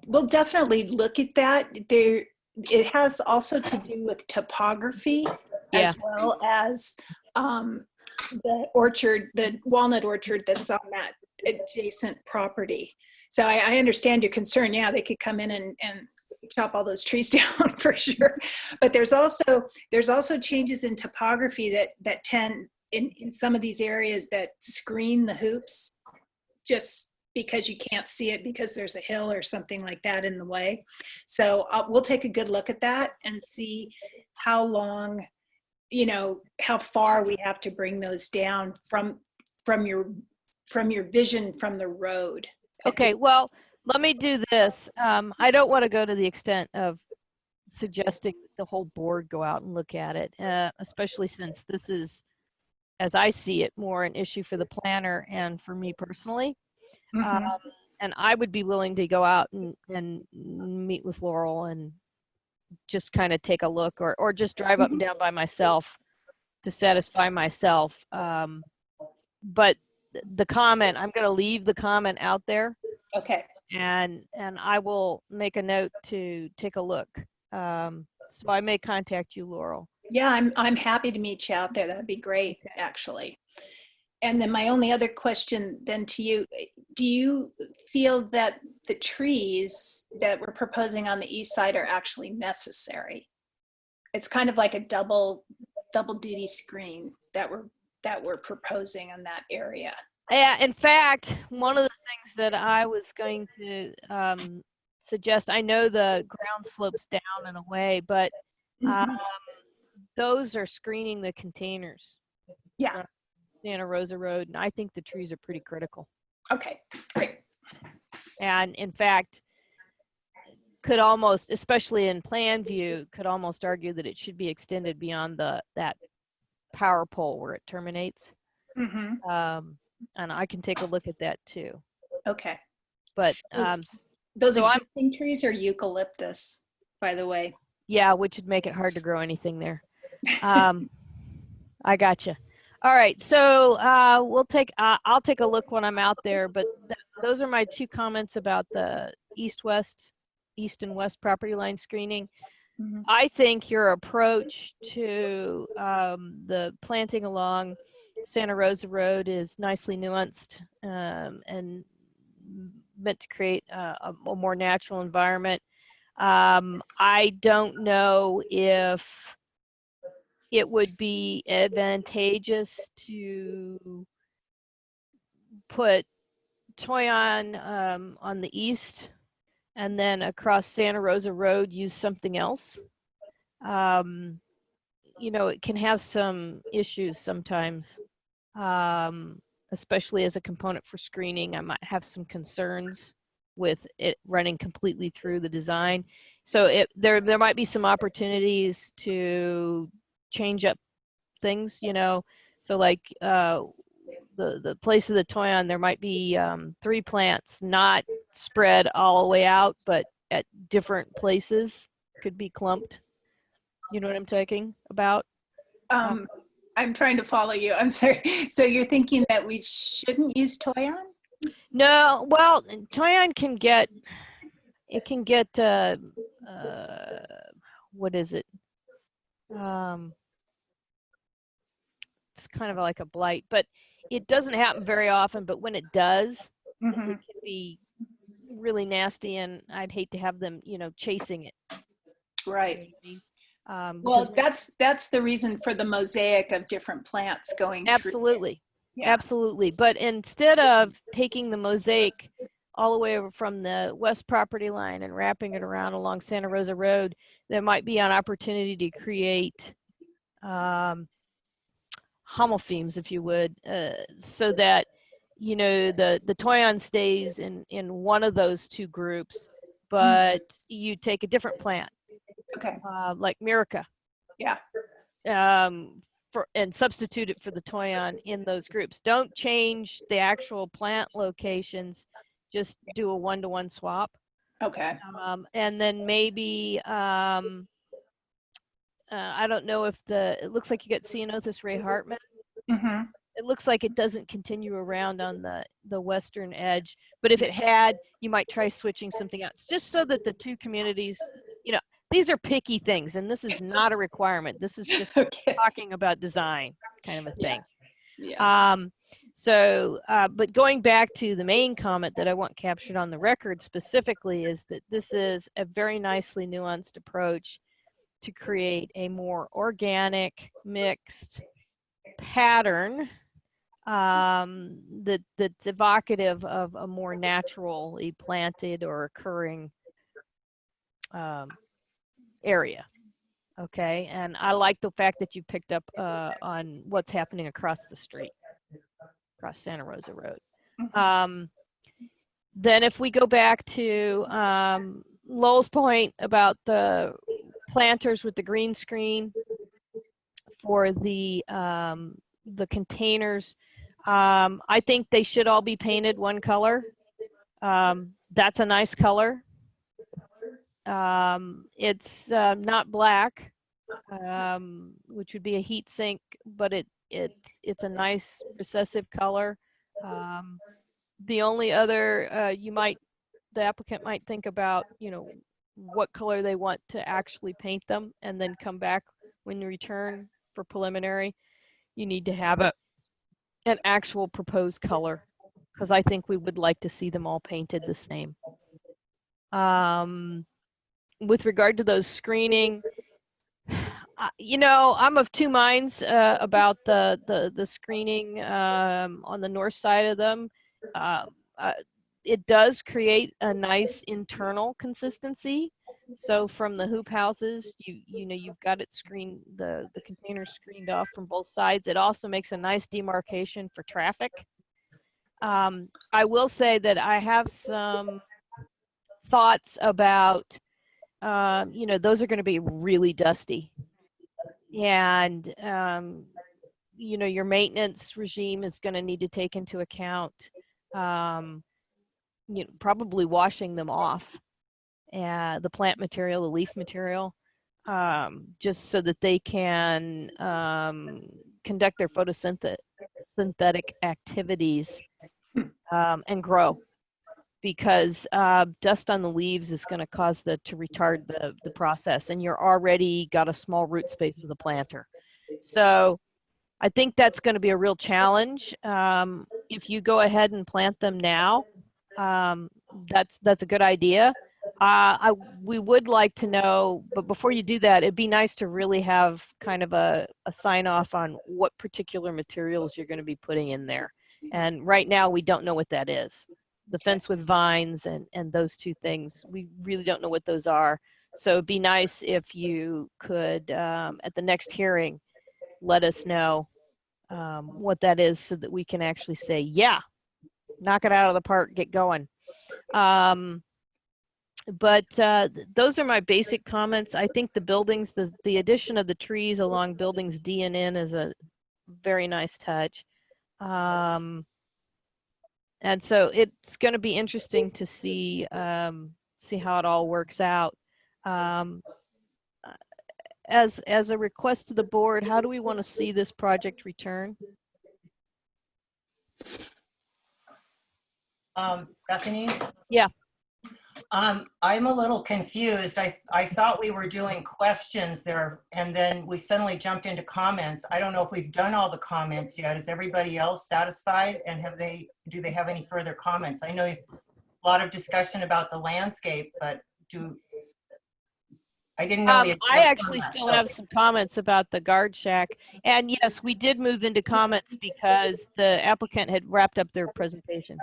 We'll definitely look at that. It has also to do with topography, as well as the orchard, the walnut orchard that's on that adjacent property. So I understand your concern. Yeah, they could come in and chop all those trees down for sure. But there's also changes in topography that tend in some of these areas that screen the hoops, just because you can't see it because there's a hill or something like that in the way. So we'll take a good look at that and see how long, you know, how far we have to bring those down from your vision from the road. Okay, well, let me do this. I don't want to go to the extent of suggesting the whole board go out and look at it, especially since this is, as I see it, more an issue for the planner and for me personally. And I would be willing to go out and meet with Laurel and just kind of take a look, or just drive up and down by myself to satisfy myself. But the comment, I'm going to leave the comment out there. Okay. And I will make a note to take a look. So I may contact you, Laurel. Yeah, I'm happy to meet you out there. That'd be great, actually. And then my only other question then to you, do you feel that the trees that we're proposing on the east side are actually necessary? It's kind of like a double duty screen that we're proposing in that area. Yeah, in fact, one of the things that I was going to suggest, I know the ground slopes down in a way, but those are screening the containers. Yeah. Santa Rosa Road, and I think the trees are pretty critical. Okay, great. And in fact, could almost, especially in plan view, could almost argue that it should be extended beyond that power pole where it terminates. And I can take a look at that too. Okay. But those so existing trees are eucalyptus, by the way. Yeah, which would make it hard to grow anything there. I gotcha. All right, so I'll take a look when I'm out there, but those are my two comments about the east and west property line screening. I think your approach to the planting along Santa Rosa Road is nicely nuanced and meant to create a more natural environment. I don't know if it would be advantageous to put Toyon on the east and then across Santa Rosa Road use something else. you know, it can have some issues sometimes, especially as a component for screening. I might have some concerns with it running completely through the design. So there might be some opportunities to change up things, you know. So like the place of the Toyon, there might be 3 plants not spread all the way out, but at different places, could be clumped. You know what I'm talking about? I'm trying to follow you. I'm sorry. So you're thinking that we shouldn't use Toyon? No, well, Toyon can get, it can get, what is it? It's kind of like a blight, but it doesn't happen very often, but when it does, it can be really nasty, and I'd hate to have them, you know, chasing it. Right. Well, that's the reason for the mosaic of different plants going absolutely. through. Yeah. Absolutely. But instead of taking the mosaic all the way over from the west property line and wrapping it around along Santa Rosa Road, there might be an opportunity to create homophemes, if you would, so that, you know, the Toyon stays in one of those 2 groups, but you take a different plant. Okay. Like Mirica. Yeah. And substitute it for the Toyon in those groups. Don't change the actual plant locations. Just do a 1-to-1 swap. Okay. And then maybe I don't know if it looks like you got Ceanothus Ray Hartman. Mm-hmm. It looks like it doesn't continue around on the western edge, but if it had, you might try switching something else, just so that the 2 communities, you know, these are picky things, and this is not a requirement. This is just talking about design kind of a thing. Yeah. But going back to the main comment that I want captured on the record specifically is that this is a very nicely nuanced approach to create a more organic, mixed pattern that's evocative of a more naturally planted or occurring area. Okay, and I like the fact that you picked up on what's happening across the street, across Santa Rosa Road. Then if we go back to Lowell's point about the planters with the green screen for the containers, I think they should all be painted one color. That's a nice color. It's not black, which would be a heat sink, but it's a nice recessive color. The only other the applicant might think about, you know, what color they want to actually paint them, and then come back when you return for preliminary. You need to have an actual proposed color, because I think we would like to see them all painted the same. With regard to those screening, you know, I'm of 2 minds about the screening on the north side of them. It does create a nice internal consistency. So from the hoop houses, you know, you've got it screened, the containers screened off from both sides. It also makes a nice demarcation for traffic. I will say that I have some thoughts about, you know, those are going to be really dusty, and you know, your maintenance regime is going to need to take into account, you know, probably washing them off, the plant material, the leaf material, just so that they can conduct their photosynthetic activities and grow. Because dust on the leaves is going to cause to retard the process, and you're already got a small root space with a planter. So I think that's going to be a real challenge. If you go ahead and plant them now, that's a good idea. We would like to know, but before you do that, it'd be nice to really have kind of a sign off on what particular materials you're going to be putting in there. And right now we don't know what that is. The fence with vines and those 2 things, we really don't know what those are. So it'd be nice if you could, at the next hearing, let us know what that is so that we can actually say, yeah, knock it out of the park, get going. But those are my basic comments. I think the buildings, the addition of the trees along buildings D and N is a very nice touch. And so it's going to be interesting to see see how it all works out. As a request to the board, how do we want to see this project return? Bethany? Yeah. I'm a little confused. I thought we were doing questions there, and then we suddenly jumped into comments. I don't know if we've done all the comments yet. Is everybody else satisfied? And do they have any further comments? I know a lot of discussion about the landscape, but I didn't know. I actually still have some comments about the guard shack. And yes, we did move into comments because the applicant had wrapped up their presentation.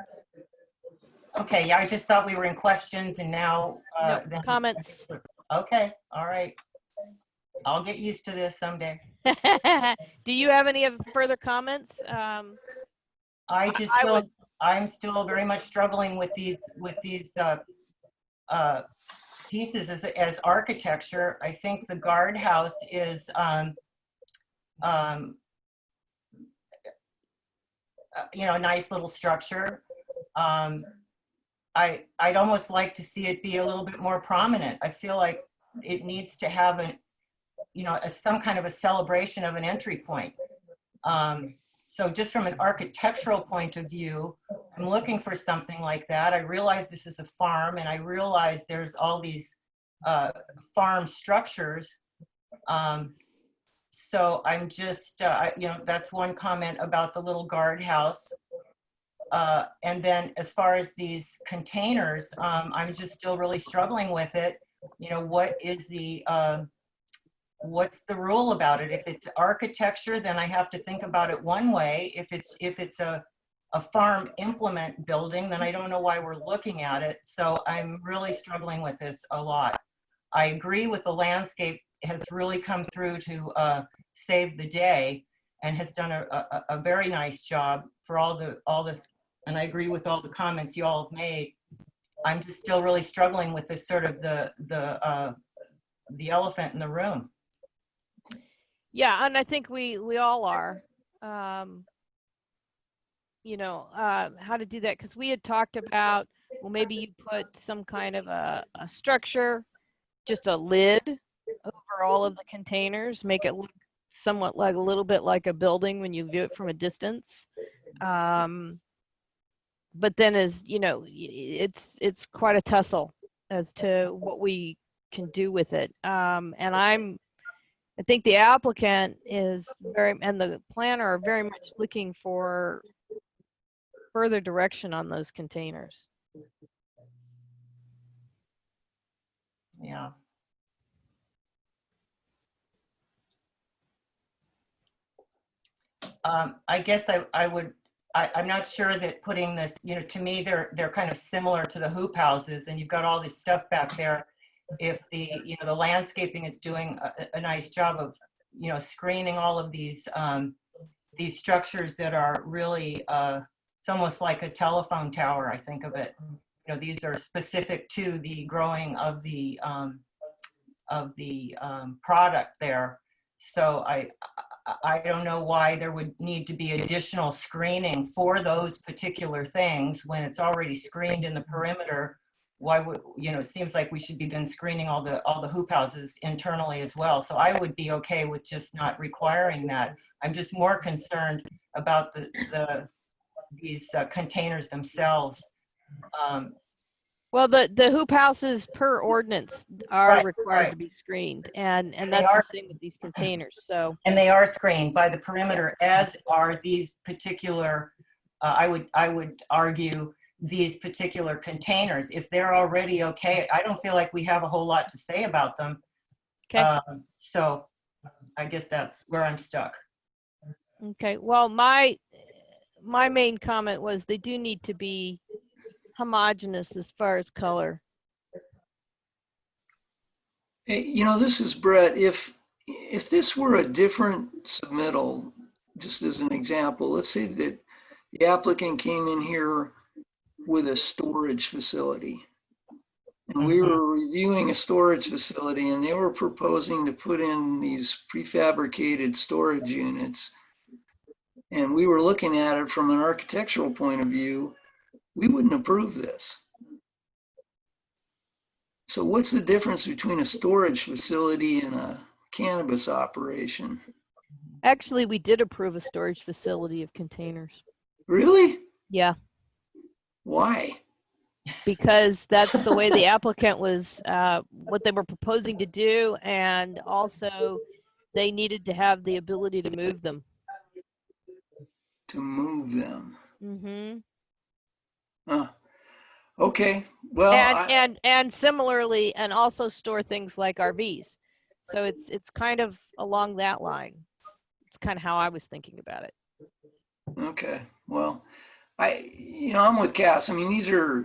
Okay, yeah, I just thought we were in questions and now Nope, comments. Okay, all right. I'll get used to this someday. Do you have any further comments? I'm still very much struggling with these pieces as architecture. I think the guardhouse is you know, a nice little structure. I'd almost like to see it be a little bit more prominent. I feel like it needs to have some kind of a celebration of an entry point. So just from an architectural point of view, I'm looking for something like that. I realize this is a farm, and I realize there's all these farm structures. So I'm just, that's one comment about the little guardhouse. And then as far as these containers, I'm just still really struggling with it. You know, what's the rule about it? If it's architecture, then I have to think about it one way. If it's a farm implement building, then I don't know why we're looking at it. So I'm really struggling with this a lot. I agree with the landscape has really come through to save the day and has done a very nice job for all the, and I agree with all the comments you all have made. I'm just still really struggling with this sort of the elephant in the room. Yeah, and I think we all are. You know, how to do that, because we had talked about, well, maybe you put some kind of a structure, just a lid over all of the containers, make it look somewhat like a little bit like a building when you view it from a distance. But then, as you know, it's quite a tussle as to what we can do with it. And I think the applicant is and the planner are very much looking for further direction on those containers. Yeah. I guess I'm not sure that putting this, you know, to me, they're kind of similar to the hoop houses, and you've got all this stuff back there. If the landscaping is doing a nice job of, screening all of these structures that are really, it's almost like a telephone tower, I think of it. You know, these are specific to the growing of the product there. So I don't know why there would need to be additional screening for those particular things when it's already screened in the perimeter. Why would, it seems like we should be then screening all the hoop houses internally as well. So I would be okay with just not requiring that. I'm just more concerned about these containers themselves. Well, the hoop houses per ordinance are required to be screened, and that's the same with these containers. So, and they are screened by the perimeter, as are these particular. I would argue these particular containers. If they're already okay, I don't feel like we have a whole lot to say about them. Okay. So, I guess that's where I'm stuck. Okay. Well, my main comment was they do need to be homogeneous as far as color. Hey, you know, this is Brett. If this were a different submittal, just as an example, let's say that the applicant came in here with a storage facility. And we were reviewing a storage facility and they were proposing to put in these prefabricated storage units. And we were looking at it from an architectural point of view, we wouldn't approve this. So what's the difference between a storage facility and a cannabis operation? Actually, we did approve a storage facility of containers. Really? Yeah, Why? because that's the way the applicant was, what they were proposing to do, and also they needed to have the ability to move them. To move them. Mm-hmm. Okay, well, And similarly, and also store things like RVs. So it's kind of along that line. It's kind of how I was thinking about it. okay, well, I'm with Cass. I mean, these are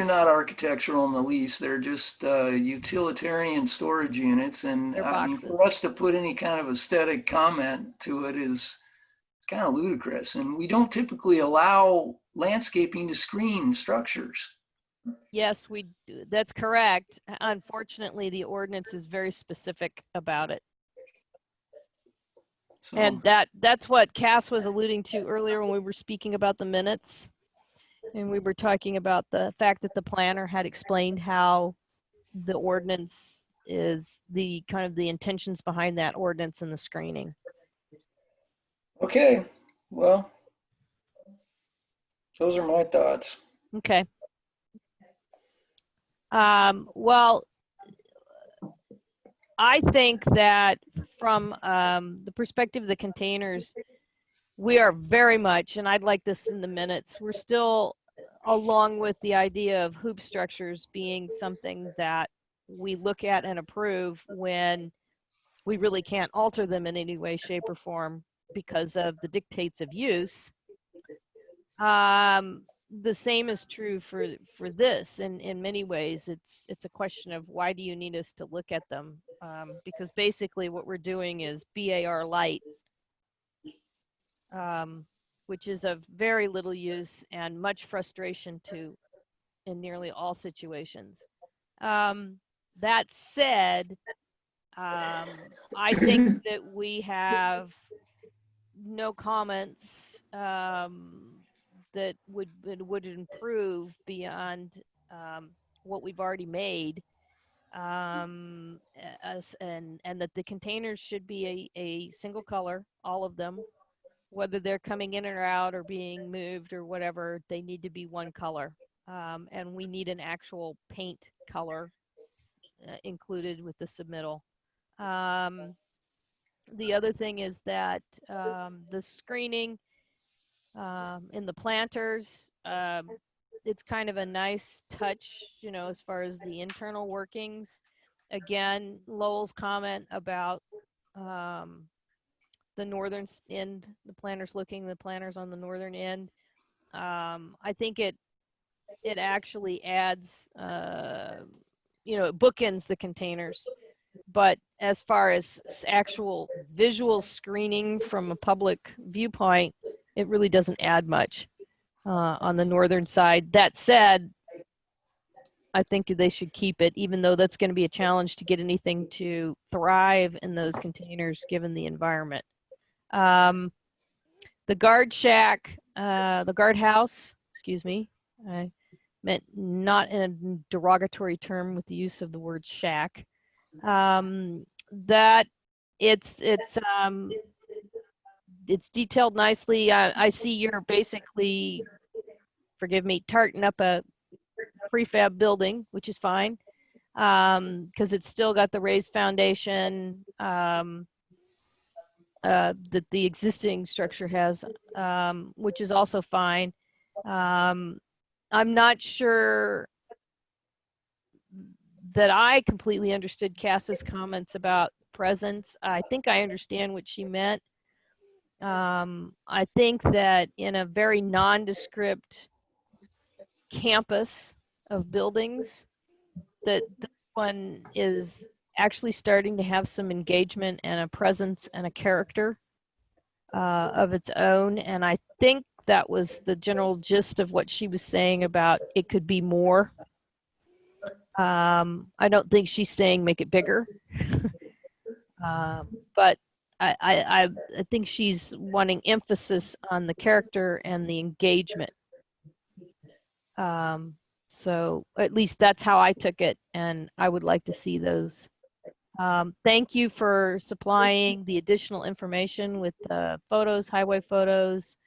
not architectural in the least. They're just utilitarian storage units. And They're I mean, boxes. for us to put any kind of aesthetic comment to it is kind of ludicrous. And we don't typically allow landscaping to screen structures. Yes, that's correct. Unfortunately, the ordinance is very specific about it. So, And that's what Cass was alluding to earlier when we were speaking about the minutes. And we were talking about the fact that the planner had explained how the ordinance is the kind of the intentions behind that ordinance and the screening. okay, well, those are my thoughts. Okay. Well, I think that from the perspective of the containers, we are very much, and I'd like this in the minutes, we're still along with the idea of hoop structures being something that we look at and approve when we really can't alter them in any way, shape, or form because of the dictates of use. The same is true for this. In many ways, it's a question of why do you need us to look at them? Because basically what we're doing is BAR light, which is of very little use and much frustration in nearly all situations. That said, I think that we have no comments that would improve beyond what we've already made, and that the containers should be a single color, all of them, whether they're coming in or out or being moved or whatever, they need to be one color, and we need an actual paint color included with the submittal. The other thing is that the screening in the planters, it's kind of a nice touch, as far as the internal workings. Again, Lowell's comment about the northern end, the planters on the northern end. I think it actually adds, it bookends the containers. But as far as actual visual screening from a public viewpoint, it really doesn't add much on the northern side. That said, I think they should keep it, even though that's going to be a challenge to get anything to thrive in those containers given the environment. The guard shack, the guardhouse, excuse me, I meant not in a derogatory term with the use of the word shack. That it's detailed nicely. I see you're basically, forgive me, tarting up a prefab building, which is fine, because it's still got the raised foundation that the existing structure has, which is also fine. I'm not sure that I completely understood Cass's comments about presence. I think I understand what she meant. I think that in a very nondescript campus of buildings, that this one is actually starting to have some engagement and a presence and a character of its own. And I think that was the general gist of what she was saying about it could be more. I don't think she's saying make it bigger, but I think she's wanting emphasis on the character and the engagement. So at least that's how I took it, and I would like to see those. Thank you for supplying the additional information with the photos, highway photos.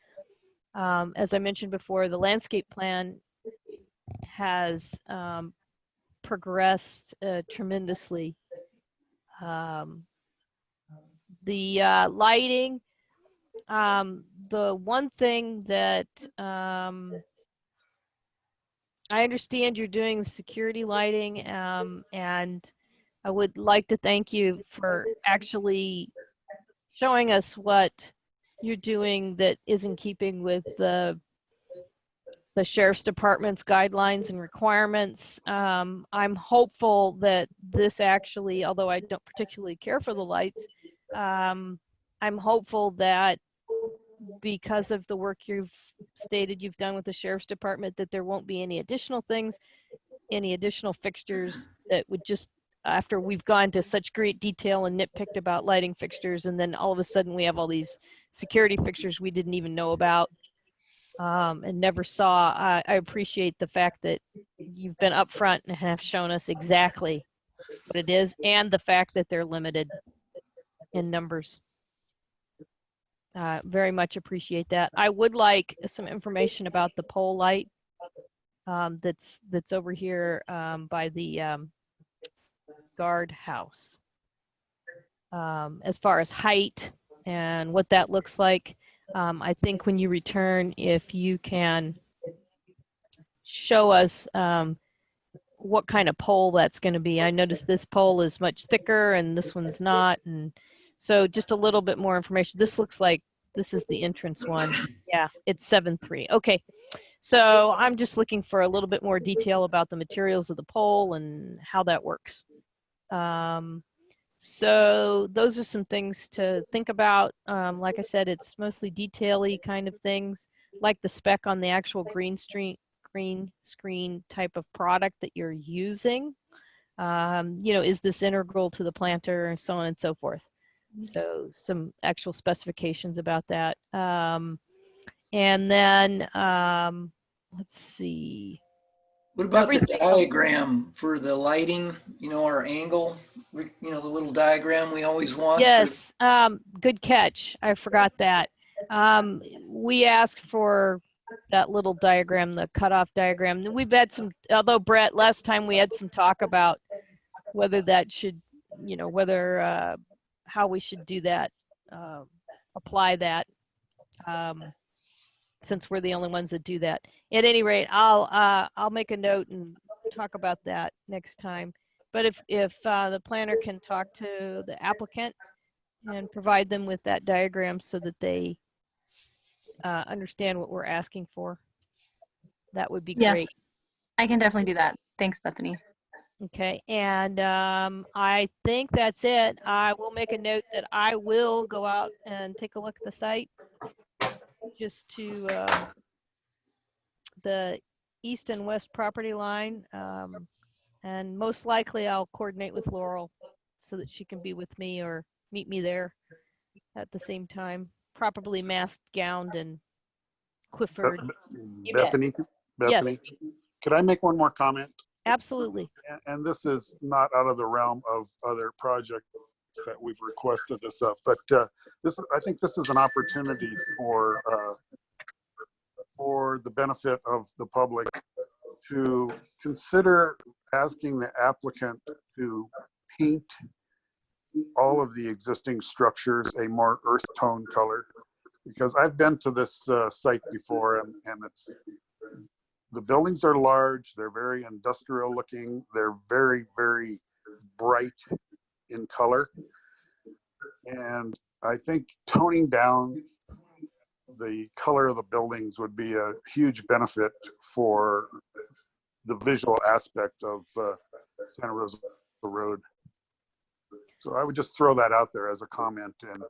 As I mentioned before, the landscape plan has progressed tremendously. The lighting, the one thing that I understand you're doing the security lighting, and I would like to thank you for actually showing us what you're doing that is in keeping with the Sheriff's Department's guidelines and requirements. I'm hopeful that this actually, although I don't particularly care for the lights, I'm hopeful that because of the work you've stated you've done with the Sheriff's Department, that there won't be any additional things, any additional fixtures that would just, after we've gone to such great detail and nitpicked about lighting fixtures, and then all of a sudden we have all these security fixtures we didn't even know about and never saw. I appreciate the fact that you've been upfront and have shown us exactly what it is, and the fact that they're limited in numbers. Very much appreciate that. I would like some information about the pole light that's over here by the guardhouse. As far as height and what that looks like, I think when you return, if you can show us what kind of pole that's going to be. I noticed this pole is much thicker and this one's not, and so just a little bit more information. This looks like this is the entrance one. Yeah, it's 7.3. Okay, so I'm just looking for a little bit more detail about the materials of the pole and how that works. So those are some things to think about. Like I said, it's mostly detail-y kind of things, like the spec on the actual green screen type of product that you're using. You know, is this integral to the planter, and so on and so forth. So some actual specifications about that. And then let's see. What about the diagram for the lighting, you know, our angle, you know, the little diagram we always want? Yes, good catch. I forgot that. We asked for that little diagram, the cutoff diagram. We've had some, although Brett, last time we had some talk about whether that should, you know, whether, how we should do that, apply that, since we're the only ones that do that. At any rate, I'll make a note and talk about that next time. But if the planner can talk to the applicant and provide them with that diagram so that they understand what we're asking for, that would be great. Yes, I can definitely do that. Thanks, Bethany. Okay, and I think that's it. I will make a note that I will go out and take a look at the site, just to the east and west property line, and most likely I'll coordinate with Laurel so that she can be with me or meet me there at the same time, properly masked, gowned, and coiffured. Bethany, Yes, could I make one more comment? absolutely. And this is not out of the realm of other projects that we've requested this of, but I think this is an opportunity for the benefit of the public to consider asking the applicant to paint all of the existing structures a more earth tone color, because I've been to this site before, and the buildings are large, they're very industrial looking, they're very, very bright in color. And I think toning down the color of the buildings would be a huge benefit for the visual aspect of Santa Rosa Road. So I would just throw that out there as a comment and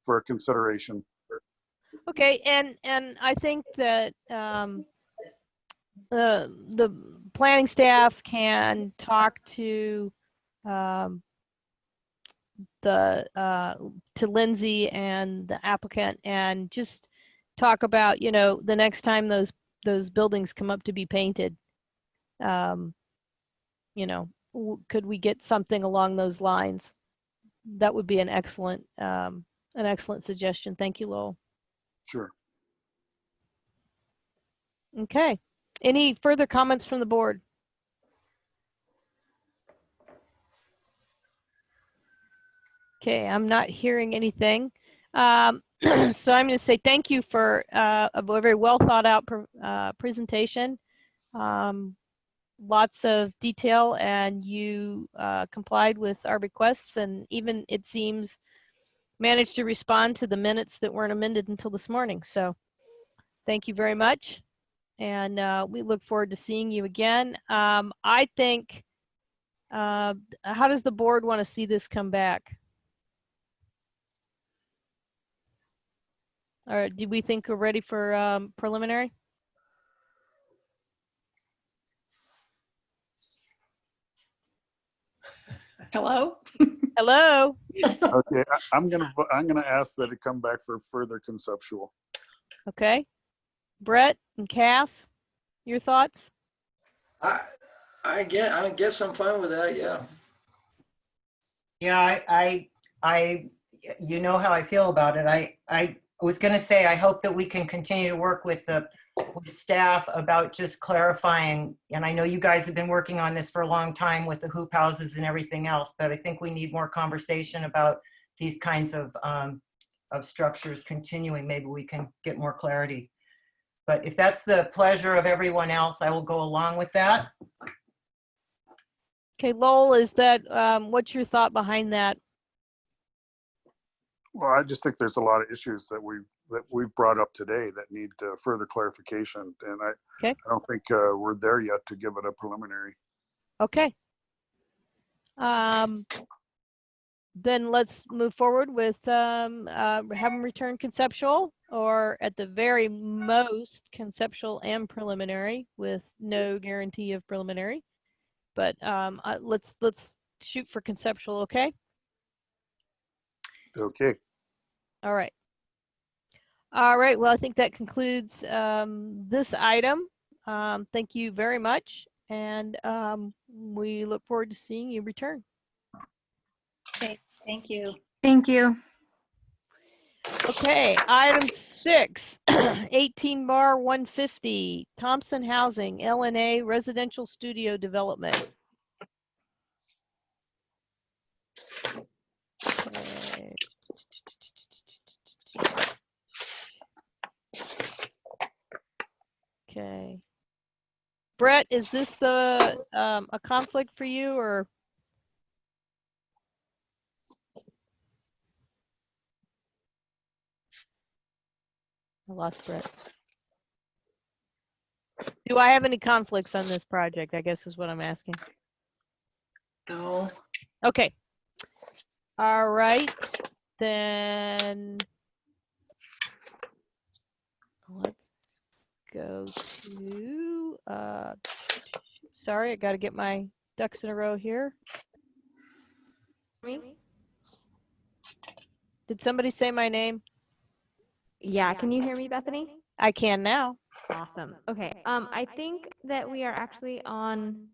for consideration. Okay, and I think that the planning staff can talk to to Lindsay and the applicant and just talk about, you know, the next time those buildings come up to be painted, you know, could we get something along those lines? That would be an excellent suggestion. Thank you, Lowell. Sure. Okay. Any further comments from the board? Okay, I'm not hearing anything. So I'm going to say thank you for a very well thought out presentation. Lots of detail, and you complied with our requests, and even, it seems, managed to respond to the minutes that weren't amended until this morning. So thank you very much. And we look forward to seeing you again. I think, how does the board want to see this come back? Or do we think we're ready for preliminary? Hello? Hello? Okay, I'm gonna ask that it come back for further conceptual. Okay. Brett and Cass, your thoughts? I guess I'm fine with that, yeah. Yeah, I you know how I feel about it. I was going to say, I hope that we can continue to work with staff about just clarifying, and I know you guys have been working on this for a long time with the hoop houses and everything else, but I think we need more conversation about these kinds of structures continuing. Maybe we can get more clarity. But if that's the pleasure of everyone else, I will go along with that. Okay, Lowell, is that, what's your thought behind that? Well, I just think there's a lot of issues that we've brought up today that need further clarification, and I don't think we're there yet to give it a preliminary. Okay. Then let's move forward with have them return conceptual, or at the very most conceptual and preliminary with no guarantee of preliminary. But let's shoot for conceptual, okay? Okay. All right. All right. Well, I think that concludes this item. Thank you very much, and we look forward to seeing you return. Okay, thank you. Thank you. Okay, item 6, 18 bar 150, Thompson Housing, LNA Residential Studio Development. Okay. Okay. Brett, is this the a conflict for you, or? I lost Brett. Do I have any conflicts on this project, I guess is what I'm asking. No. Okay. All right. Then let's go to, sorry, I got to get my ducks in a row here. Me? Did somebody say my name? Yeah, can you hear me, Bethany? I can now. Awesome. Okay. I think that we are actually on,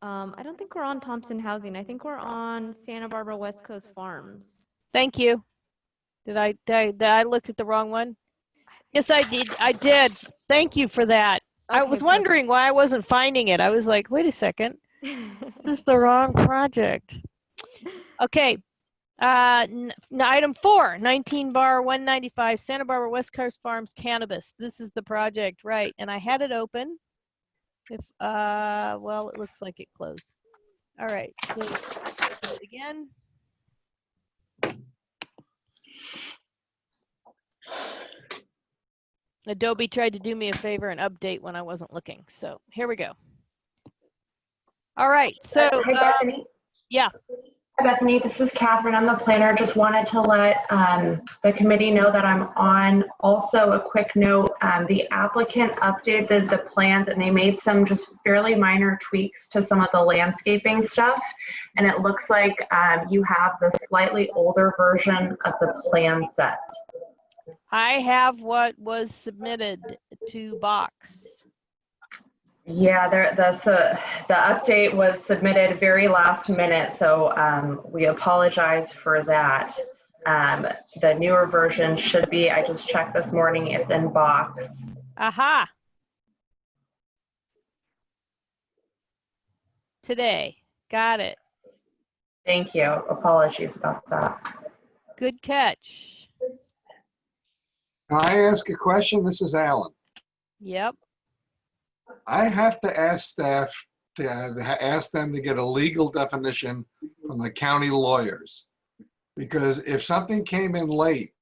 I don't think we're on Thompson Housing. I think we're on Santa Barbara West Coast Farms. Thank you. Did I look at the wrong one? Yes, I did. I did. Thank you for that. I Okay, was wondering why I wasn't finding it. I was like, wait a second. This is the wrong project. Okay. Item 4, 19 bar 195, Santa Barbara West Coast Farms Cannabis. This is the project, right? And I had it open. If well, it looks like it closed. All right, so let's do it again. Adobe tried to do me a favor and update when I wasn't looking. So here we go. All right, so Hey, Bethany? yeah. Hi, Bethany. This is Catherine. I'm the planner. Just wanted to let the committee know that I'm on. Also, a quick note, the applicant updated the plans and they made some just fairly minor tweaks to some of the landscaping stuff. And it looks like you have the slightly older version of the plan set. I have what was submitted to Box. Yeah, the update was submitted very last minute, so we apologize for that. The newer version should be, I just checked this morning, it's in Box. Aha. Today. Got it. Thank you. Apologies about that. Good catch. Can I ask a question? This is Alan. Yep. I have to ask staff to ask them to get a legal definition from the county lawyers. Because if something came in late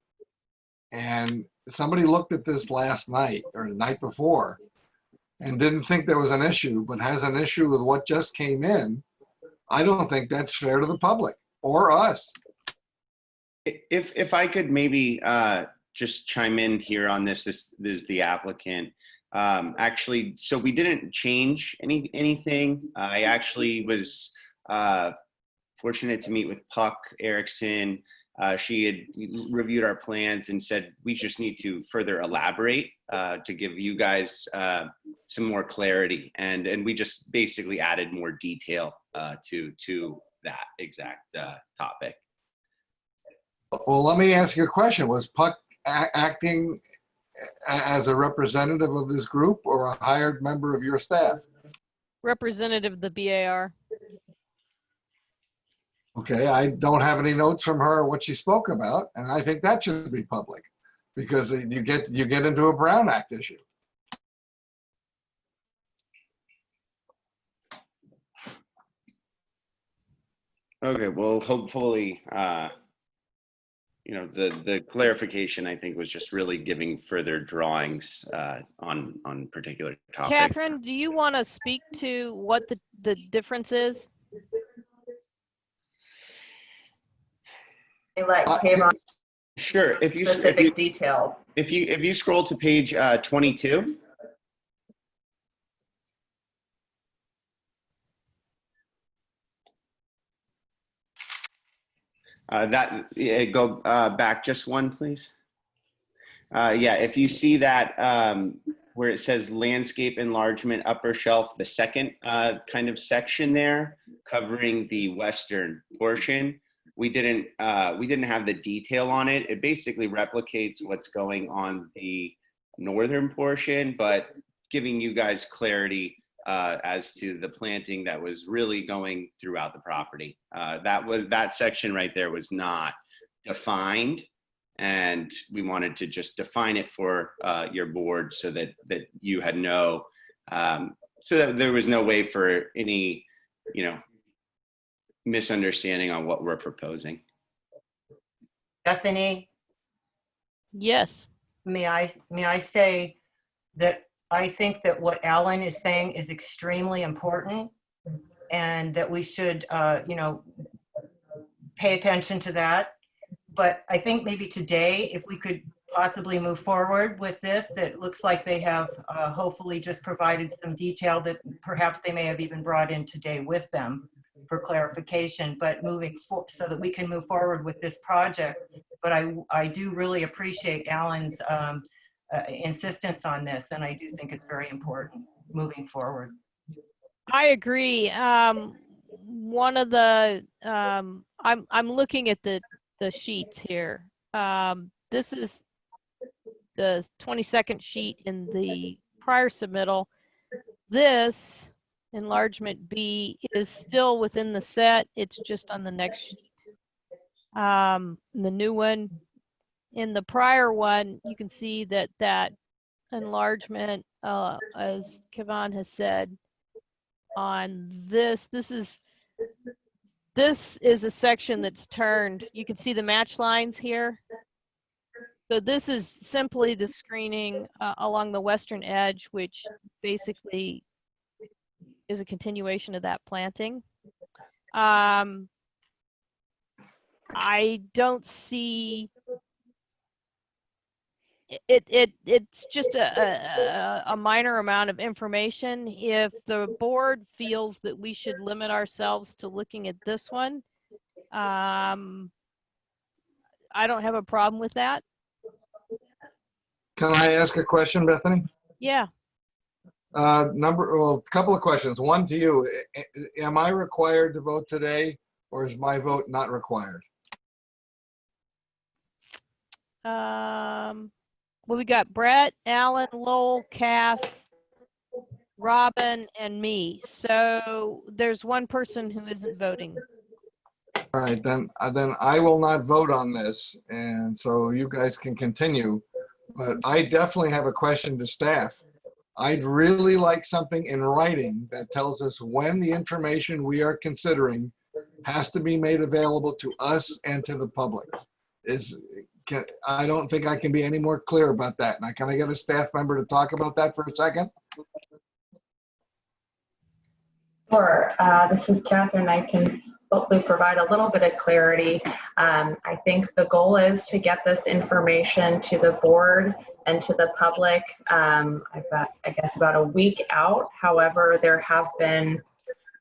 and somebody looked at this last night or the night before and didn't think there was an issue, but has an issue with what just came in, I don't think that's fair to the public or us. If I could maybe just chime in here on this is the applicant. Actually, so we didn't change anything. I actually was fortunate to meet with Puck Erickson. She had reviewed our plans and said we just need to further elaborate to give you guys some more clarity, and we just basically added more detail to that exact topic. Well, let me ask you a question. Was Puck acting as a representative of this group or a hired member of your staff? Representative of the BAR. Okay, I don't have any notes from her what she spoke about, and I think that should be public because you get into a Brown Act issue. Okay, well, hopefully, you know, the clarification I think was just really giving further drawings on particular topics. Catherine, do you want to speak to what the difference is? Sure. If you scroll to page 22. Go back just one, please. Yeah, if you see that where it says landscape enlargement upper shelf, the second kind of section there covering the western portion, we didn't have the detail on it. It basically replicates what's going on the northern portion, but giving you guys clarity as to the planting that was really going throughout the property. That section right there was not defined, and we wanted to just define it for your board so that you had so that there was no way for any, you know, misunderstanding on what we're proposing. Bethany? Yes. May I say that I think that what Alan is saying is extremely important, and that we should, you know, pay attention to that. But I think maybe today, if we could possibly move forward with this, that looks like they have hopefully just provided some detail that perhaps they may have even brought in today with them for clarification, but so that we can move forward with this project. But I do really appreciate Alan's insistence on this, and I do think it's very important moving forward. I agree. One of the I'm looking at the sheets here. This is the 22nd sheet in the prior submittal. This enlargement B is still within the set. It's just on the next sheet. The new one, in the prior one, you can see that enlargement, as Kevon has said, on this is a section that's turned. You can see the match lines here. So this is simply the screening along the western edge, which basically is a continuation of that planting. I don't see it's just a minor amount of information. If the board feels that we should limit ourselves to looking at this one, I don't have a problem with that. Can I ask a question, Bethany? Yeah. A couple of questions. One to you. Am I required to vote today, or is my vote not required? Well, we got Brett, Alan, Lowell, Cass, Robin, and me. So there's one person who isn't voting. All right, then I will not vote on this, and so you guys can continue. But I definitely have a question to staff. I'd really like something in writing that tells us when the information we are considering has to be made available to us and to the public. I don't think I can be any more clear about that. Now, can I get a staff member to talk about that for a second? Sure. This is Catherine. I can hopefully provide a little bit of clarity. I think the goal is to get this information to the board and to the public, I guess about a week out. However, there have been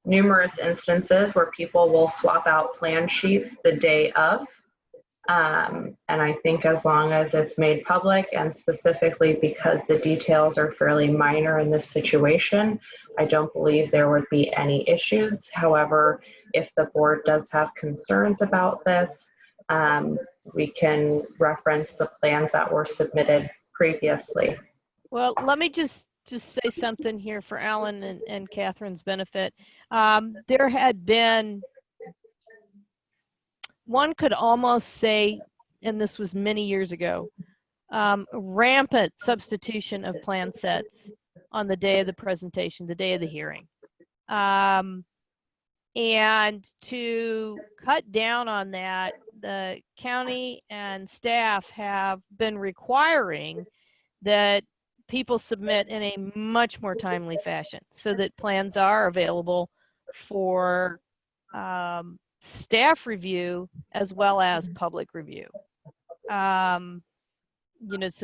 numerous instances where people will swap out plan sheets the day of. And I think as long as it's made public, and specifically because the details are fairly minor in this situation, I don't believe there would be any issues. However, if the board does have concerns about this, we can reference the plans that were submitted previously. Well, let me just say something here for Alan and Catherine's benefit. There had been, one could almost say, and this was many years ago, rampant substitution of plan sets on the day of the presentation, the day of the hearing. And to cut down on that, the county and staff have been requiring that people submit in a much more timely fashion so that plans are available for staff review as well as public review. So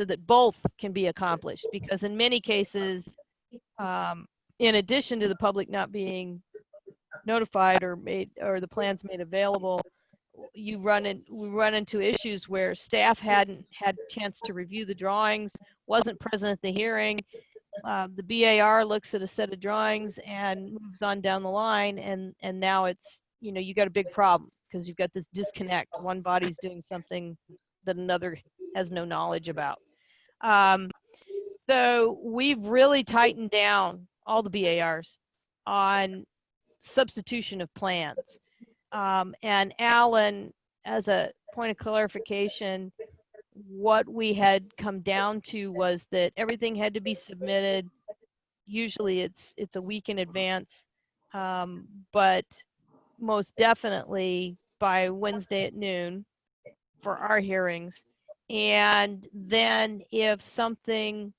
that both can be accomplished, because in many cases, in addition to the public not being notified or the plans made available, we run into issues where staff hadn't had chance to review the drawings, wasn't present at the hearing. The BAR looks at a set of drawings and moves on down the line, and now it's, you got a big problem because you've got this disconnect. One body's doing something that another has no knowledge about. So we've really tightened down all the BARs on substitution of plans. And Alan, as a point of clarification, what we had come down to was that everything had to be submitted. Usually it's a week in advance, but most definitely by Wednesday at noon for our hearings. And then if somebody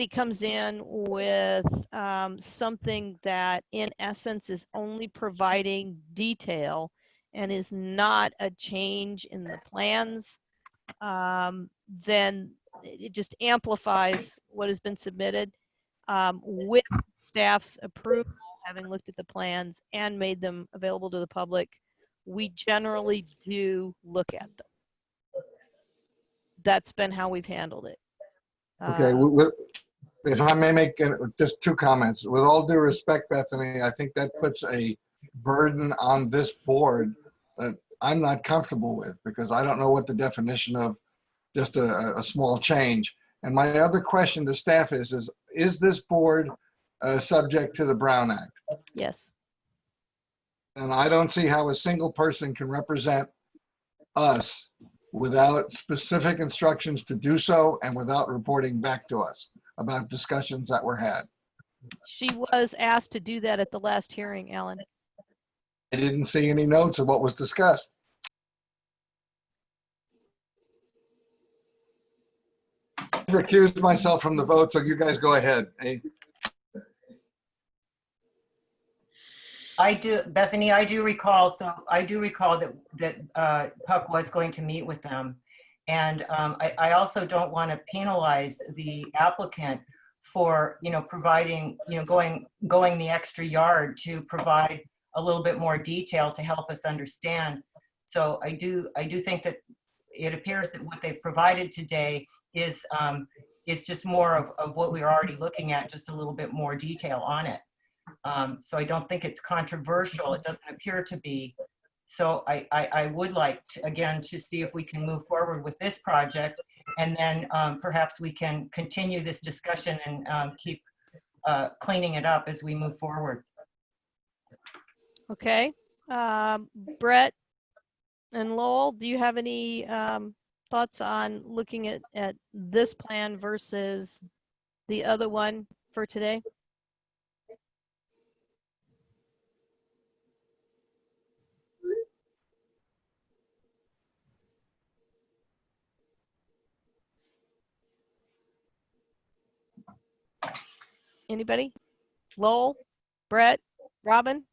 comes in with something that in essence is only providing detail and is not a change in the plans, then it just amplifies what has been submitted. With staff's approval, having looked at the plans and made them available to the public, we generally do look at them. That's been how we've handled it. Okay, if I may make just two comments. With all due respect, Bethany, I think that puts a burden on this board that I'm not comfortable with, because I don't know what the definition of just a small change. And my other question to staff is this board subject to the Brown Act? Yes. And I don't see how a single person can represent us without specific instructions to do so and without reporting back to us about discussions that were had. She was asked to do that at the last hearing, Alan. I didn't see any notes of what was discussed. I've recused myself from the vote, so you guys go ahead. I do, Bethany, I do recall that Puck was going to meet with them. And I also don't want to penalize the applicant for, providing, going the extra yard to provide a little bit more detail to help us understand. So I do think that it appears that what they've provided today is just more of what we were already looking at, just a little bit more detail on it. So I don't think it's controversial. It doesn't appear to be. So I would like to, again, to see if we can move forward with this project, and then perhaps we can continue this discussion and keep cleaning it up as we move forward. Okay. Brett and Lowell, do you have any thoughts on looking at this plan versus the other one for today? Anybody? Lowell, Brett, Robin?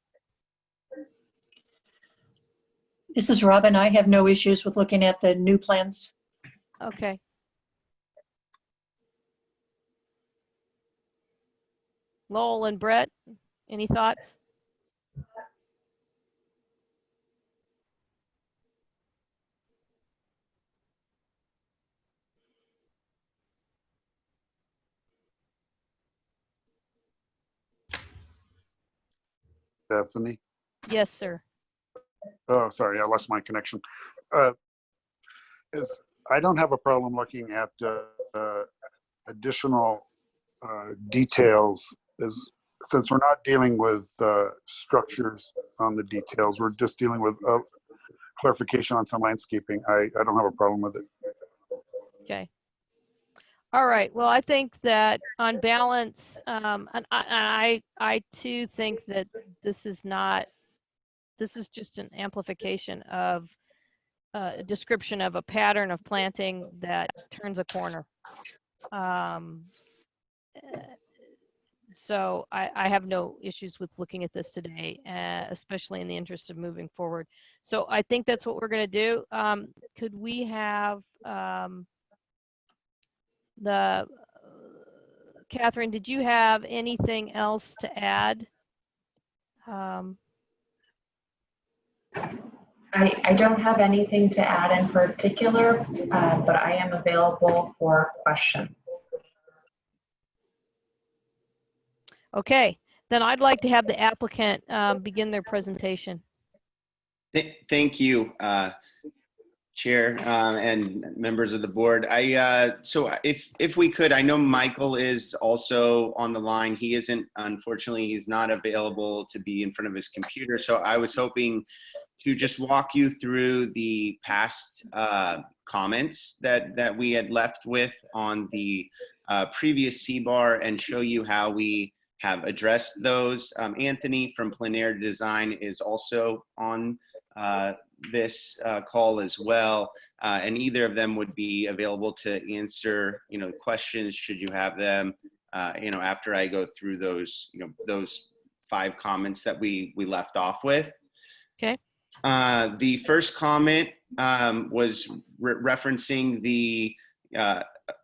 This is Robin. I have no issues with looking at the new plans. Okay. Lowell and Brett, any thoughts? Bethany? Yes, sir. Oh, sorry, I lost my connection. I don't have a problem looking at additional details, since we're not dealing with structures on the details. We're just dealing with clarification on some landscaping. I don't have a problem with it. Okay. All right. Well, I think that on balance, and I too think that this is just an amplification of a description of a pattern of planting that turns a corner. So I have no issues with looking at this today, especially in the interest of moving forward. So I think that's what we're going to do. Could we have Catherine, did you have anything else to add? I don't have anything to add in particular, but I am available for questions. Okay, then I'd like to have the applicant begin their presentation. Thank you, Chair and members of the board. So if we could, I know Michael is also on the line. He isn't, unfortunately, he's not available to be in front of his computer. So I was hoping to just walk you through the past comments that we had left with on the previous CBAR and show you how we have addressed those. Anthony from Planaire Design is also on this call as well, and either of them would be available to answer questions should you have them after I go through those those 5 comments that we left off with. Okay. The first comment was referencing the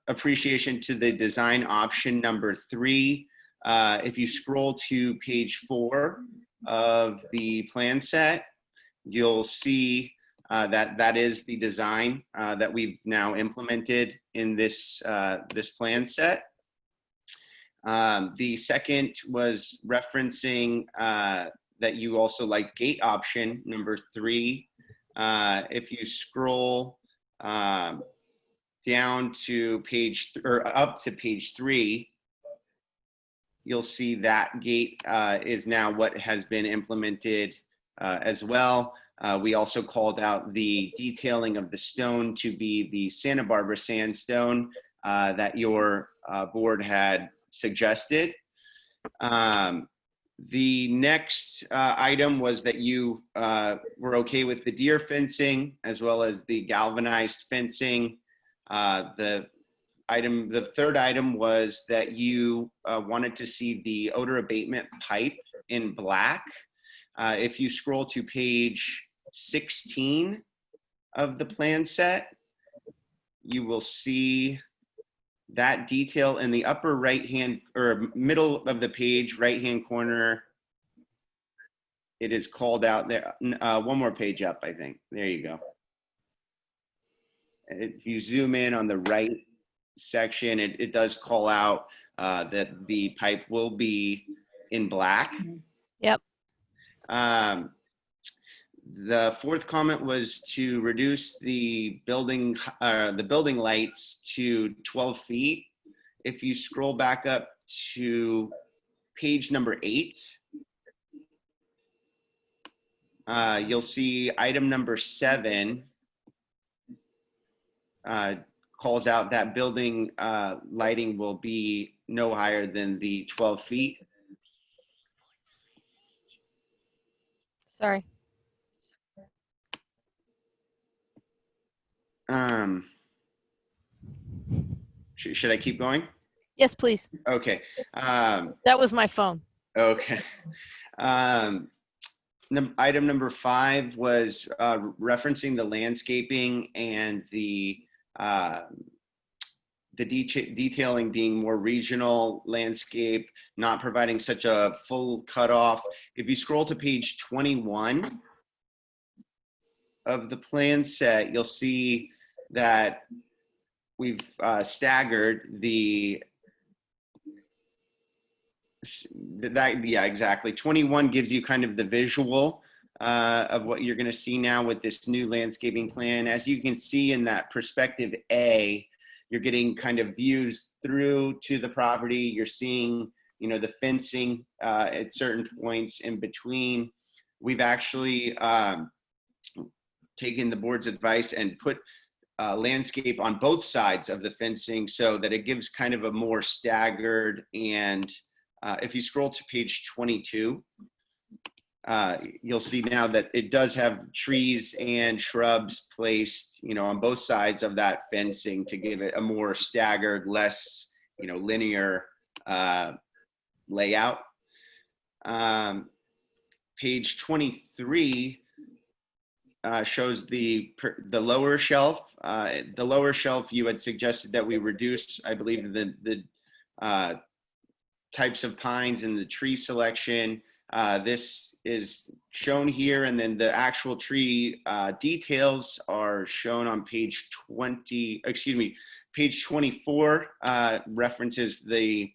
appreciation to the design option number 3. If you scroll to page 4 of the plan set, you'll see that is the design that we've now implemented in this this plan set. The second was referencing that you also like gate option number 3. If you scroll down to page up to page 3, you'll see that gate is now what has been implemented as well. We also called out the detailing of the stone to be the Santa Barbara sandstone that your board had suggested. The next item was that you were okay with the deer fencing as well as the galvanized fencing. The third item was that you wanted to see the odor abatement pipe in black. If you scroll to page 16 of the plan set, you will see that detail in the upper right hand or middle of the page, right hand corner. It is called out there. One more page up, I think. There you go. If you zoom in on the right section, it does call out that the pipe will be in black. Yep. The fourth comment was to reduce the building lights to 12 feet. If you scroll back up to page number 8, you'll see item number 7 calls out that building lighting will be no higher than the 12 feet. Sorry. Should I keep going? Yes, please. Okay. That was my phone. Okay. Item number 5 was referencing the landscaping and the detailing being more regional landscape, not providing such a full cutoff. If you scroll to page 21 of the plan set, you'll see that we've staggered yeah, exactly. 21 gives you kind of the visual of what you're going to see now with this new landscaping plan. As you can see in that perspective A, you're getting kind of views through to the property. You're seeing, you know, the fencing at certain points in between. We've actually taken the board's advice and put landscape on both sides of the fencing so that it gives kind of a more staggered. And if you scroll to page 22, you'll see now that it does have trees and shrubs placed, you know, on both sides of that fencing to give it a more staggered, less, you know, linear layout. Page 23 shows the lower shelf. The lower shelf, you had suggested that we reduce, I believe, the types of pines and the tree selection. This is shown here, and then the actual tree details are shown on page 24, references the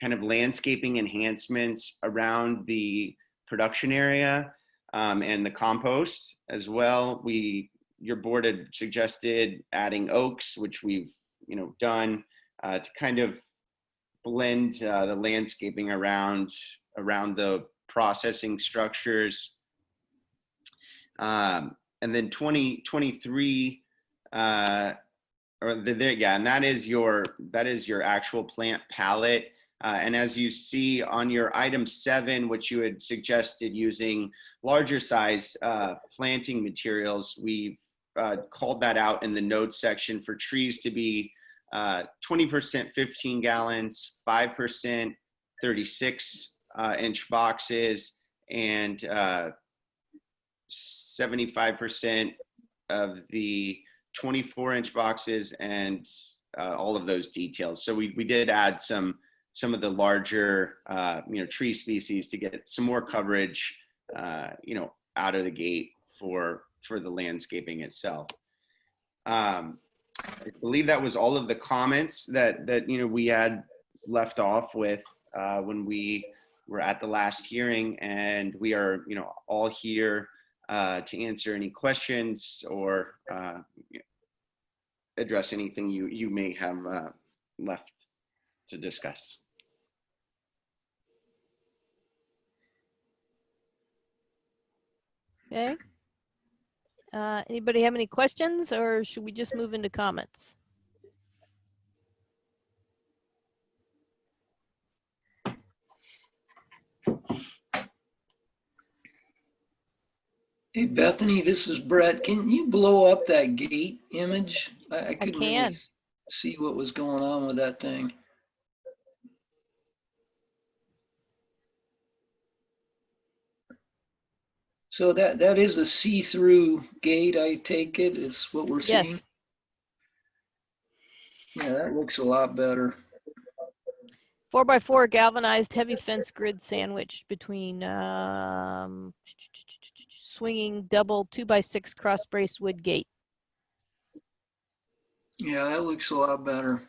kind of landscaping enhancements around the production area and the compost as well. Your board had suggested adding oaks, which we've, you know, done to kind of blend the landscaping around the processing structures. And then 23 and that is your actual plant palette. And as you see on your item 7, which you had suggested using larger size planting materials, we've called that out in the notes section for trees to be 20% 15 gallons, 5% 36 inch boxes, and 75% of the 24-inch boxes, and all of those details. So we did add some of the larger tree species to get some more coverage out of the gate for the landscaping itself. I believe that was all of the comments that we had left off with when we were at the last hearing, and we are all here to answer any questions or address anything you may have left to discuss. Okay. Anybody have any questions, or should we just move into comments? Hey, Bethany, this is Brett. Can you blow up that gate image? I couldn't really see what was going on with that thing. So that is a see-through gate, I take it, is what we're seeing? Yes. Yeah, that looks a lot better. 4x4 galvanized heavy fence grid sandwiched between swinging double 2x6 cross brace wood gate. Yeah, that looks a lot better.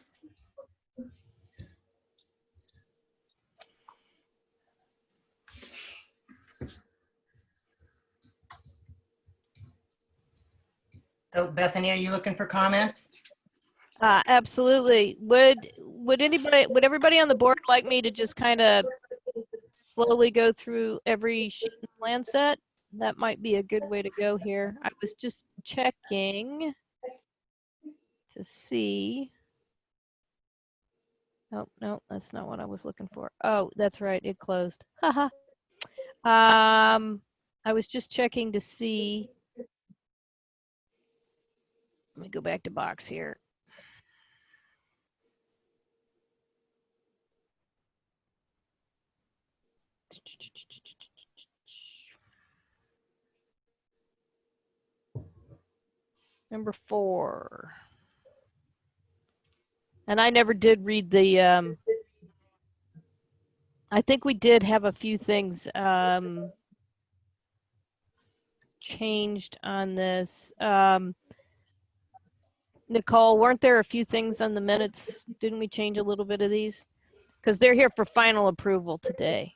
So Bethany, are you looking for comments? Absolutely. Would everybody on the board like me to just kind of slowly go through every sheet in the plan set? That might be a good way to go here. I was just checking to see. Oh, no, that's not what I was looking for. Oh, that's right. It closed. Haha. I was just checking to see. Let me go back to box here. Number 4. And I never did read the, I think we did have a few things changed on this. Nicole, weren't there a few things on the minutes? Didn't we change a little bit of these? Because they're here for final approval today.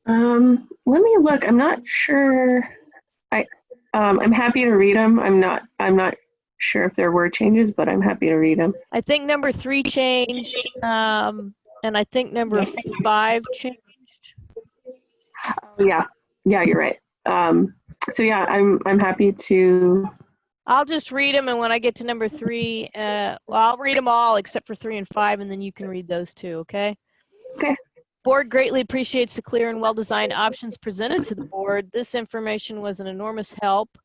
Let me look. I'm not sure. I'm happy to read them. I'm not sure if there were changes, but I'm happy to read them. I think number 3 changed, and I think number 5 changed. Oh, yeah, you're right. So yeah, I'm happy to. I'll just read them, and when I get to number 3, well, I'll read them all except for 3 and 5, and then you can read those too, okay? Okay. Board greatly appreciates the clear and well-designed options presented to the board. This information was an enormous help.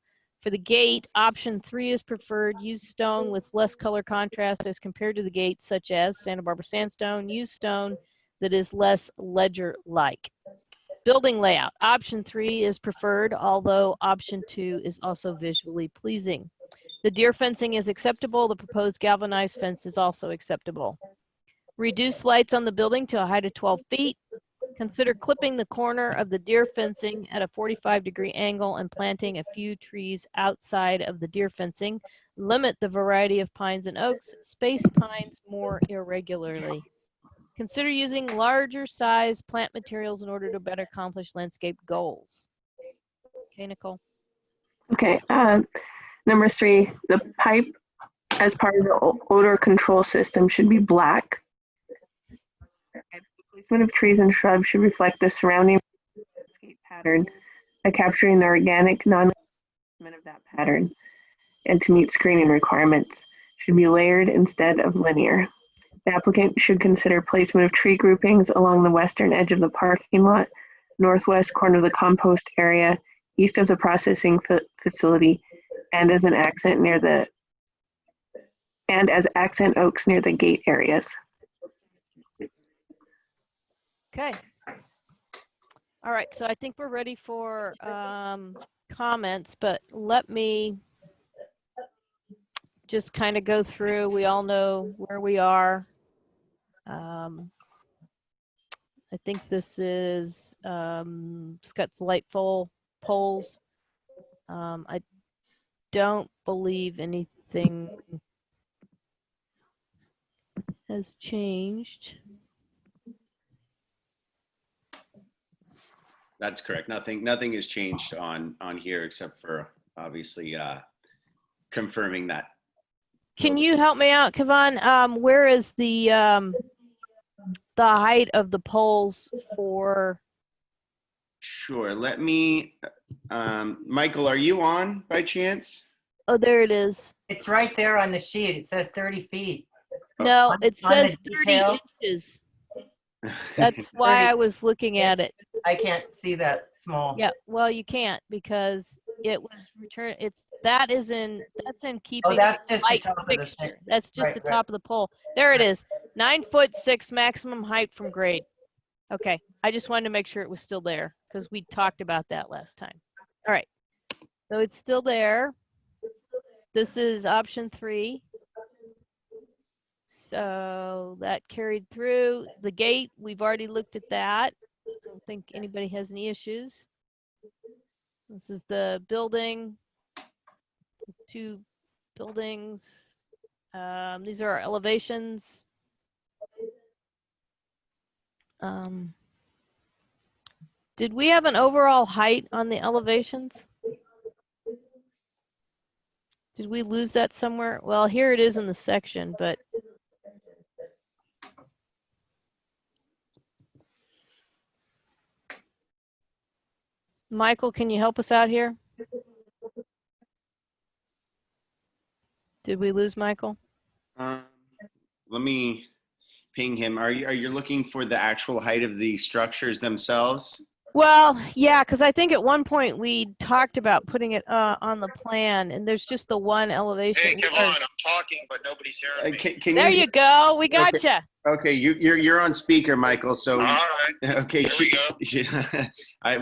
For the gate, option 3 is preferred. Use stone with less color contrast as compared to the gate, such as Santa Barbara sandstone. Use stone that is less ledger-like. Building layout, option 3 is preferred, although option 2 is also visually pleasing. The deer fencing is acceptable. The proposed galvanized fence is also acceptable. Reduce lights on the building to a height of 12 feet. Consider clipping the corner of the deer fencing at a 45-degree angle and planting a few trees outside of the deer fencing. Limit the variety of pines and oaks. Space pines more irregularly. Consider using larger size plant materials in order to better accomplish landscape goals. Okay, Nicole. Okay. Number 3, the pipe as part of the odor control system should be black. Placement of trees and shrubs should reflect the surrounding landscape pattern by capturing the organic non-movement of that pattern, and to meet screening requirements should be layered instead of linear. The applicant should consider placement of tree groupings along the western edge of the parking lot, northwest corner of the compost area, east of the processing facility, and as accent oaks near the gate areas. Okay. All right, so I think we're ready for comments, but let me just kind of go through. We all know where we are. I think this is Scott's light poles. I don't believe anything has changed. That's correct. Nothing has changed on here except for obviously confirming that. Can you help me out, Kevon? Where is the height of the poles for? Sure. Let me, Michael, are you on by chance? Oh, there it is. It's right there on the sheet. It says 30 feet. No, it on says the 30 detail? inches. That's why I was looking at it. I can't see that small. Yeah, well, you can't because it was returned. That's in keeping. Oh, that's just the light top of the fixture. thing. That's just Right, the right. top of the pole. There it is. 9'6" maximum height from grade. Okay, I just wanted to make sure it was still there. because we talked about that last time. All right, so it's still there. This is option 3. So that carried through. The gate, we've already looked at that. I don't think anybody has any issues. This is the building, 2 buildings. These are our elevations. Did we have an overall height on the elevations? Did we lose that somewhere? Well, here it is in the section, but Michael, can you help us out here? Did we lose Michael? Let me ping him. Are you looking for the actual height of the structures themselves? Well, yeah, because I think at one point we talked about putting it on the plan, and there's just the one elevation. Hey, Kevon, I'm talking, but nobody's hearing me. Can There you go. We got Okay. you. Okay, you're on speaker, Michael. So All right. okay, Here we go.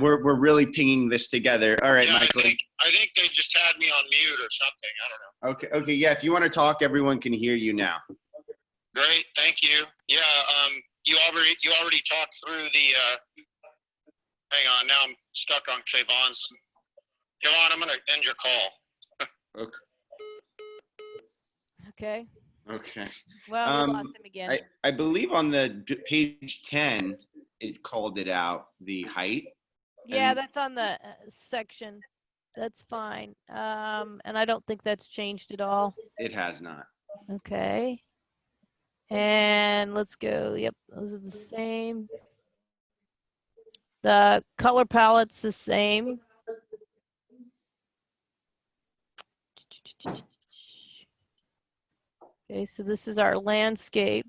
we're really pinging this together. All right, Yeah, Michael. I think they just had me on mute or something. I don't know. Okay, yeah. If you want to talk, everyone can hear you now. Great, thank you. Yeah, you already talked through the. Hang on, now I'm stuck on Kevon's. Kevon, I'm gonna end your call. Okay. Okay. Okay. Well, we lost him again. I believe on the page 10, it called it out, the height. Yeah, and- that's on the section. That's fine. And I don't think that's changed at all. It has not. Okay. And let's go. Yep, those are the same. The color palette's the same. Okay, so this is our landscape.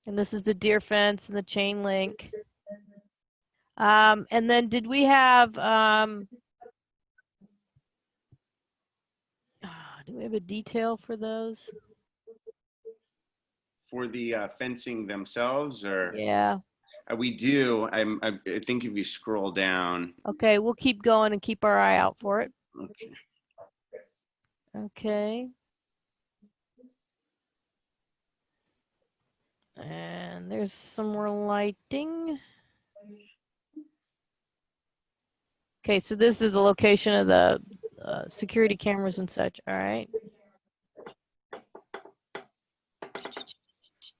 And this is the deer fence and the chain link. And then did we have, do we have a detail for those? For the fencing themselves, or? Yeah. We do. I think if you scroll down. Okay, we'll keep going and keep our eye out for it. Okay. Okay. And there's some more lighting. Okay, so this is the location of the security cameras and such. All right.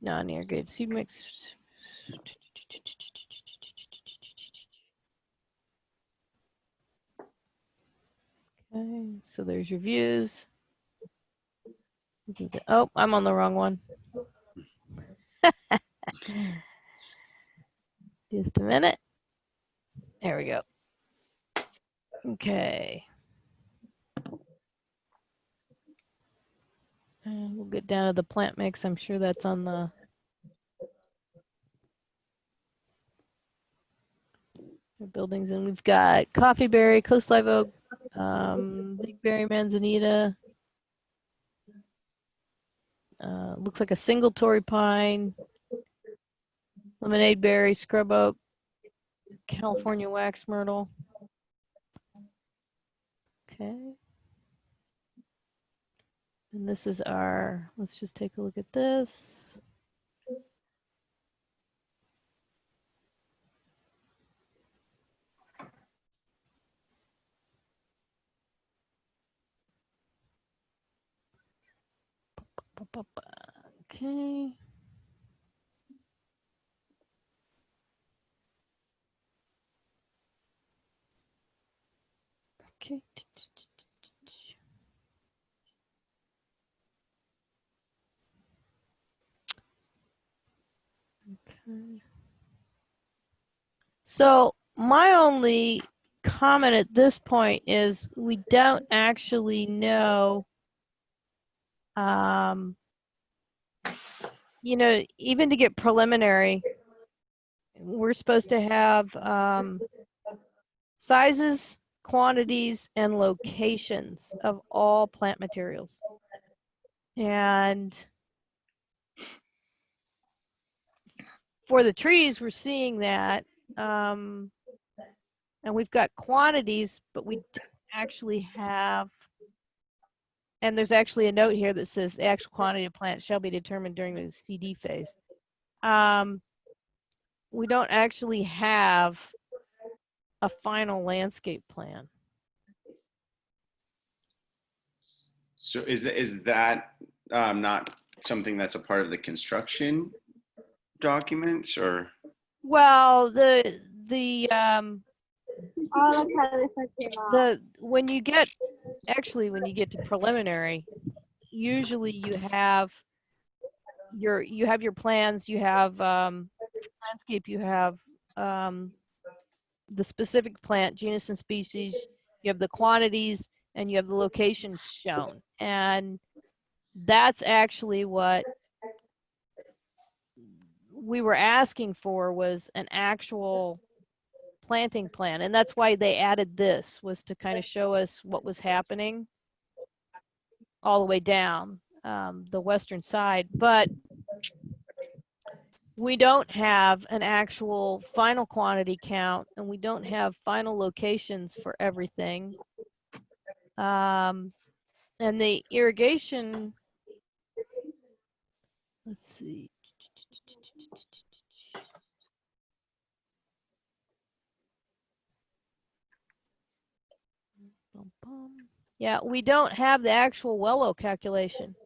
Non-irrigated seed mix. Okay, so there's your views. This is it. Oh, I'm on the wrong one. Just a minute. There we go. Okay. And we'll get down to the plant mix. I'm sure that's on the buildings. And we've got coffee berry, coast live oak, big berry manzanita. Looks like a single Torrey pine, lemonade berry, scrub oak, California wax myrtle. Okay. And this is our, let's just take a look at this. Okay. Okay. Okay. So my only comment at this point is we don't actually know, you know, even to get preliminary, we're supposed to have sizes, quantities, and locations of all plant materials. And for the trees, we're seeing that. And we've got quantities, but we don't actually have, and there's actually a note here that says the actual quantity of plants shall be determined during the CD phase. We don't actually have a final landscape plan. So is that not something that's a part of the construction documents, or? Well, when you get to preliminary, usually you have your plans, you have landscape, you have the specific plant, genus and species, you have the quantities, and you have the locations shown. And that's actually what we were asking for, was an actual planting plan. And that's why they added this, was to kind of show us what was happening all the way down the western side. But we don't have an actual final quantity count, and we don't have final locations for everything. And the irrigation, let's see. Yeah, we don't have the actual Wello calculation.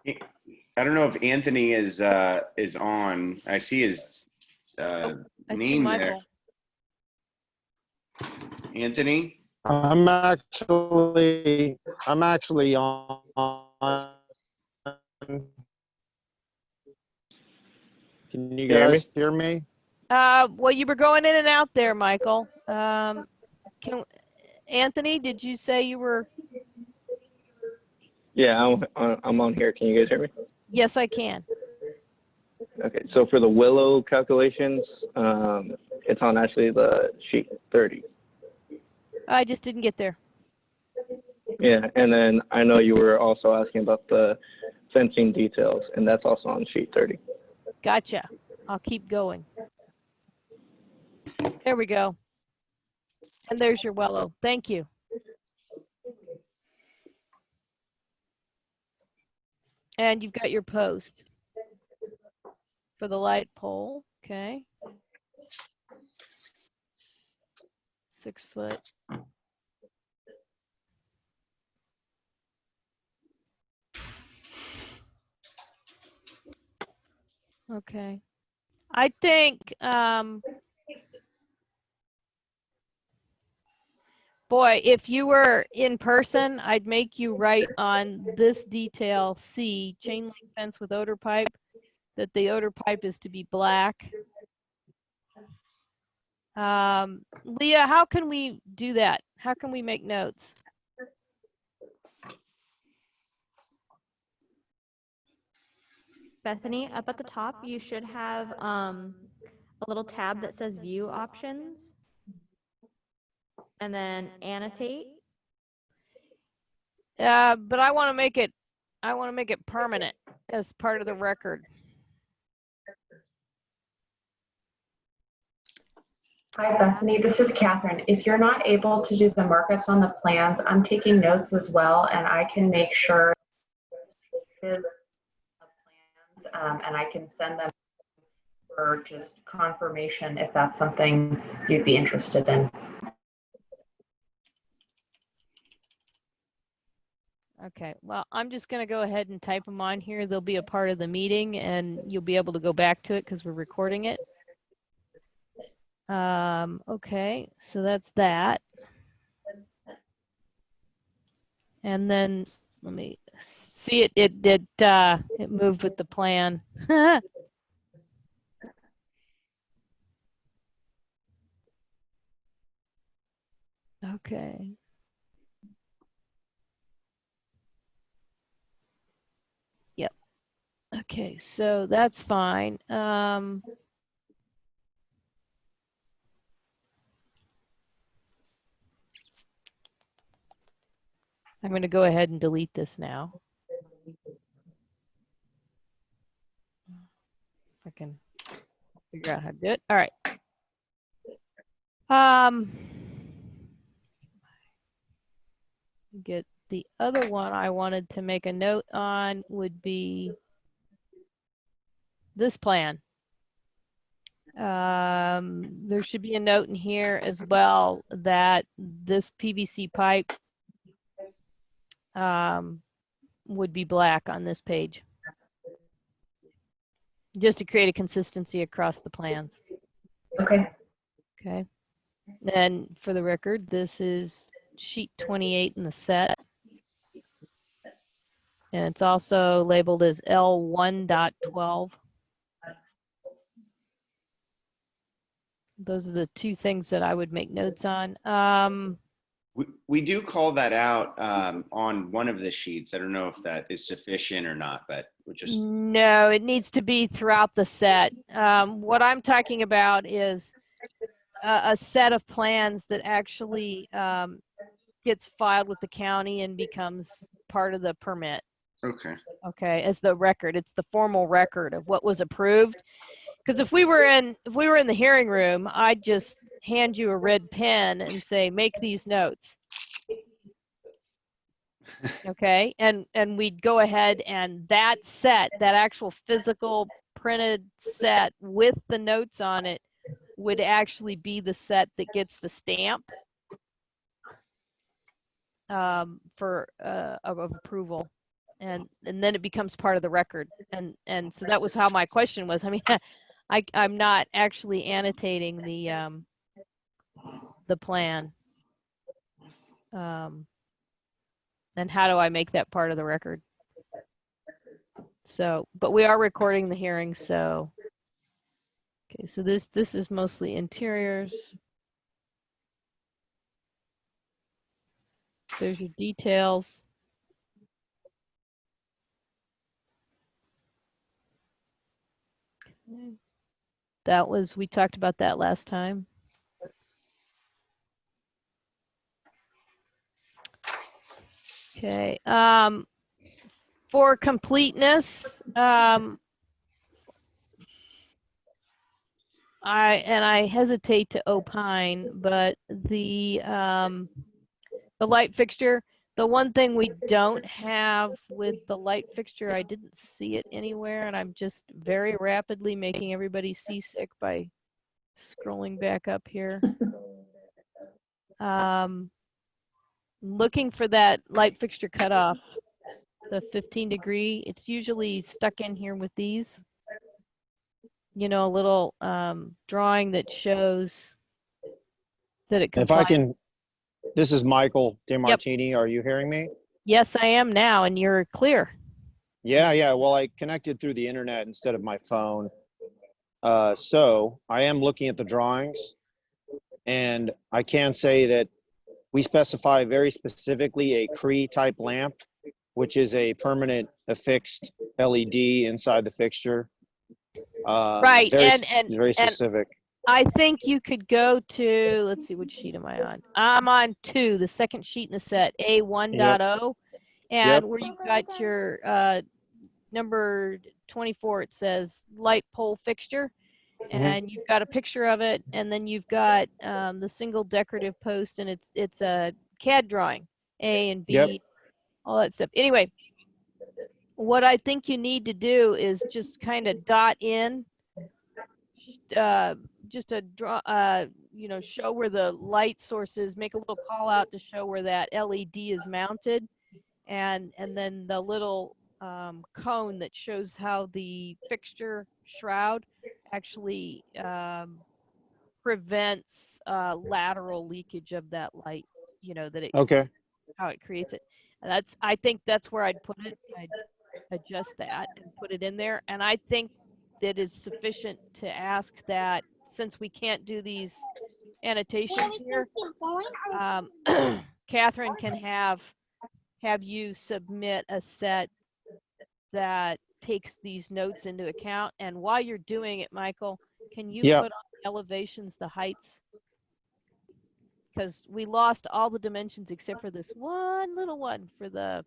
I don't know if Anthony is on. I see his I see name there. Michael. Anthony? I'm actually on. Can you guys hear me? Well, you were going in and out there, Michael. Anthony, did you say you were? Yeah, I'm on here. Can you guys hear me? Yes, I can. Okay, so for the Willow calculations, it's on actually the sheet 30. I just didn't get there. Yeah, and then I know you were also asking about the fencing details, and that's also on sheet 30. Gotcha. I'll keep going. There we go. And there's your Wello. Thank you. And you've got your post for the light pole. Okay. 6 foot. Okay. I think, boy, if you were in person, I'd make you write on this detail C, chain link fence with odor pipe, that the odor pipe is to be black. Leah, how can we do that? How can we make notes? Bethany, up at the top, you should have a little tab that says view options. And then annotate. But I want to make it permanent as part of the record. Hi, Bethany. This is Catherine. If you're not able to do the markups on the plans, I'm taking notes as well, and I can make sure his plans, and I can send them for just confirmation if that's something you'd be interested in. Okay, well, I'm just going to go ahead and type them on here. They'll be a part of the meeting, and you'll be able to go back to it because we're recording it. Okay, so that's that. And then let me see it moved with the plan. Okay. Yep. Okay, so that's fine. I'm going to go ahead and delete this now. can figure out how to do it. All right. Get the other one I wanted to make a note on would be this plan. There should be a note in here as well that this PVC pipe would be black on this page, just to create a consistency across the plans. Okay. Okay. And for the record, this is sheet 28 in the set. And it's also labeled as L1.12. Those are the two things that I would make notes on. We do call that out on one of the sheets. I don't know if that is sufficient or not, but we'll just. No, it needs to be throughout the set. What I'm talking about is a set of plans that actually gets filed with the county and becomes part of the permit. Okay. Okay, as the record. It's the formal record of what was approved. Because if we were in the hearing room, I'd just hand you a red pen and say, make these notes. Okay, and we'd go ahead, and that set, that actual physical printed set with the notes on it, would actually be the set that gets the stamp for of approval, and then it becomes part of the record. And so that was how my question was. I mean, I'm not actually annotating the plan. And how do I make that part of the record? So, but we are recording the hearing, so. Okay, so this is mostly interiors. There's your details. That was, we talked about that last time. Okay, for completeness, I hesitate to opine, but the light fixture, the one thing we don't have with the light fixture, I didn't see it anywhere, and I'm just very rapidly making everybody seasick by scrolling back up here. Looking for that light fixture cutoff, the 15-degree. It's usually stuck in here with these. You know, a little drawing that shows that it complies. If I can, this is Michael DeMartini. Yep. Are you hearing me? Yes, I am now, and you're clear. Yeah. Well, I connected through the internet instead of my phone. So I am looking at the drawings, and I can say that we specify very specifically a Cree type lamp, which is a permanent affixed LED inside the fixture. Right, very specific. I think you could go to, let's see, which sheet am I on? I'm on 2, the second sheet in the set, A1.0, Yep. and where you've got your number 24, it says light pole fixture, and you've got a picture of it, and then you've got the single decorative post, and it's a CAD drawing, A and B, all that stuff. Anyway, what I think you need to do is just kind of dot in, just a draw, you know, show where the light source is, make a little call out to show where that LED is mounted, and then the little cone that shows how the fixture shroud actually prevents lateral leakage of that light, you know, that it, how it creates it. And I think that's where I'd put it. I'd adjust that and put it in there. And I think that it's sufficient to ask that, since we can't do these annotations here, Catherine can have you submit a set that takes these notes into account. And while you're doing it, Michael, can you put on the elevations, the heights? Because we lost all the dimensions except for this one little one for the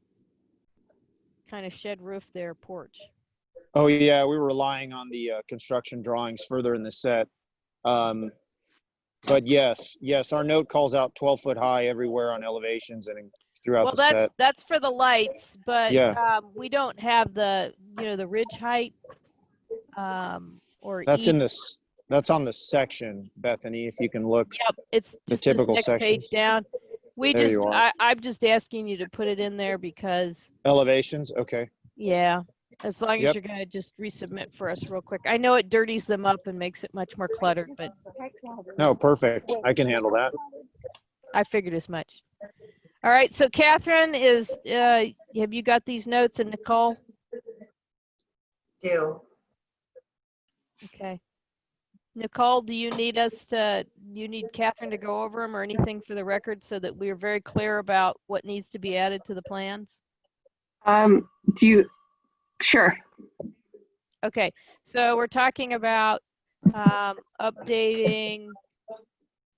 kind of shed roof there porch. Oh yeah, we were relying on the construction drawings further in the set. But yes, our note calls out 12-foot high everywhere on elevations and throughout Well, the set. that's for the lights, but Yeah. we don't have the, the ridge height, or That's eave. in this. That's on the section, Bethany. If you can look. Yep, it's the just this typical next sections. page down. There you are. I'm just asking you to put it in there because, Elevations. Okay. yeah, as long as Yep. you're gonna just resubmit for us real quick. I know it dirties them up and makes it much more cluttered, but No, perfect. I can handle that. I figured as much. All right, so Catherine have you got these notes, and Nicole? Do. Okay. Nicole, do you need you need Catherine to go over them or anything for the record so that we are very clear about what needs to be added to the plans? Sure. Okay, so we're talking about updating.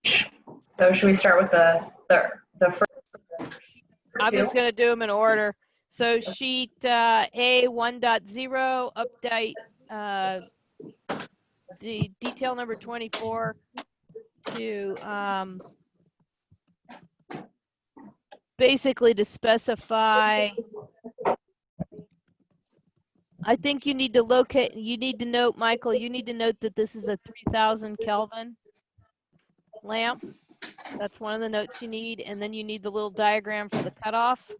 So should we start with the first? I'm just going to do them in order. So sheet A 1.0 update the detail number 24 to basically to specify. I think you need to note, Michael, you need to note that this is a 3000 Kelvin lamp. That's one of the notes you need. And then you need the little diagram for the cutoff.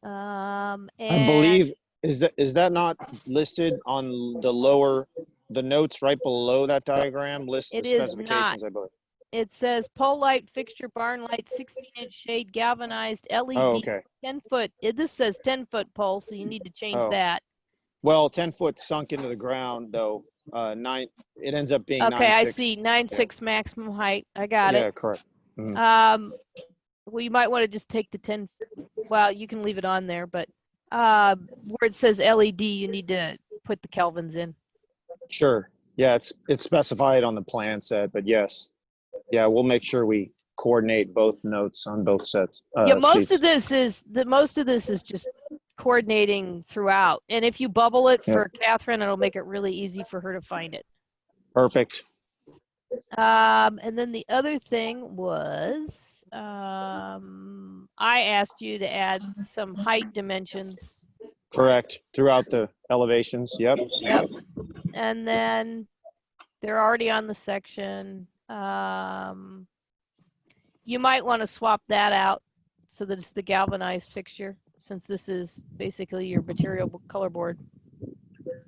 I believe, is that not listed on the notes right below that diagram? Lists the It is specifications, not. I believe. It says pole light, fixture, barn light, 16-inch shade, galvanized LED, Oh, okay. 10-foot. This says 10-foot pole, so you need to change Oh. that. Well, 10 foot sunk into the ground, though. It ends up being 9.6. Okay, I see 9.6 maximum height. I got Yeah, it. correct. Mhm. Well, you might want to just take the 10. Well, you can leave it on there, but where it says LED, you need to put the kelvins in. Sure. Yeah, it's specified on the plan set, but yes. Yeah, we'll make sure we coordinate both notes on both sets. Yeah, most sheets. of this is just coordinating throughout. And if you bubble it for Catherine, it'll make it really easy for her to find it. Perfect. And then the other thing was, I asked you to add some height dimensions. Correct. Throughout the elevations. Yep. Yep. And then they're already on the section. You might want to swap that out so that it's the galvanized fixture, since this is basically your material color board.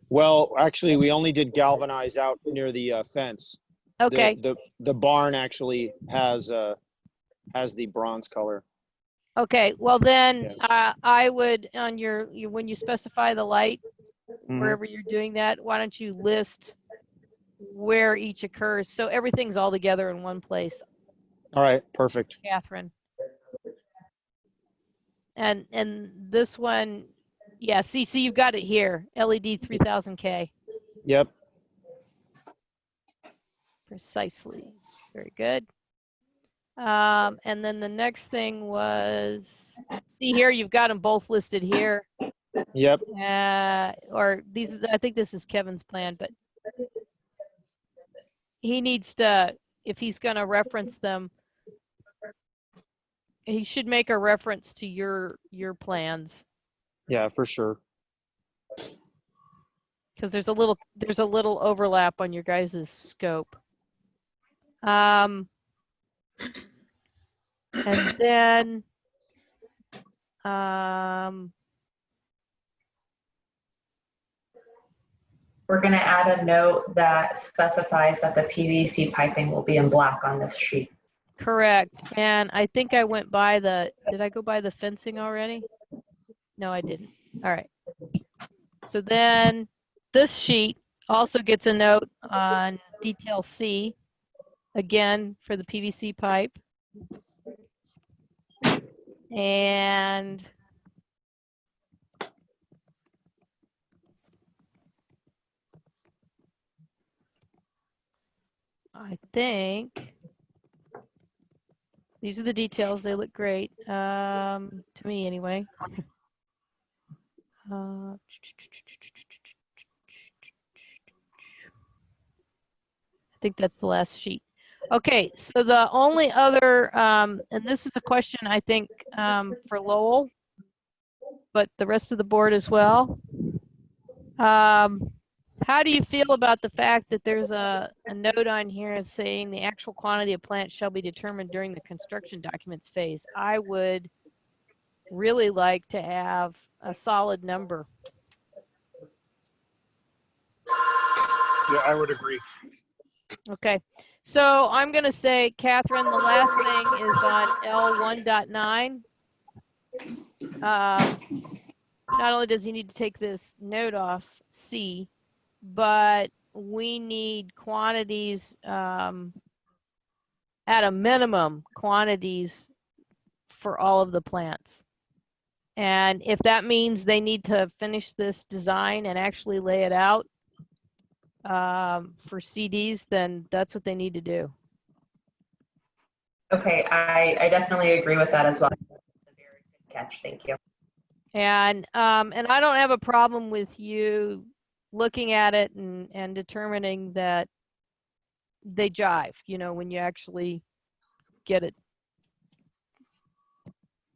Well, actually, we only did galvanize out near the fence. Okay. The barn actually has the bronze color. Okay. Well, then I would on your when you specify the light, wherever you're doing that, why don't you list where each occurs so everything's all together in one place. All right. Perfect. Catherine. And this one, yeah. See, you've got it here. LED 3000K. Yep. Precisely. Very good. And then the next thing was, see here, you've got them both listed here. Yep. Or these, I think this is Kevin's plan, but he needs to, if he's going to reference them, he should make a reference to your plans. Yeah, for sure. Because there's a little overlap on your guys' scope. And then we're going to add a note that specifies that the PVC piping will be in black on this sheet. Correct. And I think I went by did I go by the fencing already? No, I didn't. All right. So then this sheet also gets a note on detail C, again, for the PVC pipe. And I think these are the details. They look great, to me anyway. I think that's the last sheet. Okay, so the only other, and this is a question I think for Lowell, but the rest of the board as well. How do you feel about the fact that there's a note on here saying the actual quantity of plants shall be determined during the construction documents phase? I would really like to have a solid number. Yeah, I would agree. Okay, so I'm going to say, Catherine, the last thing is on L1.9. Not only does he need to take this note off C, but we need quantities, at a minimum, quantities for all of the plants. And if that means they need to finish this design and actually lay it out for CDs, then that's what they need to do. Okay, I definitely agree with that as well. That's a very good catch. Thank you. And I don't have a problem with you looking at it and determining that they jive, you know, when you actually get it,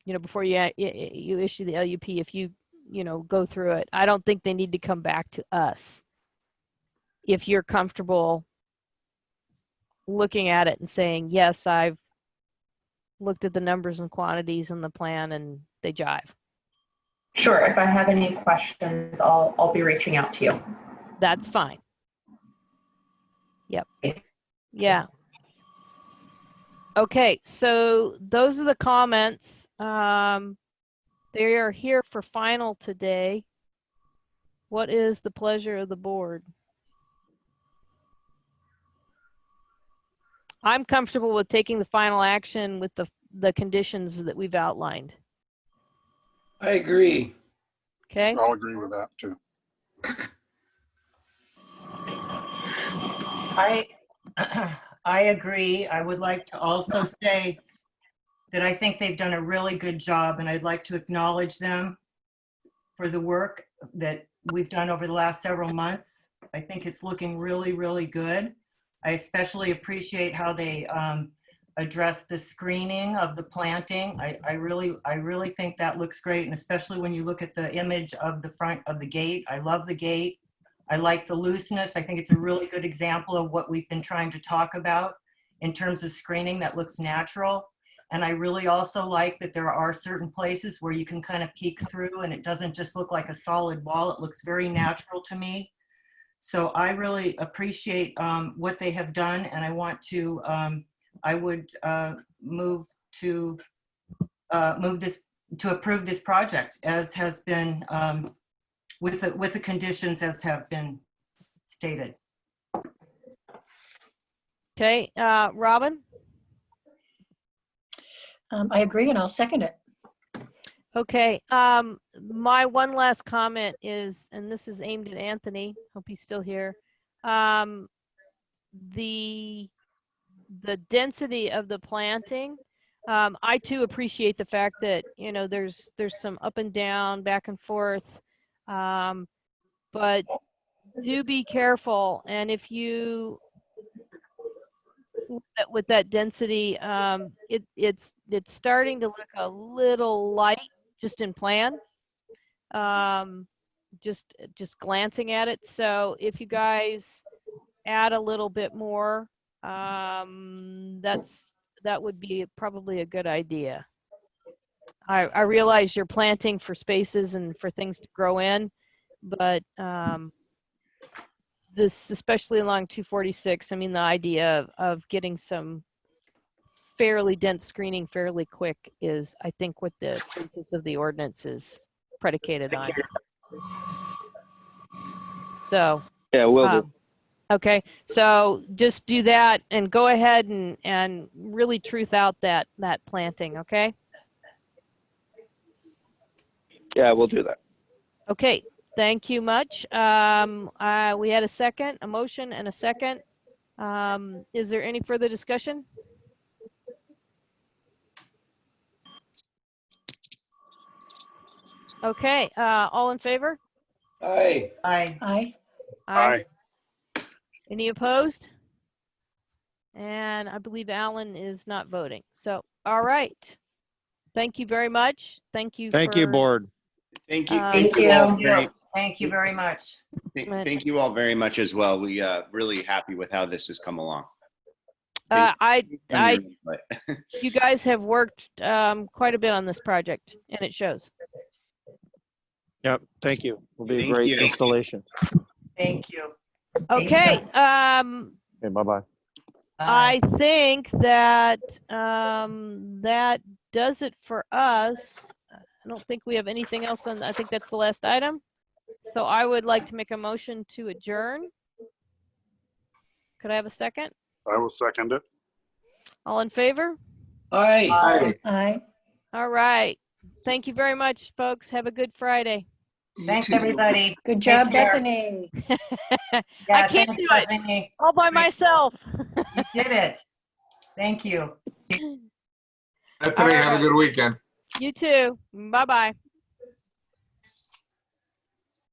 you know, before you issue the LUP, if you go through it. I don't think they need to come back to us if you're comfortable looking at it and saying, yes, I've looked at the numbers and quantities in the plan and they jive. Sure. If I have any questions, I'll be reaching out to you. That's fine. Yep. Yeah. Okay, so those are the comments. They are here for final today. What is the pleasure of the board? I'm comfortable with taking the final action with the conditions that we've outlined. I agree. Okay. I'll agree with that too. I agree. I would like to also say that I think they've done a really good job, and I'd like to acknowledge them for the work that we've done over the last several months. I think it's looking really, really good. I especially appreciate how they address the screening of the planting. I really think that looks great, and especially when you look at the image of the front of the gate. I love the gate. I like the looseness. I think it's a really good example of what we've been trying to talk about in terms of screening that looks natural. And I really also like that there are certain places where you can kind of peek through and it doesn't just look like a solid wall. It looks very natural to me. So I really appreciate what they have done, and I want to, I would move to approve this project as has been with the conditions as have been stated. Okay, Robin? I agree, and I'll second it. Okay, my one last comment is, and this is aimed at Anthony, hope he's still here. The density of the planting, I too appreciate the fact that, you know, there's some up and down, back and forth, but do be careful. And if you, with that density, it's starting to look a little light just in plan, just glancing at it. So if you guys add a little bit more, that would be probably a good idea. I realize you're planting for spaces and for things to grow in, but this, especially along 246, I mean, the idea of getting some fairly dense screening fairly quick is, I think, what the basis of the ordinance is predicated on. So yeah, will do. Okay, so just do that and go ahead and really truth out that planting, okay? Yeah, we'll do that. Okay, thank you much. We had a motion and a second. Is there any further discussion? Okay, all in favor? Aye. Aye. Aye. Aye. Any opposed? And I believe Alan is not voting. So, all right. Thank you very much. Thank you. Thank you, board. Thank you. Thank you. all very, Thank you very much. thank you all very much as well. We really happy with how this has come along. You guys have worked quite a bit on this project, and it shows. Yep. Thank you. Will be a Thank great you. installation. Thank you. Okay. Okay. Bye-bye. I think that that does it for us. I don't think we have anything else on. I think that's the last item. So I would like to make a motion to adjourn. Could I have a second? I will second it. All in favor? Aye. Aye. Aye. All right. Thank you very much, folks. Have a good Friday. Thanks, everybody. Good Take job, care. Bethany. I Yeah, can't thanks, do it Bethany. all by myself. You did it. Thank you. Bethany, have a good weekend. You too. Bye-bye.